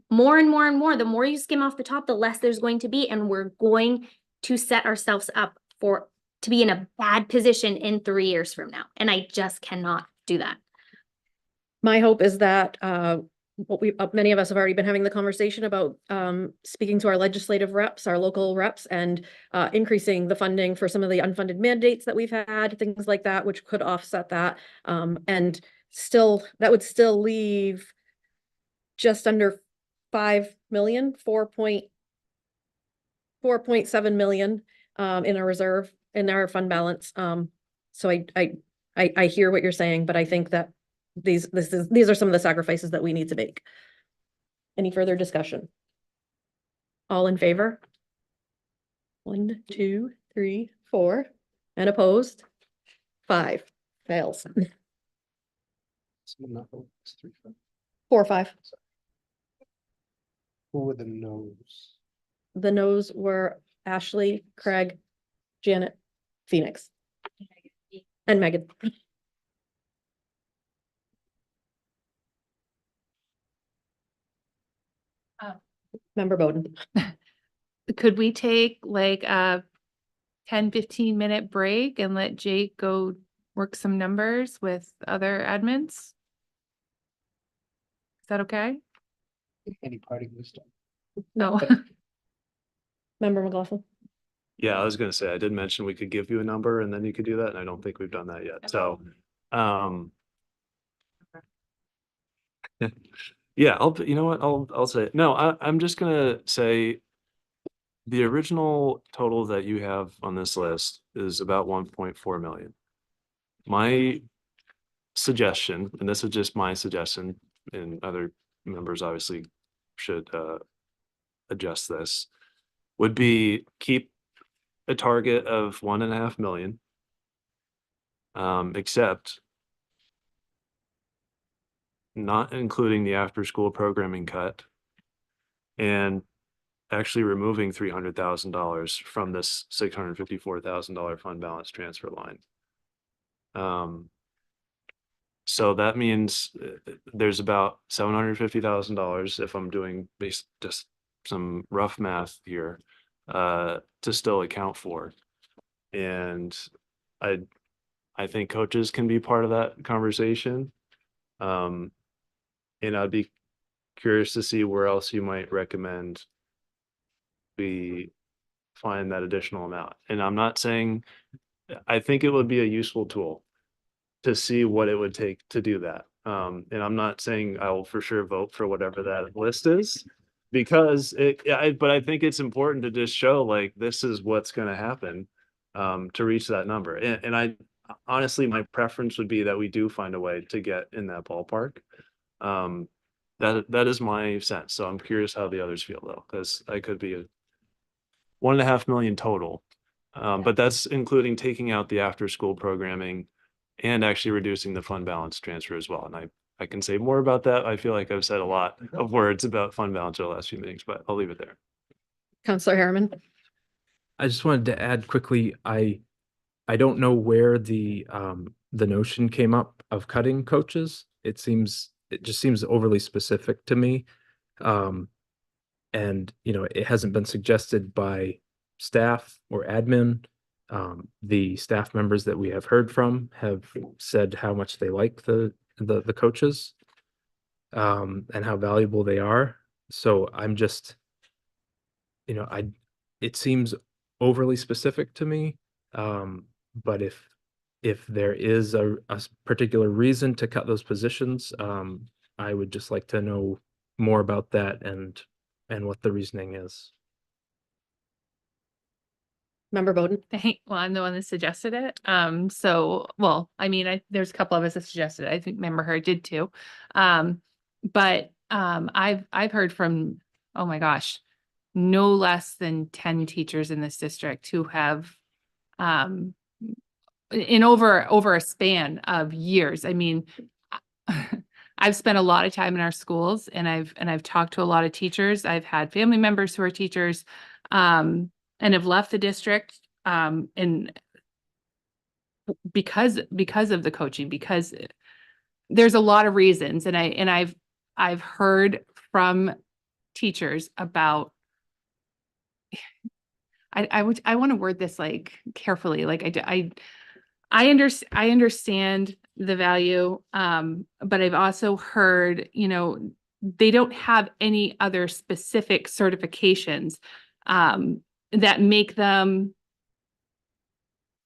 more and more and more, the more you skim off the top, the less there's going to be. And we're going to set ourselves up to be in a bad position in 3 years from now. And I just cannot do that. My hope is that what many of us have already been having the conversation about speaking to our legislative reps, our local reps, and increasing the funding for some of the unfunded mandates that we've had, things like that, which could offset that. And still, that would still leave just under 5 million, 4.7 million in a reserve, in our fund balance. So I hear what you're saying, but I think that these are some of the sacrifices that we need to make. Any further discussion? All in favor? 1, 2, 3, 4. And opposed? 5. Fails. 4 or 5. Who were the no's? The no's were Ashley, Craig, Janet, Phoenix, and Megan. Member Bowden. Could we take like a 10-15 minute break and let Jake go work some numbers with other admins? Is that okay? Any parting wisdom? No. Member McLaughlin. Yeah, I was gonna say, I did mention we could give you a number and then you could do that, and I don't think we've done that yet, so. Yeah, you know what, I'll say, no, I'm just gonna say. The original total that you have on this list is about 1.4 million. My suggestion, and this is just my suggestion, and other members obviously should adjust this, would be keep a target of 1.5 million. Except not including the after-school programming cut, and actually removing $300,000 from this $654,000 fund balance transfer line. So that means there's about $750,000 if I'm doing just some rough math here to still account for. And I think coaches can be part of that conversation. And I'd be curious to see where else you might recommend we find that additional amount. And I'm not saying, I think it would be a useful tool to see what it would take to do that. And I'm not saying I will for sure vote for whatever that list is, because but I think it's important to just show like, this is what's going to happen to reach that number. And I honestly, my preference would be that we do find a way to get in that ballpark. That is my sense. So I'm curious how the others feel though, because I could be 1.5 million total. But that's including taking out the after school programming and actually reducing the fund balance transfer as well. And I can say more about that. I feel like I've said a lot of words about fund balance over the last few meetings, but I'll leave it there. Counselor Harriman. I just wanted to add quickly, I don't know where the notion came up of cutting coaches. It just seems overly specific to me. And it hasn't been suggested by staff or admin. The staff members that we have heard from have said how much they like the coaches and how valuable they are. So I'm just, it seems overly specific to me. But if there is a particular reason to cut those positions, I would just like to know more about that and what the reasoning is. Member Bowden. Well, I'm the one that suggested it. So, well, I mean, there's a couple of us that suggested it. I think Member Hurd did too. But I've heard from, oh my gosh, no less than 10 teachers in this district who have in over a span of years. I mean, I've spent a lot of time in our schools, and I've talked to a lot of teachers. I've had family members who are teachers and have left the district and because of the coaching, because there's a lot of reasons, and I've heard from teachers about, I want to word this like carefully, like I understand the value, but I've also heard, they don't have any other specific certifications that make them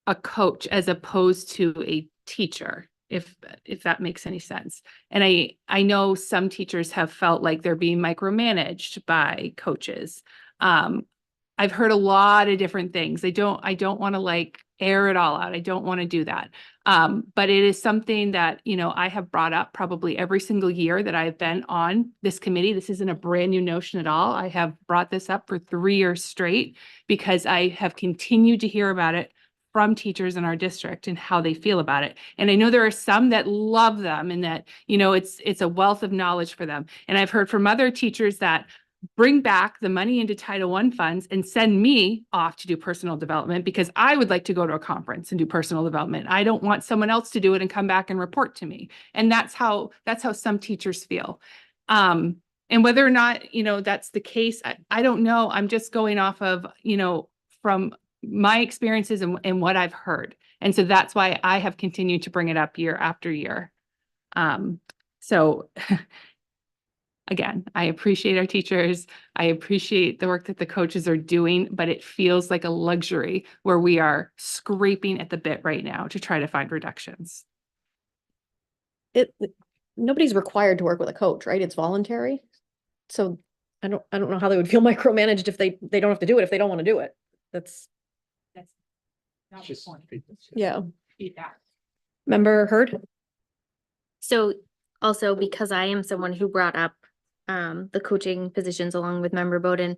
a coach as opposed to a teacher, if that makes any sense. And I know some teachers have felt like they're being micromanaged by coaches. I've heard a lot of different things. I don't want to like air it all out. I don't want to do that. But it is something that, you know, I have brought up probably every single year that I've been on this committee. This isn't a brand new notion at all. I have brought this up for 3 years straight because I have continued to hear about it from teachers in our district and how they feel about it. And I know there are some that love them and that, you know, it's a wealth of knowledge for them. And I've heard from other teachers that bring back the money into Title I funds and send me off to do personal development because I would like to go to a conference and do personal development. I don't want someone else to do it and come back and report to me. And that's how some teachers feel. And whether or not, you know, that's the case, I don't know. I'm just going off of, you know, from my experiences and what I've heard. And so that's why I have continued to bring it up year after year. So again, I appreciate our teachers. I appreciate the work that the coaches are doing, but it feels like a luxury where we are scraping at the bit right now to try to find reductions. Nobody's required to work with a coach, right? It's voluntary. So I don't know how they would feel micromanaged if they don't have to do it if they don't want to do it. That's not Just the point. yeah. Feedback. Member Heard? So also because I am someone who brought up the coaching positions along with Member Bowden,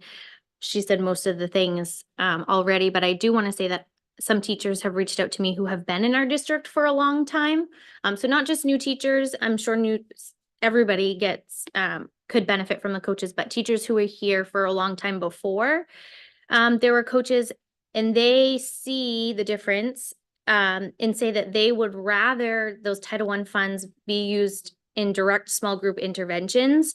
she said most of the things already, but I do want to say that some teachers have reached out to me who have been in our district for a long time. So not just new teachers, I'm sure everybody gets could benefit from the coaches, but teachers who were here for a long time before there were coaches, and they see the difference and say that they would rather those Title I funds be used in direct small group interventions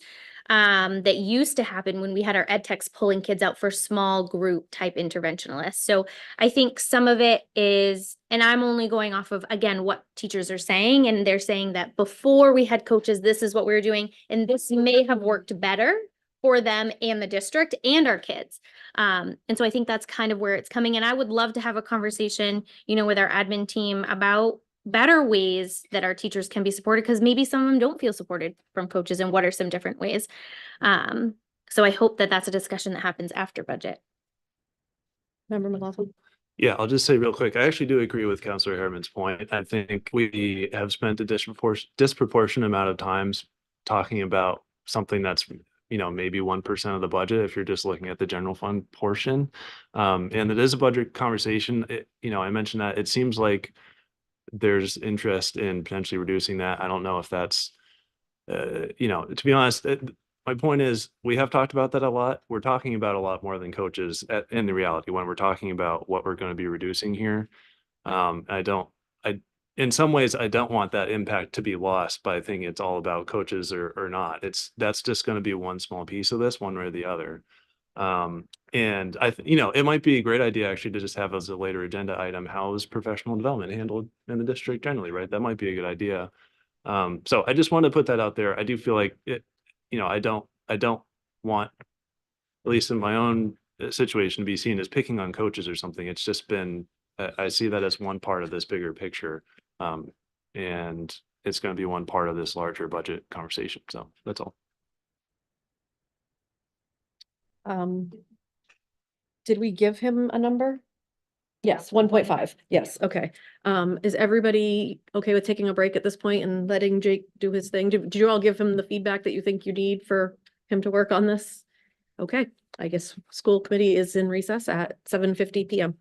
that used to happen when we had our ed techs pulling kids out for small group type interventionalists. So I think some of it is, and I'm only going off of, again, what teachers are saying, and they're saying that before we had coaches, this is what we were doing, and this may have worked better for them and the district and our kids. And so I think that's kind of where it's coming. And I would love to have a conversation, you know, with our admin team about better ways that our teachers can be supported, because maybe some of them don't feel supported from coaches, and what are some different ways. So I hope that that's a discussion that happens after budget. Member McLaughlin? Yeah, I'll just say real quick, I actually do agree with Councilor Harriman's point. I think we have spent a disproportionate amount of times talking about something that's, you know, maybe 1% of the budget if you're just looking at the general fund portion. And it is a budget conversation. You know, I mentioned that it seems like there's interest in potentially reducing that. I don't know if that's, you know, to be honest, my point is we have talked about that a lot. We're talking about a lot more than coaches in the reality when we're talking about what we're going to be reducing here. In some ways, I don't want that impact to be lost by thinking it's all about coaches or not. That's just going to be one small piece of this, one way or the other. And you know, it might be a great idea actually to just have as a later agenda item, how is professional development handled in the district generally, right? That might be a good idea. So I just want to put that out there. I do feel like it, you know, I don't want, at least in my own situation, to be seen as picking on coaches or something. It's just been, I see that as one part of this bigger picture. And it's going to be one part of this larger budget conversation. So that's all. Did we give him a number? Yes, 1.5. Yes, okay. Is everybody okay with taking a break at this point and letting Jake do his thing? Did you all give him the feedback that you think you need for him to work on this? Okay, I guess school committee is in recess at 7:50 PM.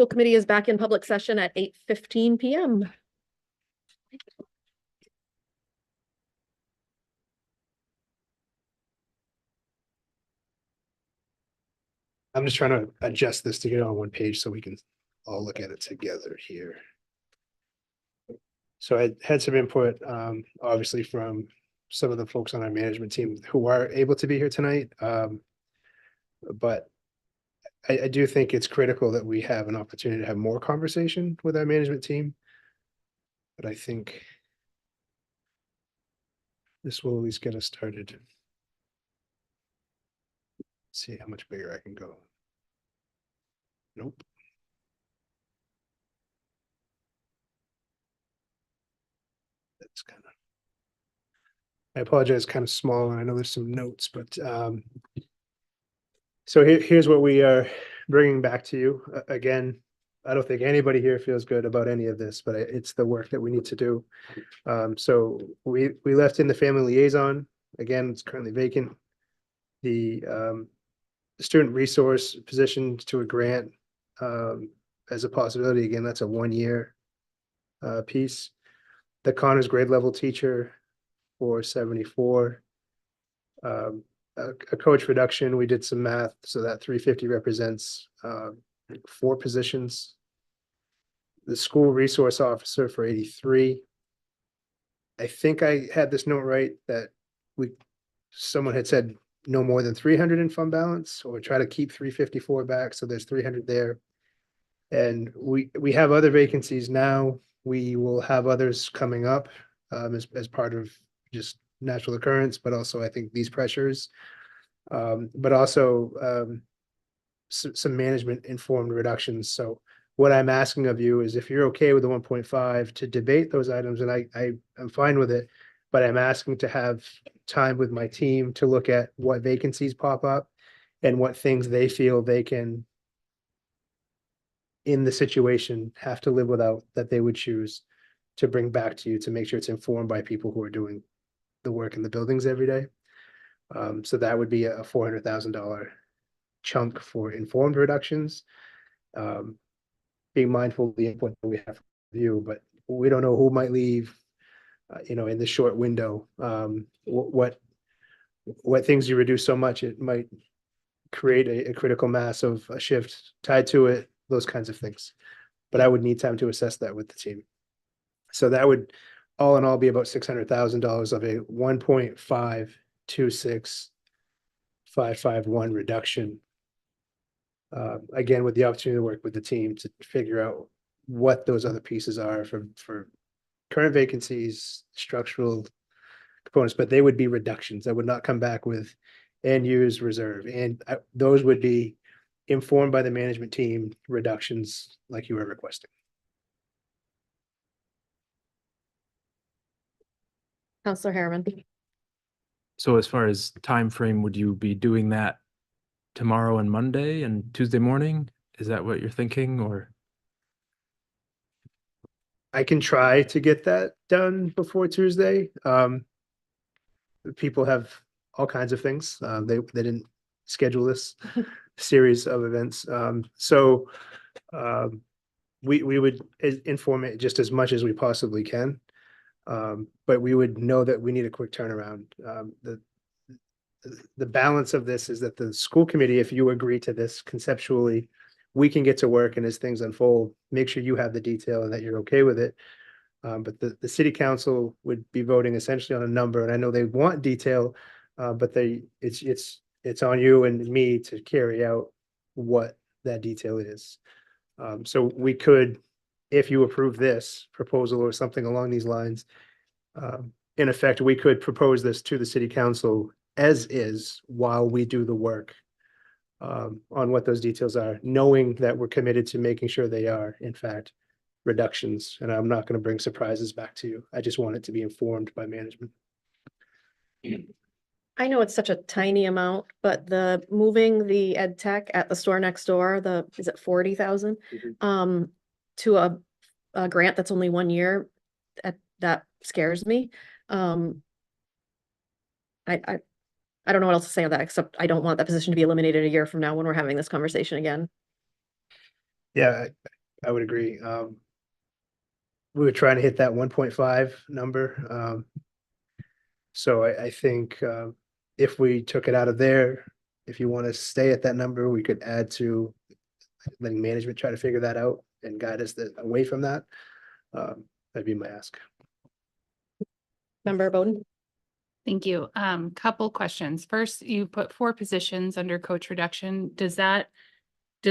School committee is back in public session at 8:15 PM. I'm just trying to adjust this to get it on one page so we can all look at it together here. So I had some input, obviously from some of the folks on our management team who are able to be here tonight. But I do think it's critical that we have an opportunity to have more conversation with our management team. But I think this will at least get us started. See how much bigger I can go. Nope. That's kind of. I apologize, kind of small, and I know there's some notes, but so here's what we are bringing back to you. Again, I don't think anybody here feels good about any of this, but it's the work that we need to do. So we left in the family liaison. Again, it's currently vacant. The student resource position to a grant as a possibility. Again, that's a 1-year piece. The Connors grade level teacher for 74. A coach reduction, we did some math, so that 350 represents 4 positions. The school resource officer for 83. I think I had this note right that someone had said no more than 300 in fund balance, or try to keep 354 back, so there's 300 there. And we have other vacancies now. We will have others coming up as part of just natural occurrence, but also I think these pressures, but also some management informed reductions. So what I'm asking of you is if you're okay with the 1.5 to debate those items, and I am fine with it, but I'm asking to have time with my team to look at what vacancies pop up and what things they feel they can, in the situation, have to live without, that they would choose to bring back to you to make sure it's informed by people who are doing the work in the buildings every day. So that would be a $400,000 chunk for informed reductions. Being mindful of the input that we have from you, but we don't know who might leave, in the short window. What things you reduce so much, it might create a critical mass of a shift tied to it, those kinds of things. But I would need time to assess that with the team. So that would all in all be about $600,000 of a 1.526,551 reduction. Again, with the opportunity to work with the team to figure out what those other pieces are for current vacancies, structural components, but they would be reductions. I would not come back with and use reserve. And those would be informed by the management team reductions like you were requesting. Counselor Harriman. So as far as time frame, would you be doing that tomorrow and Monday and Tuesday morning? Is that what you're thinking, or? I can try to get that done before Tuesday. People have all kinds of things. They didn't schedule this series of events. We would inform it just as much as we possibly can. But we would know that we need a quick turnaround. The balance of this is that the school committee, if you agree to this conceptually, we can get to work, and as things unfold, make sure you have the detail and that you're okay with it. But the city council would be voting essentially on a number, and I know they want detail, but it's on you and me to carry out what that detail is. So we could, if you approve this proposal or something along these lines, in effect, we could propose this to the city council as is while we do the work on what those details are, knowing that we're committed to making sure they are, in fact, reductions. And I'm not going to bring surprises back to you. I just want it to be informed by management. I know it's such a tiny amount, but moving the ed tech at the store next door, is it 40,000? To a grant that's only 1 year, that scares me. I don't know what else to say on that, except I don't want that position to be eliminated a year from now when we're having this conversation again. Yeah, I would agree. We were trying to hit that 1.5 number. So I think if we took it out of there, if you want to stay at that number, we could add to letting management try to figure that out and guide us away from that. That'd be my ask. Member Bowden? Thank you. Couple questions. First, you put 4 positions under coach reduction. Do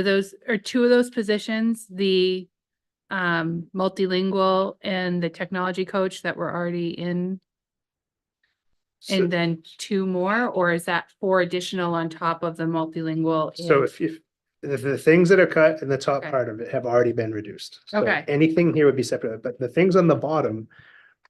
those, are 2 of those positions the multilingual and the technology coach that were already in? So, And then 2 more, or is that 4 additional on top of the multilingual? so and- if the things that are cut in the top Okay. part of it have already been reduced. So Okay. anything here would be separate, but the things on the bottom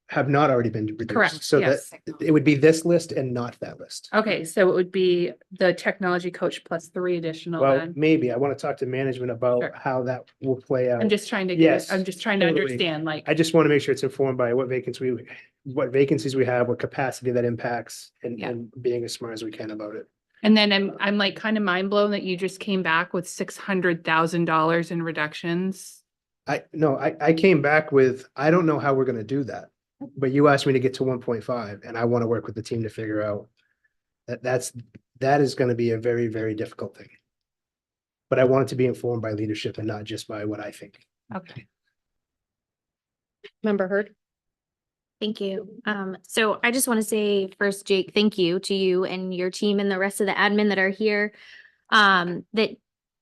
have not already been reduced. Correct, So that yes. it would be this list and not that list. Okay, so it would be the technology coach plus 3 additional Well, then? maybe I want to talk to management about Sure. how that will play out. I'm just trying to get Yes, it, I'm just trying to totally. understand, like, I just want to make sure it's informed by what vacancies we have, what capacity that impacts, Yeah. and being as smart as we can about it. and then I'm like kind of mind blown that you just came back with $600,000 in reductions. I came back with, I don't know how we're gonna do that. But you asked me to get to 1.5 and I want to work with the team to figure out that is gonna be a very, very difficult thing. But I want it to be informed by leadership and not just by what I think. Okay. Member Hurd? Thank you. So I just want to say first, Jake, thank you to you and your team and the rest of the admin that are here, that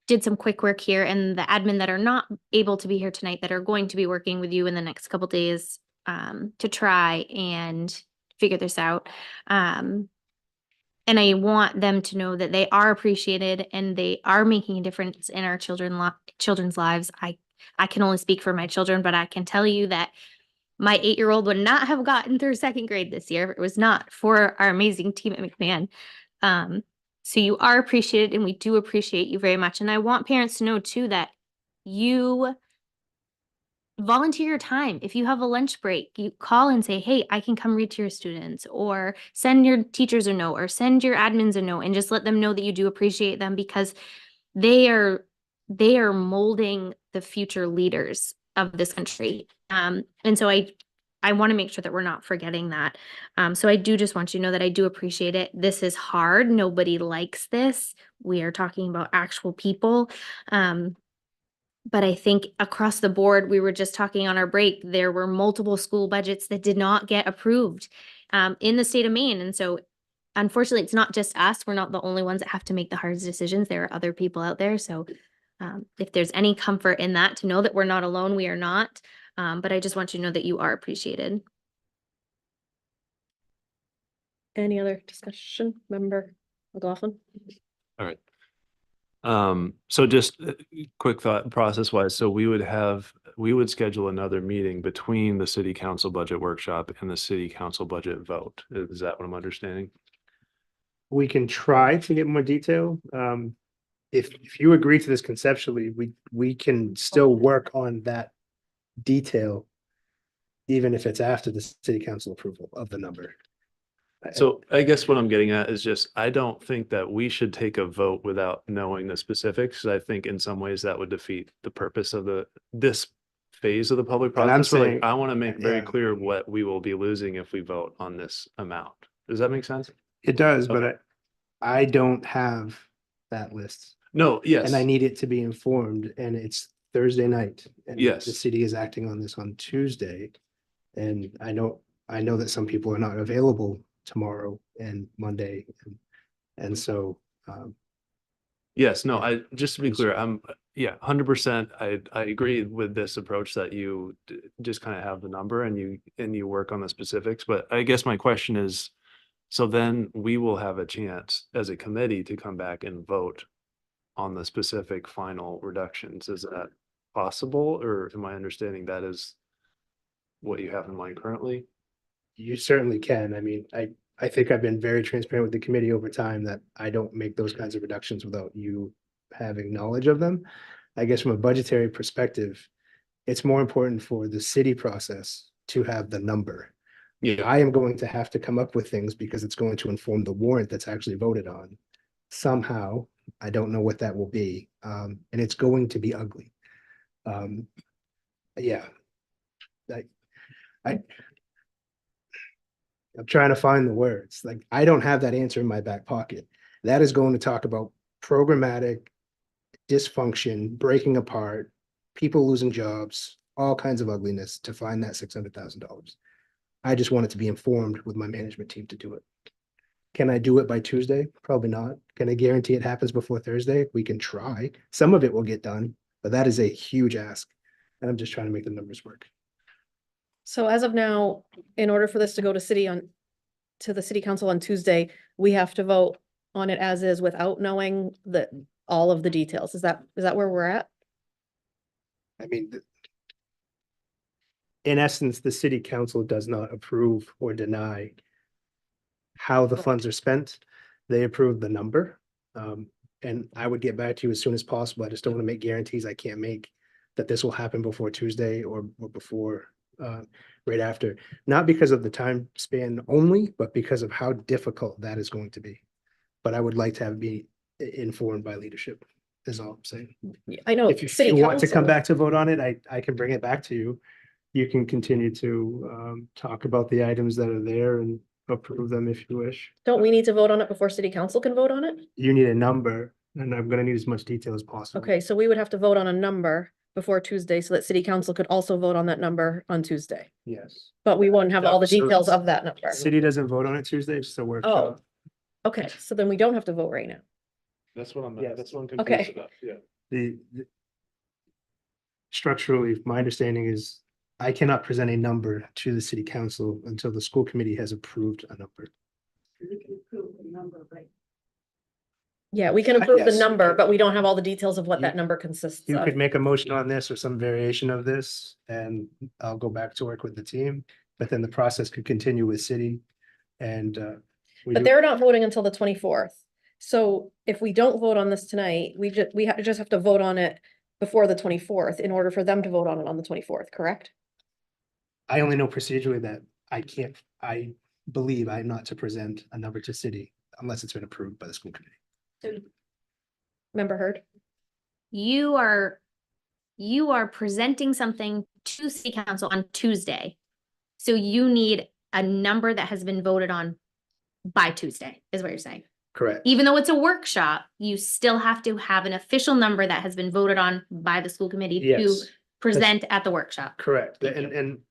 did some quick work here, and the admin that are not able to be here tonight that are going to be working with you in the next couple days, to try and figure this out. And I want them to know that they are appreciated and they are making a difference in our children's lives. I can only speak for my children, but I can tell you that my 8-year-old would not have gotten through 2nd grade this year if it was not for our amazing team at McMahon. So you are appreciated and we do appreciate you very much. And I want parents to know too that you volunteer your time. If you have a lunch break, you call and say, hey, I can come read to your students, or send your teachers a note, or send your admins a note, and just let them know that you do appreciate them, because they are molding the future leaders of this country. And so I want to make sure that we're not forgetting that. So I do just want you to know that I do appreciate it. This is hard. Nobody likes this. We are talking about actual people. But I think across the board, we were just talking on our break, there were multiple school budgets that did not get approved in the state of Maine. And so unfortunately, it's not just us. We're not the only ones that have to make the hard decisions. There are other people out there. So if there's any comfort in that, to know that we're not alone, we are not. But I just want you to know that you are appreciated. Any other discussion? Member McLaughlin? All right. So just quick thought process wise, so we would schedule another meeting between the city council budget workshop and the city council budget vote. Is that what I'm understanding? We can try to get more detail. If you agree to this conceptually, we can still work on that detail, even if it's after the city council approval of the number. So I guess what I'm getting at is just, I don't think that we should take a vote without knowing the specifics. I think in some ways that would defeat the purpose of this phase of the public And I'm process. So like, saying- I want to make very yeah. clear what we will be losing if we vote on this amount. Does that make sense? It does, Okay. but I don't have that list. No, yes. And I need it to be informed, and it's Thursday night. And Yes. the city is acting on this on Tuesday. And I know that some people are not available tomorrow and Monday. And so, Yes, no, just to be clear, 100%. I agree with this approach that you just kind of have the number and you work on the specifics. But I guess my question is, so then we will have a chance as a committee to come back and vote on the specific final reductions. Is that possible, or am I understanding that is what you have in mind currently? you certainly can. I mean, I think I've been very transparent with the committee over time that I don't make those kinds of reductions without you having knowledge of them. I guess from a budgetary perspective, it's more important for the city process to have the number. Yeah. I am going to have to come up with things because it's going to inform the warrant that's actually voted on. Somehow, I don't know what that will be. And it's going to be ugly. Yeah. I I'm trying to find the words. Like, I don't have that answer in my back pocket. That is going to talk about programmatic dysfunction, breaking apart, people losing jobs, all kinds of ugliness to find that $600,000. I just wanted to be informed with my management team to do it. Can I do it by Tuesday? Probably not. Can I guarantee it happens before Thursday? We can try. Some of it will get done, but that is a huge ask. And I'm just trying to make the numbers work. So as of now, in order for this to go to the city council on Tuesday, we have to vote on it as is without knowing all of the details. Is that where we're at? I mean, in essence, the city council does not approve or deny how the funds are spent. They approve the number. And I would get back to you as soon as possible. I just don't want to make guarantees I can't make that this will happen before Tuesday or before right after. Not because of the time span only, but because of how difficult that is going to be. But I would like to be informed by leadership, is all I'm saying. I know. If city you want to come council- back to vote on it, I can bring it back to you. You can continue to talk about the items that are there and approve them if you wish. Don't we need to vote on it before city council can vote on it? You need a number, and I'm gonna need as much detail as possible. Okay, so we would have to vote on a number before Tuesday so that city council could also vote on that number on Tuesday. Yes. But we won't have all the So details of that number. City doesn't vote on it Tuesday, it's just a workshop. Okay, so then we don't have to vote right now. That's what I'm, Yeah. that's what I'm Okay. confused about, yeah. The structurally, my understanding is I cannot present a number to the city council until the school committee has approved a number. Yeah, we can approve the Yes. number, but we don't have all the details of what that number consists You of. could make a motion on this or some variation of this, and I'll go back to work with the team. But then the process could continue with city and But they're not voting until the 24th. So if we don't vote on this tonight, we just have to vote on it before the 24th in order for them to vote on it on the 24th, correct? I only know procedurally that I believe I'm not to present a number to city unless it's been approved by the school committee. Member Heard? You are presenting something to city council on Tuesday. So you need a number that has been voted on by Tuesday, is what you're saying. Correct. Even though it's a workshop, you still have to have an official number that has been voted on by the school committee to Yes. present at the workshop. Correct. And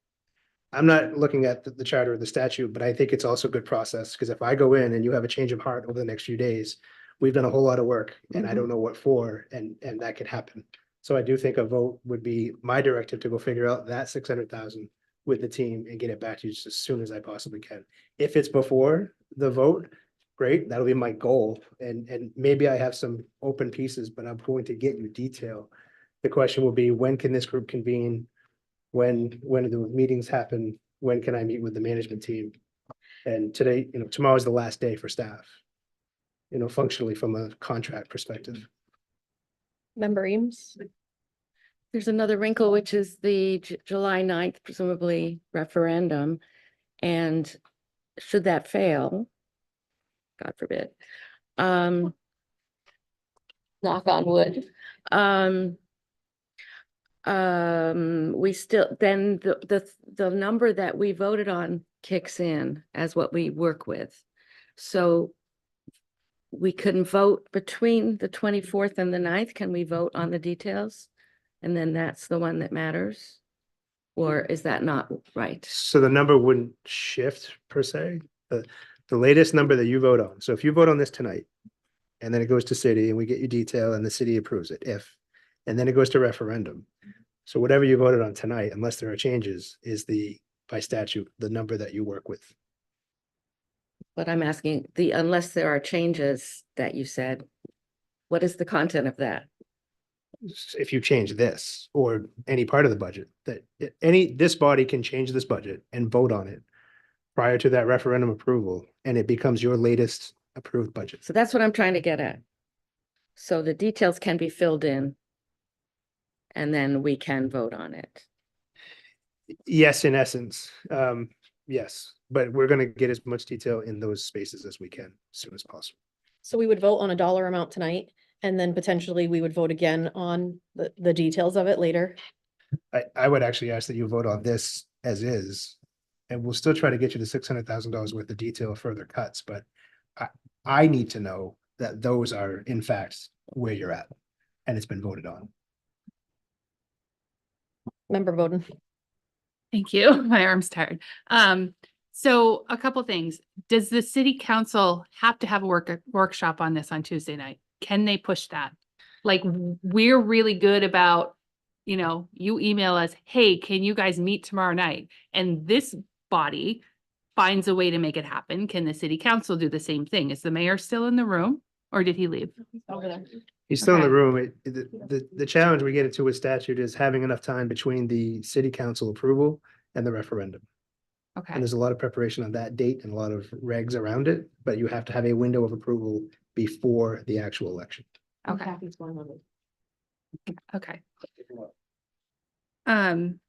I'm not looking at the charter or the statute, but I think it's also good process, because if I go in and you have a change of heart over the next few days, we've done a whole lot of work and I don't know what for, and that could happen. So I do think a vote would be my directive to go figure out that 600,000 with the team and get it back to you just as soon as I possibly can. If it's before the vote, great, that'll be my goal. And maybe I have some open pieces, but I'm going to get you detail. The question will be, when can this group convene? When do the meetings happen? When can I meet with the management team? And today, tomorrow is the last day for staff. Functionally from a contract perspective. Member Eames? There's another wrinkle, which is the July 9th, presumably referendum. And should that fail, God forbid, knock on wood, we still, then the number that we voted on kicks in as what we work with. So we couldn't vote between the 24th and the 9th. Can we vote on the details? And then that's the one that matters? Or is that not right? So the number wouldn't shift per se. The latest number that you vote on. So if you vote on this tonight, and then it goes to city and we get you detail and the city approves it, and then it goes to referendum. So whatever you voted on tonight, unless there are changes, is by statute, the number that you work with. But I'm asking unless there are changes that you said, what is the content of that? If you change this or any part of the budget, this body can change this budget and vote on it prior to that referendum approval, and it becomes your latest approved budget. So that's what I'm trying to get at. So the details can be filled in and then we can vote on it. Yes, in essence, yes, but we're going to get as much detail in those spaces as we can as soon as possible. So we would vote on a dollar amount tonight, And then potentially we would vote again on the details of it later. I would actually ask that you vote on this as is. And we'll still try to get you the $600,000 worth of detail further cuts, but I need to know that those are in fact where you're at and it's been voted on. Member Bowden. Thank you. My arm's tired. So a couple things. Does the city council have to have a workshop on this on Tuesday night? Can they push that? Like, we're really good about, you email us, hey, can you guys meet tomorrow night? And this body finds a way to make it happen. Can the city council do the same thing? Is the mayor still in the room or did he leave? He's still in the Okay. room. The challenge we get into with statute is having enough time between the city council approval and the referendum. Okay. And there's a lot of preparation on that date and a lot of regs around it, but you have to have a window of approval before the actual election. Okay. Okay. And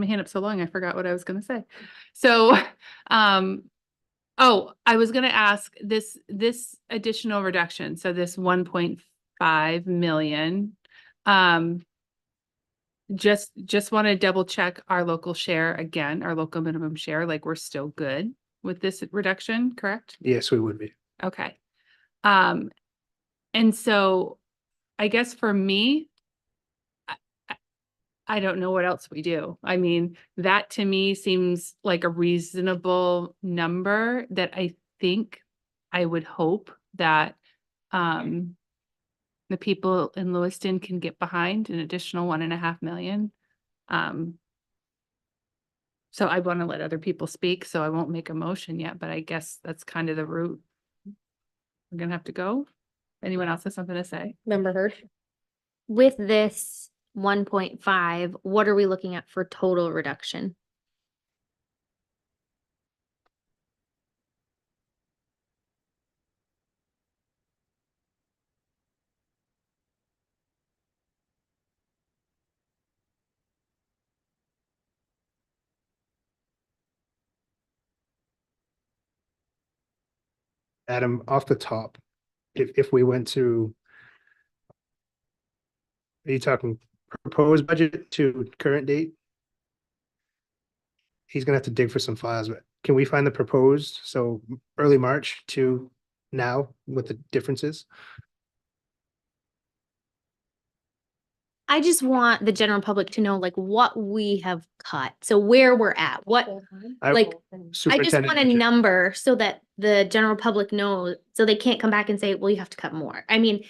my hand up so long, I forgot what I was gonna say. So, oh, I was gonna ask this additional reduction, so this 1.5 million. Just want to double check our local share again, our local minimum share, like we're still good with this reduction, correct? Yes, we would be. Okay. And so I guess for me, I don't know what else we do. I mean, that to me seems like a reasonable number that I think I would hope that the people in Lewiston can get behind an additional 1.5 million. So I want to let other people speak, so I won't make a motion yet, but I guess that's kind of the route we're gonna have to go. Anyone else has something to say? Member Hurd. With this 1.5, what are we looking at for total reduction? Adam, off the top, if we went to, are you talking proposed budget to current date? He's gonna have to dig for some files, but can we find the proposed, so early March to now with the differences? I just want the general public to know like what we have cut. So where we're at, what, like, I just Superintendent want a budget. number so that the general public knows, so they can't come back and say, well, you have to cut more. I mean,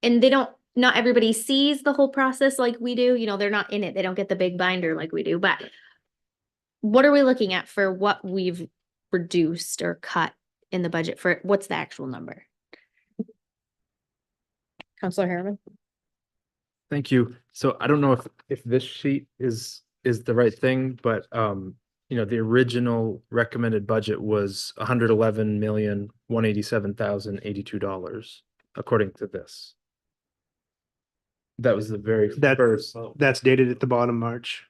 and they don't, not everybody sees the whole process like we do, they're not in it. They don't get the big binder like we do, but what are we looking at for what we've reduced or cut in the budget for, what's the actual number? Counselor Harriman. Thank you. So I don't know if this sheet is the right thing, but the original recommended budget was $111,187,082, according to this. That was the very first. That's dated at the bottom March.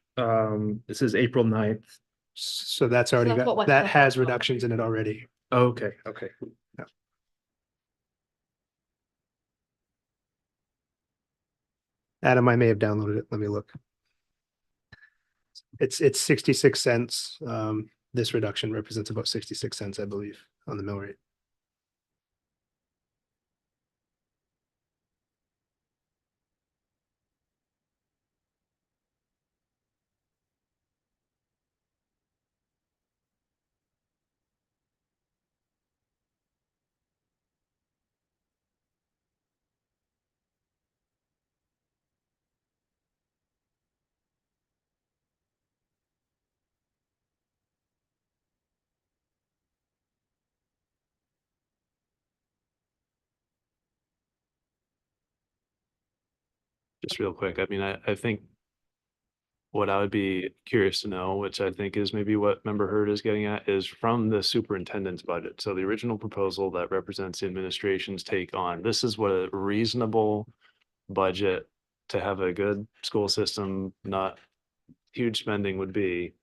This is April 9th. So that's already that's got, what that West- has reductions in it already. Okay. Adam, I may have downloaded it. Let me look. It's 66 cents. This reduction represents about 66 cents, I believe, on the mill rate. Just real quick, I mean, I think what I would be curious to know, which I think is maybe what Member Hurd is getting at, is from the superintendent's budget. So the original proposal that represents the administration's take on, this is what a reasonable budget to have a good school system, not huge spending would be.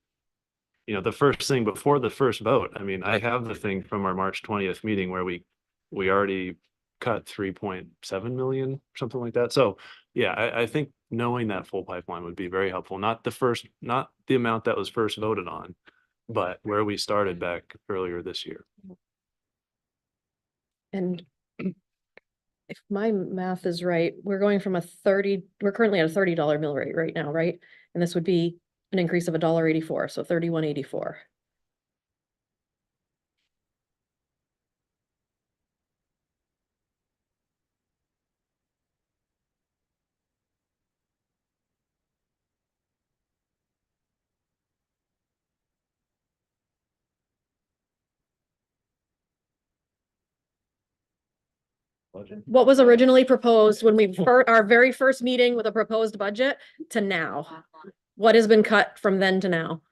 The first thing before the first vote, I mean, I have the thing from our March 20th meeting where we we already cut 3.7 million, something like that. So yeah, I think knowing that full pipeline would be very helpful. Not the amount that was first voted on, but where we started back earlier this year. And if my math is right, we're going from we're currently at a $30 mill rate right now, right? And this would be an increase of $1.84, so 31.84. What was originally proposed when we, our very first meeting with a proposed budget to now? What has been cut from then to now?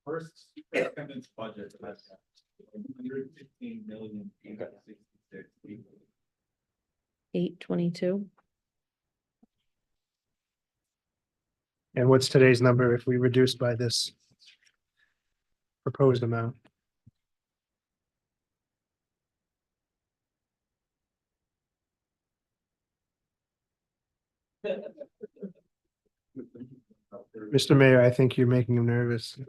First superintendent's budget has 115,866. 822. And what's today's number if we reduced by this proposed amount? Mr. Mayor, I think you're making him nervous.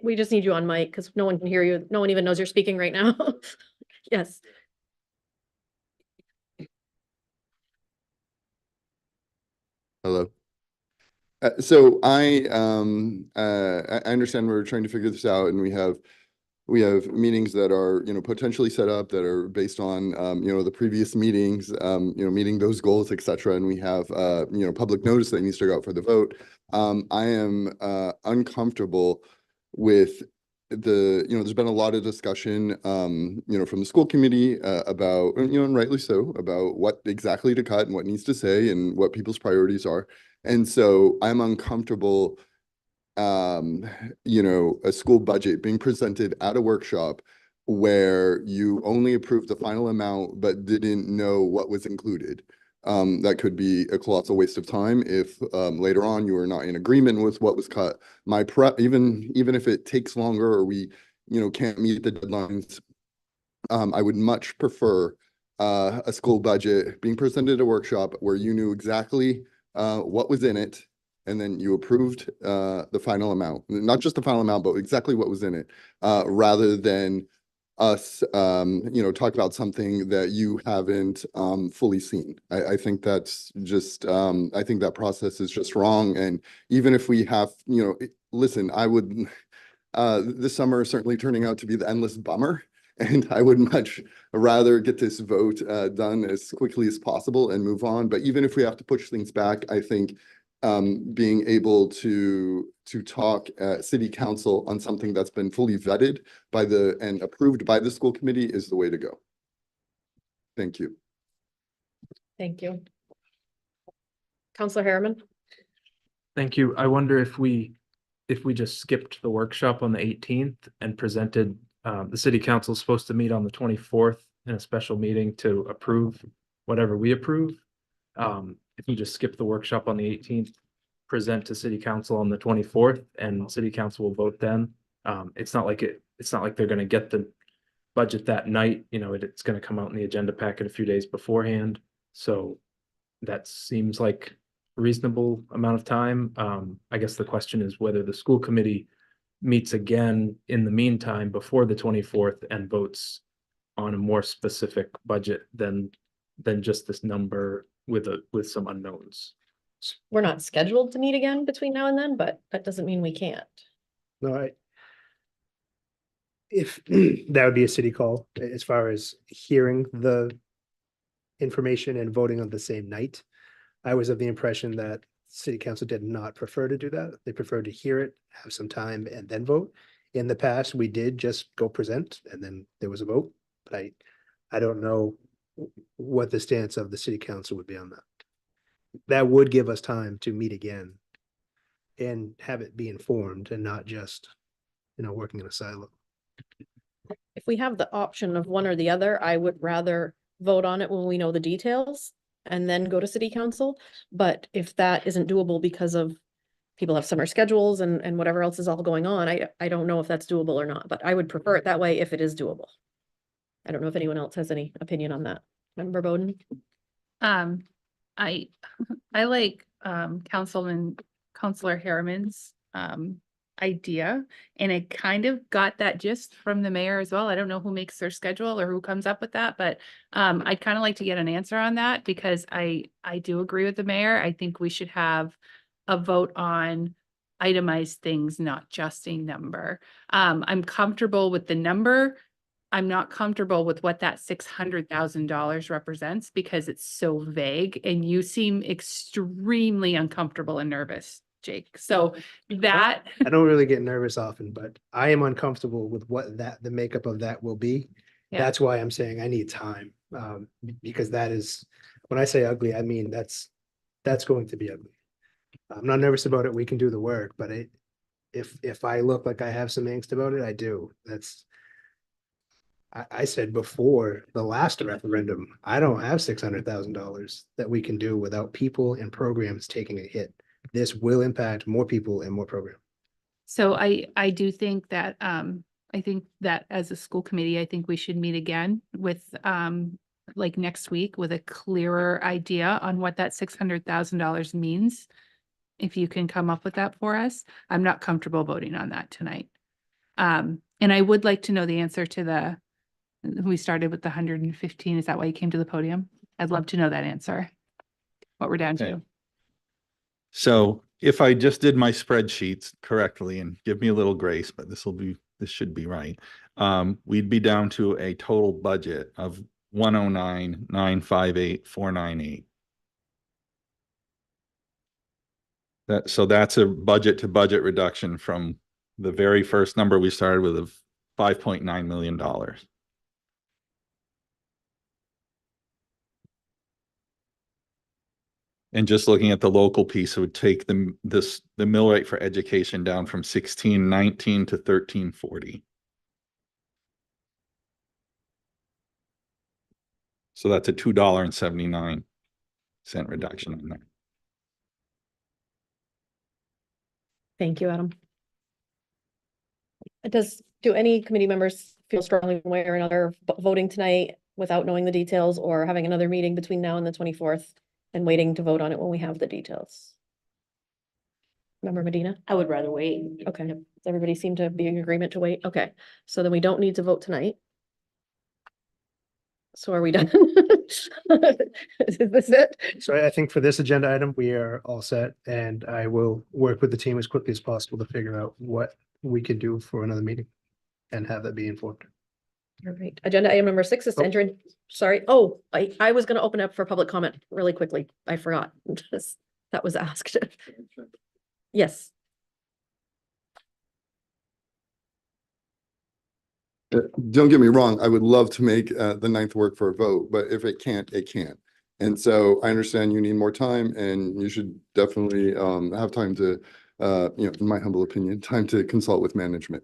We just need you on mic because no one can hear you. No one even knows you're speaking right now. Yes. Hello. So I understand we're trying to figure this out, and we have meetings that are, potentially set up that are based on, the previous meetings, meeting those goals, et cetera. And we have, public notice that needs to go out for the vote. I am uncomfortable with there's been a lot of discussion, from the school committee about, and rightly so, about what exactly to cut and what needs to say and what people's priorities are. And so I'm uncomfortable, a school budget being presented at a workshop where you only approved the final amount but didn't know what was included. That could be a colossal waste of time if later on you are not in agreement with what was cut. Even if it takes longer or we can't meet the deadlines, I would much prefer a school budget being presented at a workshop where you knew exactly what was in it, and then you approved the final amount, not just the final amount, but exactly what was in it, rather than us, talk about something that you haven't fully seen. I think that's just, I think that process is just wrong. And even if we have, listen, I would, this summer is certainly turning out to be the endless bummer. And I would much rather get this vote done as quickly as possible and move on. But even if we have to push things back, I think being able to talk at city council on something that's been fully vetted by and approved by the school committee is the way to go. Thank you. Thank you. Counselor Harriman. Thank you. I wonder if we just skipped the workshop on the 18th and presented, the city council is supposed to meet on the 24th in a special meeting to approve whatever we approve. If we just skip the workshop on the 18th, present to city council on the 24th, and city council will vote then. It's not like they're going to get the budget that night. It's going to come out in the agenda packet a few days beforehand. So that seems like a reasonable amount of time. I guess the question is whether the school committee meets again in the meantime before the 24th and votes on a more specific budget than just this number with some unknowns. We're not scheduled to meet again between now and then, but that doesn't mean we can't. No, if that would be a city call as far as hearing the information and voting on the same night. I was of the impression that city council did not prefer to do that. They preferred to hear it, have some time, and then vote. In the past, we did just go present and then there was a vote, but I don't know what the stance of the city council would be on that. That would give us time to meet again and have it be informed and not just, working in a silo. If we have the option of one or the other, I would rather vote on it when we know the details and then go to city council. But if that isn't doable because of people have summer schedules and whatever else is all going on, I don't know if that's doable or not, but I would prefer it that way if it is doable. I don't know if anyone else has any opinion on that. Member Bowden? I like Counselor Harriman's idea, and I kind of got that gist from the mayor as well. I don't know who makes their schedule or who comes up with that, but I'd kind of like to get an answer on that, because I do agree with the mayor. I think we should have a vote on itemized things, not just a number. I'm comfortable with the number. I'm not comfortable with what that $600,000 represents, because it's so vague, and you seem extremely uncomfortable and nervous, Jake. So that, I don't really get nervous often, but I am uncomfortable with what the makeup of that will be. Yeah. That's why I'm saying I need time, because that is, when I say ugly, I mean, that's going to be ugly. I'm not nervous about it. We can do the work, but if I look like I have some angst about it, I do. I said before the last referendum, I don't have $600,000 that we can do without people and programs taking a hit. This will impact more people and more programs. so I do think that, I think that as a school committee, I think we should meet again with, like next week, with a clearer idea on what that $600,000 means. If you can come up with that for us. I'm not comfortable voting on that tonight. And I would like to know the answer to we started with the 115. Is that why you came to the podium? I'd love to know that answer. What we're down Okay. to. So if I just did my spreadsheets correctly, and give me a little grace, but this should be right. We'd be down to a total budget of 109,958,498. So that's a budget to budget reduction from the very first number we started with of $5.9 million. And just looking at the local piece, it would take the mill rate for education down from 16.19 to 13.40. So that's a $2.79 reduction in there. Thank you, Adam. Do any committee members feel strongly one way or another voting tonight without knowing the details, or having another meeting between now and the 24th and waiting to vote on it when we have the details? Member Medina? I would rather wait. Okay, does everybody seem to be in agreement to wait? Okay, so then we don't need to vote tonight. So are we done? Is this it? So I think for this agenda item, we are all set, and I will work with the team as quickly as possible to figure out what we can do for another meeting and have that be informed. All right, agenda item number 6 is to enter in, sorry, I was gonna open up for public comment really quickly. I forgot. That was asked. Yes. Don't get me wrong, I would love to make the 9th work for a vote, but if it can't, it can't. And so I understand you need more time, and you should definitely have time to, in my humble opinion, time to consult with management.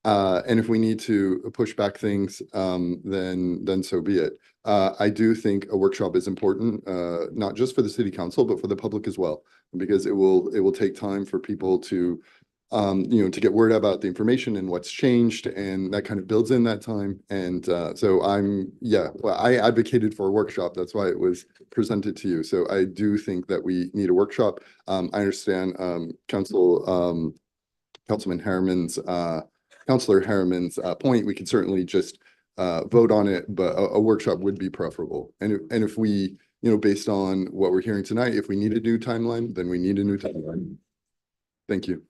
And if we need to push back things, then so be it. I do think a workshop is important, not just for the city council, but for the public as well, because it will take time for people to to get word about the information and what's changed, and that kind of builds in that time. And so I advocated for a workshop. That's why it was presented to you. So I do think that we need a workshop. I understand Councilor Harriman's point. We could certainly just vote on it, but a workshop would be preferable. And if we, based on what we're hearing tonight, if we need a new timeline, then we need a new timeline. Thank you.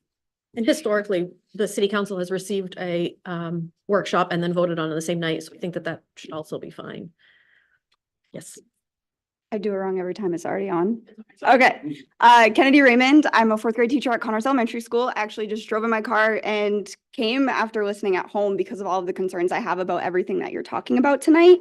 And historically, the city council has received a workshop and then voted on it the same night. So we think that should also be fine. Yes. I do it wrong every time. It's already on. Okay. Kennedy Raymond. I'm a 4th grade teacher at Connors Elementary School. Actually just drove in my car and came after listening at home because of all of the concerns I have about everything that you're talking about tonight.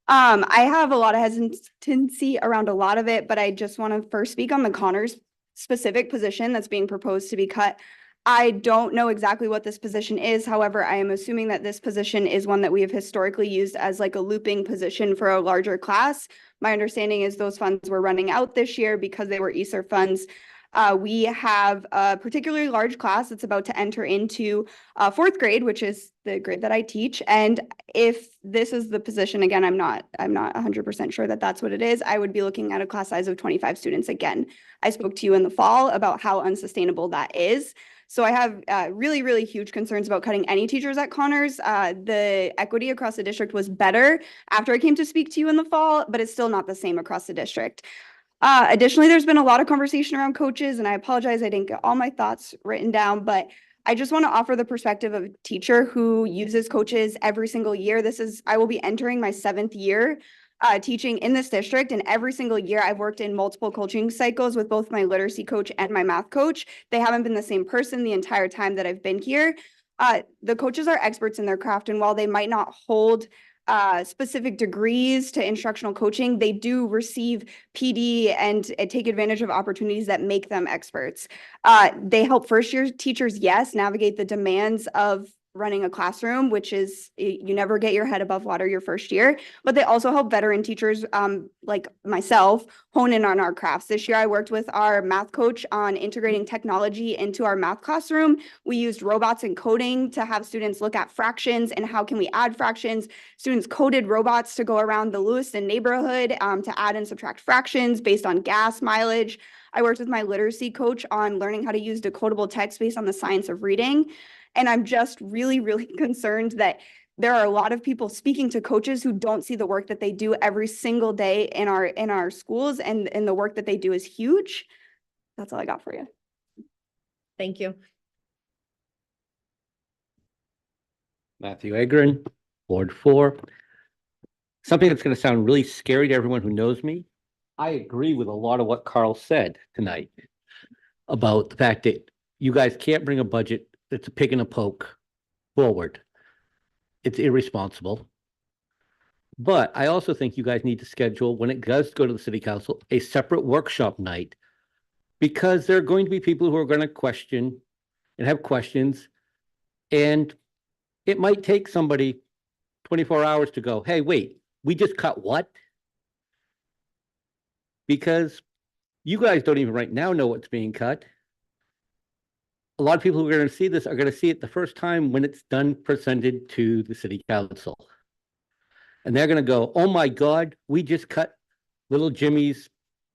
I have a lot of hesitancy around a lot of it, but I just want to first speak on the Connors specific position that's being proposed to be cut. I don't know exactly what this position is. However, I am assuming that this position is one that we have historically used as like a looping position for a larger class. My understanding is those funds were running out this year because they were ESSER funds. We have a particularly large class that's about to enter into fourth grade, which is the grade that I teach. And if this is the position, again, I'm not 100% sure that that's what it is. I would be looking at a class size of 25 students again. I spoke to you in the fall about how unsustainable that is. So I have really, really huge concerns about cutting any teachers at Connors. The equity across the district was better after I came to speak to you in the fall, but it's still not the same across the district. Additionally, there's been a lot of conversation around coaches, and I apologize I didn't get all my thoughts written down, but I just want to offer the perspective of a teacher who uses coaches every single year. I will be entering my 7th year teaching in this district, and every single year I've worked in multiple coaching cycles with both my literacy coach and my math coach. They haven't been the same person the entire time that I've been here. The coaches are experts in their craft, and while they might not hold specific degrees to instructional coaching, they do receive PD and take advantage of opportunities that make them experts. They help first year teachers, yes, navigate the demands of running a classroom, which is you never get your head above water your first year, but they also help veteran teachers like myself hone in on our crafts. This year I worked with our math coach on integrating technology into our math classroom. We used robots and coding to have students look at fractions and how can we add fractions. Students coded robots to go around the Lewiston neighborhood to add and subtract fractions based on gas mileage. I worked with my literacy coach on learning how to use decodable text based on the science of reading. And I'm just really, really concerned that there are a lot of people speaking to coaches who don't see the work that they do every single day in our schools, and the work that they do is huge. That's all I got for you. Thank you. Matthew Agron, Ward 4. Something that's going to sound really scary to everyone who knows me. I agree with a lot of what Carl said tonight about the fact that you guys can't bring a budget that's a pig in a poke forward. It's irresponsible. But I also think you guys need to schedule, when it does go to the city council, a separate workshop night, because there are going to be people who are going to question and have questions, and it might take somebody 24 hours to go, hey, wait, we just cut what? Because you guys don't even right now know what's being cut. A lot of people who are going to see this are going to see it the first time when it's done presented to the city council. And they're going to go, oh my God, we just cut little Jimmy's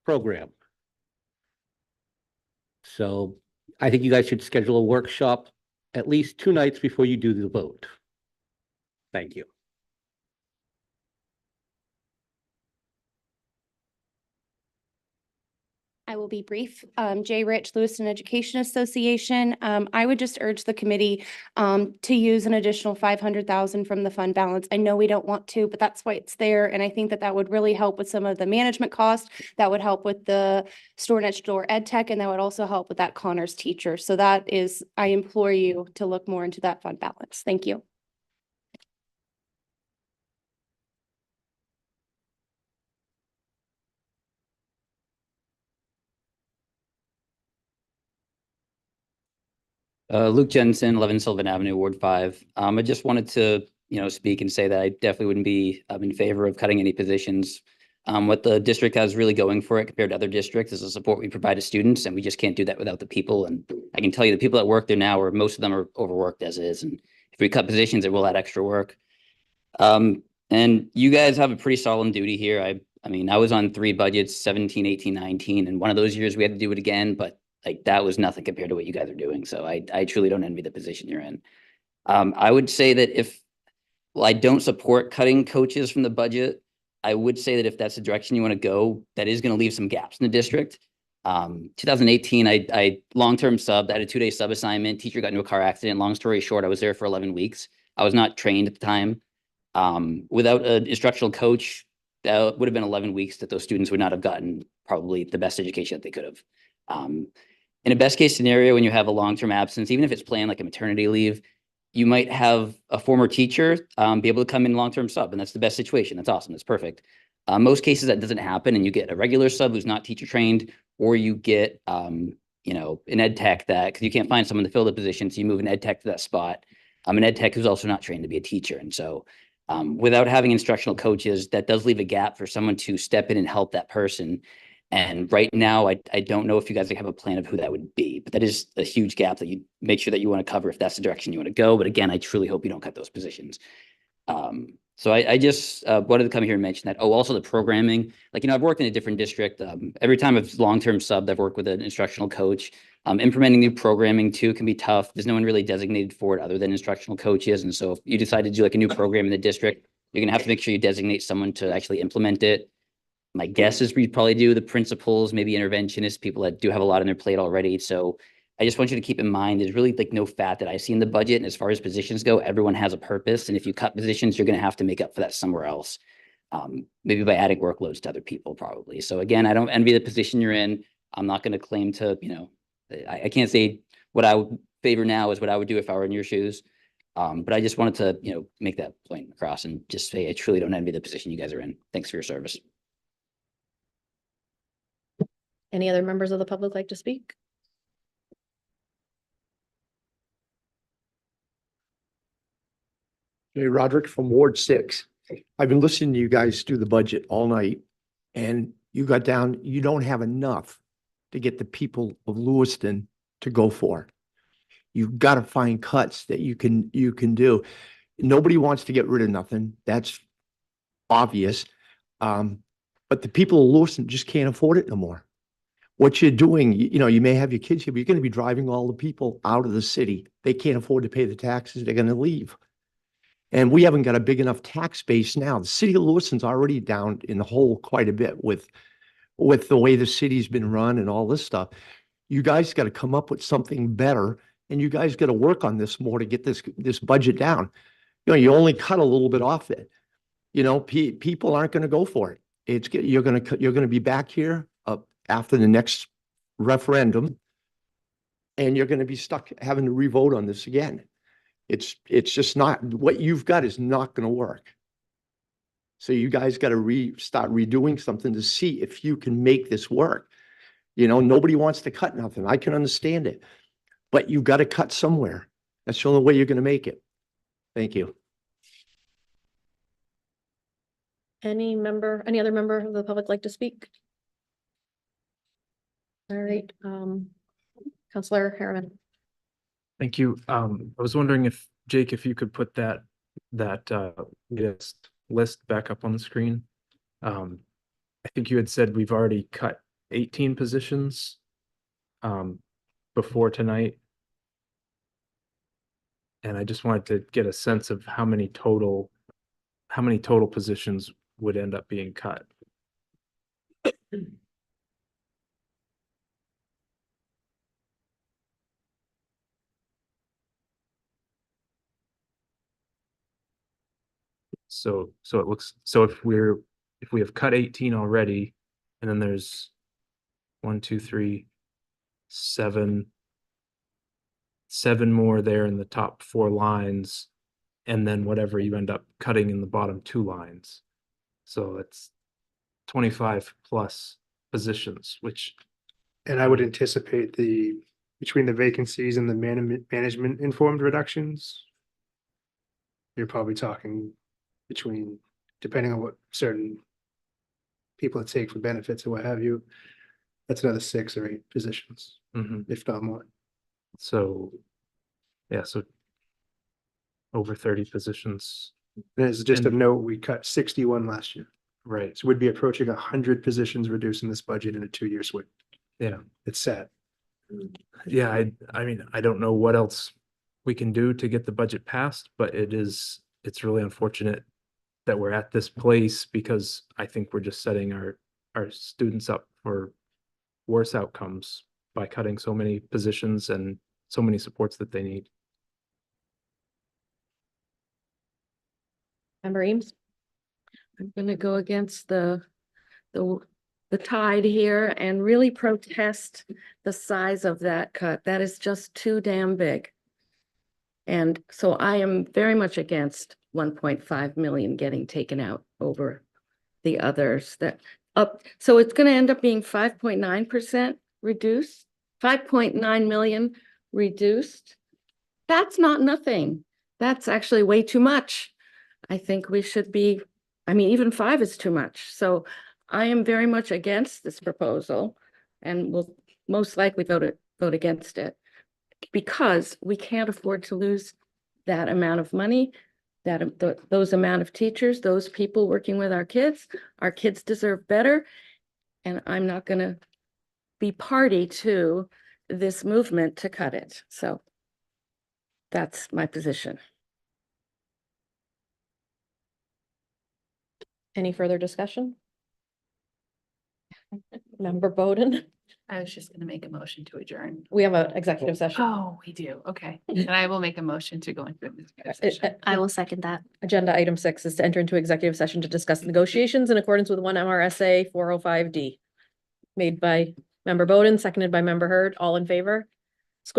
program. So I think you guys should schedule a workshop at least 2 nights before you do the vote. Thank you. I will be brief. Jay Rich, Lewiston Education Association. I would just urge the committee to use an additional 500,000 from the fund balance. I know we don't want to, but that's why it's there. And I think that would really help with some of the management costs. That would help with the store next door ed tech, and that would also help with that Connors teacher. So that is, I implore you to look more into that fund balance. Thank you. Luke Jensen, 11 Sylvan Avenue, Ward 5. I just wanted to, speak and say that I definitely wouldn't be in favor of cutting any positions. What the district has really going for it compared to other districts is the support we provide to students, and we just can't do that without the people. And I can tell you the people that work there now, or most of them are overworked as is. And if we cut positions, it will add extra work. And you guys have a pretty solemn duty here. I mean, I was on 3 budgets, 17, 18, 19, and one of those years we had to do it again, but like that was nothing compared to what you guys are doing. So I truly don't envy the position you're in. I would say that I don't support cutting coaches from the budget. I would say that if that's the direction you want to go, that is going to leave some gaps in the district. 2018, I long-term subbed. I had a 2-day sub assignment. Teacher got into a car accident. Long story short, I was there for 11 weeks. I was not trained at the time. Without an instructional coach, that would have been 11 weeks that those students would not have gotten probably the best education that they could have. In a best case scenario, when you have a long-term absence, even if it's planned like a maternity leave, you might have a former teacher be able to come in long-term sub, and that's the best situation. That's awesome. That's perfect. Most cases that doesn't happen, and you get a regular sub who's not teacher trained, or you get you know, an ed tech that, because you can't find someone to fill the position, so you move an ed tech to that spot. An ed tech who's also not trained to be a teacher. And so without having instructional coaches, that does leave a gap for someone to step in and help that person. And right now, I don't know if you guys have a plan of who that would be, but that is a huge gap that you make sure that you want to cover if that's the direction you want to go. But again, I truly hope you don't cut those positions. So I just wanted to come here and mention that. Oh, also the programming, like, you know, I've worked in a different district. Every time I've long-term subbed, I've worked with an instructional coach. Implementing new programming too can be tough. There's no one really designated for it other than instructional coaches. And so if you decide to do like a new program in the district, you're gonna have to make sure you designate someone to actually implement it. My guess is we probably do the principals, maybe interventionists, people that do have a lot on their plate already. So I just want you to keep in mind, there's really like no fat that I see in the budget. And as far as positions go, everyone has a purpose. And if you cut positions, you're going to have to make up for that somewhere else. Maybe by adding workloads to other people, probably. So again, I don't envy the position you're in. I'm not going to claim to, you know, I can't say what I would favor now is what I would do if I were in your shoes. But I just wanted to, you know, make that point across and just say I truly don't envy the position you guys are in. Thanks for your service. Any other members of the public like to speak? Hey, Roderick from Ward 6. I've been listening to you guys do the budget all night, and you got down, you don't have enough to get the people of Lewiston to go for. You've got to find cuts that you can do. Nobody wants to get rid of nothing. That's obvious. But the people of Lewiston just can't afford it no more. What you're doing, you know, you may have your kids here, but you're going to be driving all the people out of the city. They can't afford to pay the taxes. They're going to leave. And we haven't got a big enough tax base now. The city of Lewiston's already down in the hole quite a bit with the way the city's been run and all this stuff. You guys got to come up with something better, and you guys got to work on this more to get this budget down. You know, you only cut a little bit off it. You know, people aren't going to go for it. You're going to be back here after the next referendum, and you're going to be stuck having to revote on this again. It's just not, what you've got is not going to work. So you guys got to start redoing something to see if you can make this work. You know, nobody wants to cut nothing. I can understand it, but you got to cut somewhere. That's the only way you're going to make it. Thank you. Any other member of the public like to speak? All right, Counselor Harriman. Thank you. I was wondering if, Jake, if you could put that list back up on the screen. I think you had said we've already cut 18 positions before tonight. And I just wanted to get a sense of how many total positions would end up being cut. So it looks, so if we have cut 18 already, and then there's 1, 2, 3, 7 more there in the top 4 lines, and then whatever you end up cutting in the bottom 2 lines. So it's 25 plus positions, which. And I would anticipate between the vacancies and the management informed reductions, you're probably talking between, depending on what certain people take for benefits or what have you, that's another 6 or 8 positions, if not more. So, yeah, so over 30 positions. And it's just a note, we cut 61 last year. Right. So we'd be approaching 100 positions reducing this budget in a 2-year swing. Yeah. It's sad. Yeah, I mean, I don't know what else we can do to get the budget passed, but it's really unfortunate that we're at this place, because I think we're just setting our students up for worse outcomes by cutting so many positions and so many supports that they need. Member Eames? I'm going to go against the tide here and really protest the size of that cut. That is just too damn big. And so I am very much against 1.5 million getting taken out over the others that up. So it's going to end up being 5.9% reduced. 5.9 million reduced. That's not nothing. That's actually way too much. I think we should be, I mean, even 5 is too much. So I am very much against this proposal and will most likely vote against it because we can't afford to lose that amount of money, those amount of teachers, those people working with our kids. Our kids deserve better. And I'm not going to be party to this movement to cut it. So that's my position. Any further discussion? Member Bowden, I was just gonna make a motion to adjourn. we have an executive session. Oh, we do. Okay. And I will make a motion to go into executive session. I will second that. Agenda item 6 is to enter into executive session to discuss negotiations in accordance with 1 MRSA 405D. Made by Member Bowden, seconded by Member Hurd. All in favor?